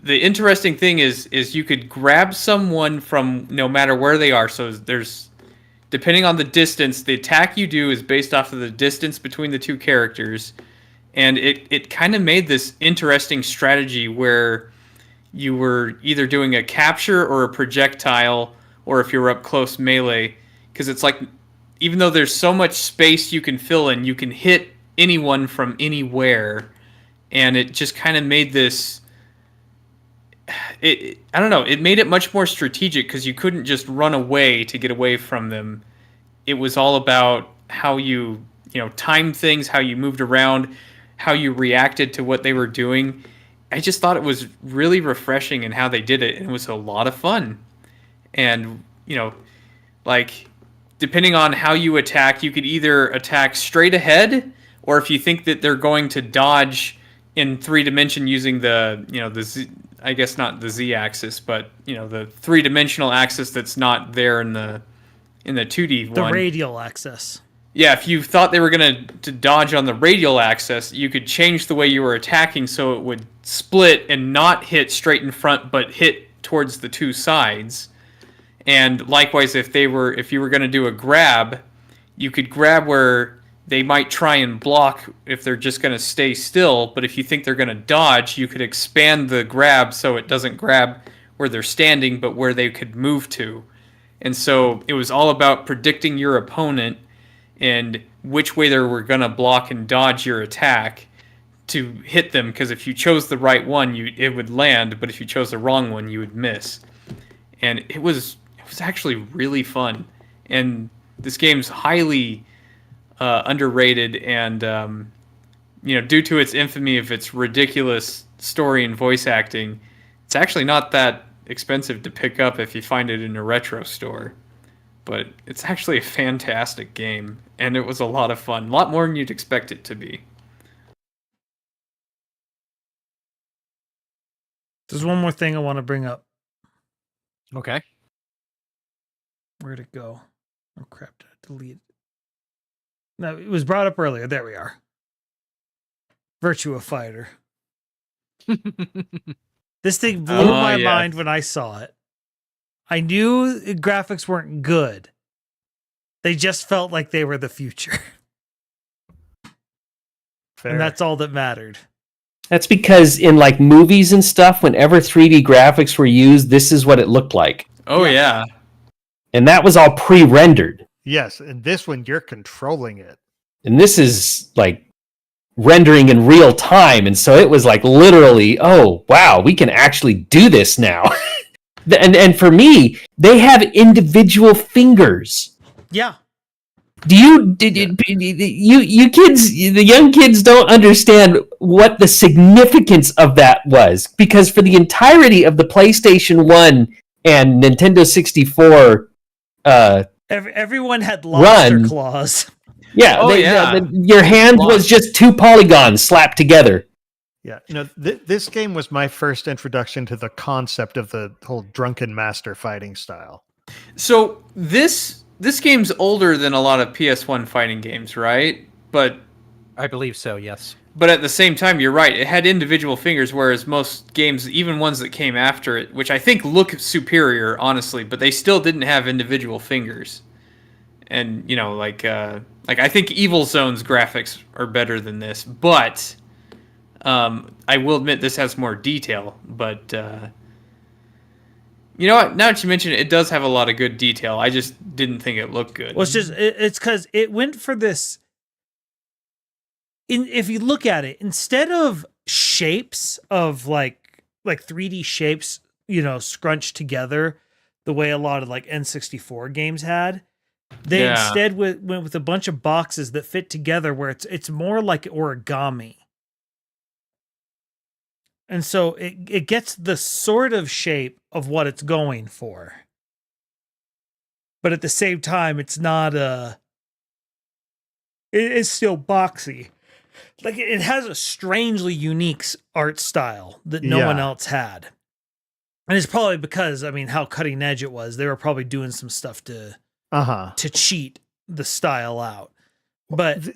interesting thing is you could grab someone from no matter where they are. So depending on the distance, the attack you do is based off of the distance between the two characters, and it kind of made this interesting strategy where you were either doing a capture or a projectile, or if you're up close, melee, because it's like, even though there's so much space you can fill in, you can hit anyone from anywhere, and it just kind of made this. I don't know. It made it much more strategic because you couldn't just run away to get away from them. It was all about how you timed things, how you moved around, how you reacted to what they were doing. I just thought it was really refreshing in how they did it, and it was a lot of fun. And depending on how you attack, you could either attack straight ahead, or if you think that they're going to dodge in 3D using the Z, I guess not the Z-axis, but the 3D axis that's not there in the 2D one. The radial axis. Yeah, if you thought they were going to dodge on the radial axis, you could change the way you were attacking so it would split and not hit straight in front, but hit towards the two sides. And likewise, if you were going to do a grab, you could grab where they might try and block if they're just going to stay still. But if you think they're going to dodge, you could expand the grab so it doesn't grab where they're standing, but where they could move to. And so it was all about predicting your opponent and which way they were going to block and dodge your attack to hit them. Because if you chose the right one, it would land. But if you chose the wrong one, you would miss. And it was actually really fun, and this game's highly underrated, and due to its infamy of its ridiculous story and voice acting, it's actually not that expensive to pick up if you find it in a retro store. But it's actually a fantastic game, and it was a lot of fun, a lot more than you'd expect it to be. There's one more thing I want to bring up. Okay. Where'd it go? Oh crap, did I delete it? No, it was brought up earlier. There we are. Virtua Fighter. This thing blew my mind when I saw it. I knew the graphics weren't good. They just felt like they were the future. Fair. And that's all that mattered. That's because in movies and stuff, whenever 3D graphics were used, this is what it looked like. Oh, yeah. And that was all pre-rendered. Yes, and this one, you're controlling it. And this is, rendering in real time. And so it was, literally, oh, wow, we can actually do this now. and for me, they have individual fingers. Yeah. You kids, the young kids don't understand what the significance of that was. Because for the entirety of the PlayStation 1 and Nintendo 64 everyone had lobster claws. Yeah, your hand was just two polygons slapped together. Yeah, this game was my first introduction to the concept of the whole drunken master fighting style. So this game's older than a lot of PS1 fighting games, right? But I believe so, yes. But at the same time, you're right. It had individual fingers, whereas most games, even ones that came after it, which I think look superior, honestly, but they still didn't have individual fingers. and like I think Evil Zone's graphics are better than this, but I will admit this has more detail. But you know what? Now that you mention it, it does have a lot of good detail. I just didn't think it looked good. Well, it's because it went for this. If you look at it, instead of shapes of like 3D shapes, scrunched together the way a lot of like N64 games had, they instead went with a bunch of boxes that fit together where it's more like origami. And so it gets the sort of shape of what it's going for. But at the same time, it's not it's still boxy. Like it has a strangely unique art style that no one else had. And it's probably because, how cutting edge it was. They were probably doing some stuff to cheat the style out. But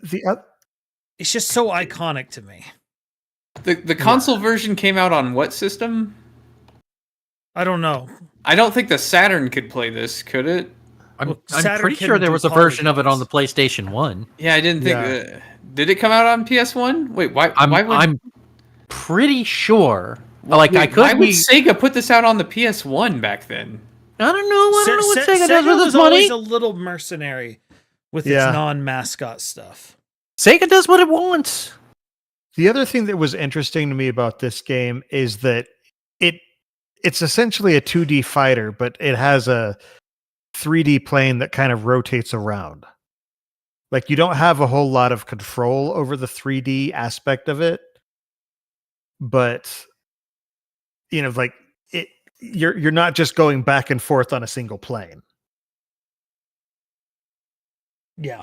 it's just so iconic to me. The console version came out on what system? I don't know. I don't think the Saturn could play this, could it? I'm pretty sure there was a version of it on the PlayStation 1. Yeah, I didn't think... did it come out on PS1? Wait, why would... I'm pretty sure. Why would Sega put this out on the PS1 back then? I don't know. I don't know what Sega does with was its money. Always a little mercenary with its non-mascot stuff. Sega does what it wants. The other thing that was interesting to me about this game is that it's essentially a 2D fighter, but it has a 3D plane that kind of rotates around. Like you don't have a whole lot of control over the 3D aspect of it, but you're not just going back and forth on a single plane. Yeah.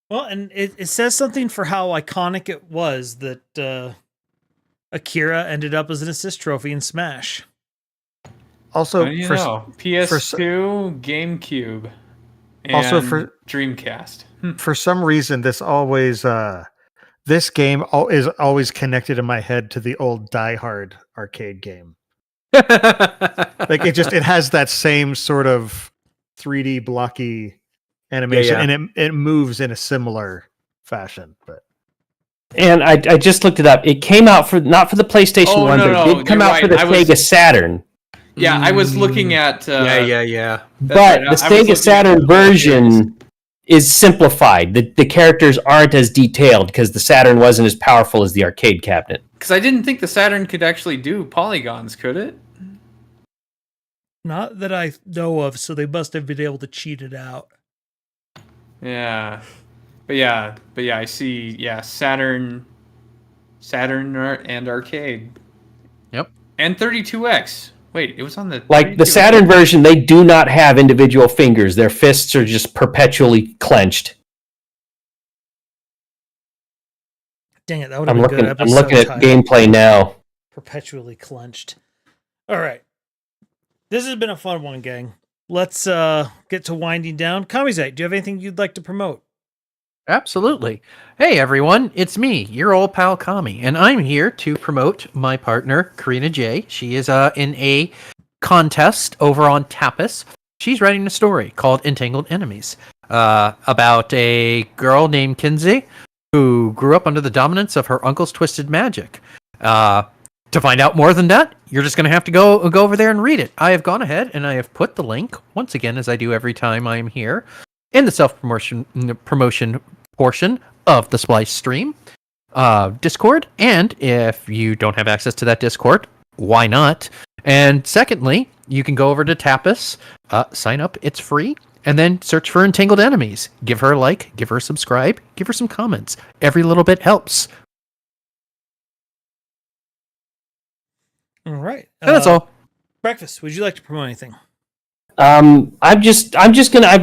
Well, and it says something for how iconic it was that Akira ended up as an assist trophy in Smash. Also, PS2, GameCube, and also for Dreamcast. For some reason, this game is always connected in my head to the old Die Hard arcade game. Like it has that same sort of 3D blocky animation, and it moves in a similar fashion. But I just looked it up. It came out not for the PlayStation 1, but it did come out for the Sega Saturn. Yeah, I was looking at... yeah. But the Sega Saturn version is simplified. The characters aren't as detailed because the Saturn wasn't as powerful as the arcade cabinet. Because I didn't think the Saturn could actually do polygons, could it? Not that I know of, so they must have been able to cheat it out. Yeah. But yeah, I see, Saturn and arcade. Yep. And 32X. Wait, it was on the... Like the Saturn version, they do not have individual fingers. Their fists are just perpetually clenched. Dang it, that would have been good. I'm looking at gameplay now. Perpetually clenched. All right. This has been a fun one, gang. Let's get to winding down. Kamizite, do you have anything you'd like to promote? Absolutely. Hey, everyone. It's me, your old pal Kami, and I'm here to promote my partner, Karina J. She is in a contest over on Tapas. She's writing a story called Entangled Enemies about a girl named Kinsey who grew up under the dominance of her uncle's twisted magic. To find out more than that, you're just going to have to go over there and read it. I have gone ahead and I have put the link, once again, as I do every time I am here, in the self-promotion portion of the Splice stream Discord. And if you don't have access to that Discord, why not? And secondly, you can go over to Tapas, sign up, it's free, and then search for Entangled Enemies. Give her a like, give her a subscribe, give her some comments. Every little bit helps. All right. And that's all. Breakfast, would you like to promote anything? I've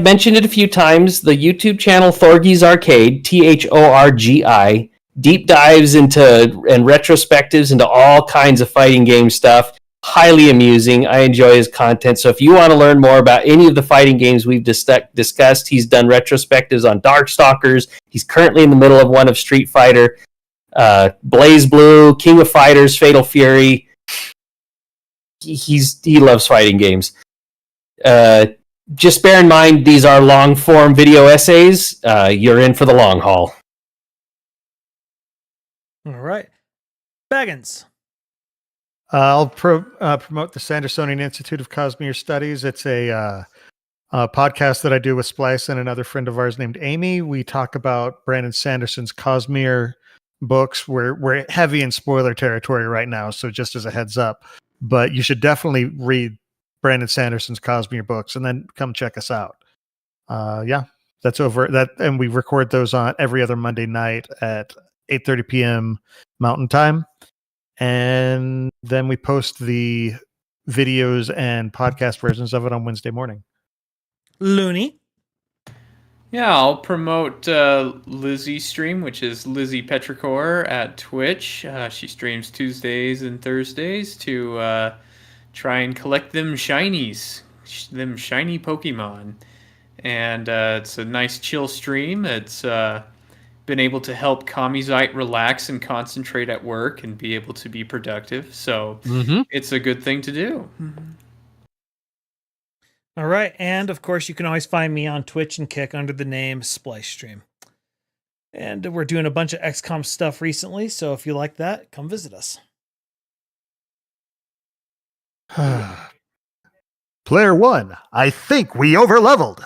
mentioned it a few times. The YouTube channel Thorgy's Arcade, Thorgi, deep dives into and retrospectives into all kinds of fighting game stuff. Highly amusing. I enjoy his content. So if you want to learn more about any of the fighting games we've discussed, he's done retrospectives on Darkstalkers. He's currently in the middle of one of Street Fighter, Blaze Blue, King of Fighters, Fatal Fury. He loves fighting games. just bear in mind these are long form video essays. You're in for the long haul. All right. Baggins. I'll promote the Sandersonian Institute of Cosmere Studies. It's a podcast that I do with Splice and another friend of ours named Amy. We talk about Brandon Sanderson's Cosmere books. We're heavy in spoiler territory right now, so just as a heads up. But you should definitely read Brandon Sanderson's Cosmere books and then come check us out. That's over that, and we record those on every other Monday night at 8:30 p.m. Mountain Time. And then we post the videos and podcast versions of it on Wednesday morning. Looney. Yeah, I'll promote Lizzie's stream, which is Lizzie Petrichor at Twitch. She streams Tuesdays and Thursdays to try and collect them shinies, them shiny Pokemon. And it's a nice chill stream. It's been able to help Kamizite relax and concentrate at work and be able to be productive. So it's a good thing to do. All right. And of course, you can always find me on Twitch and Kick under the name Splice Stream. And we're doing a bunch of XCOM stuff recently. So if you like that, come visit us. Player 1, I think we overleveled.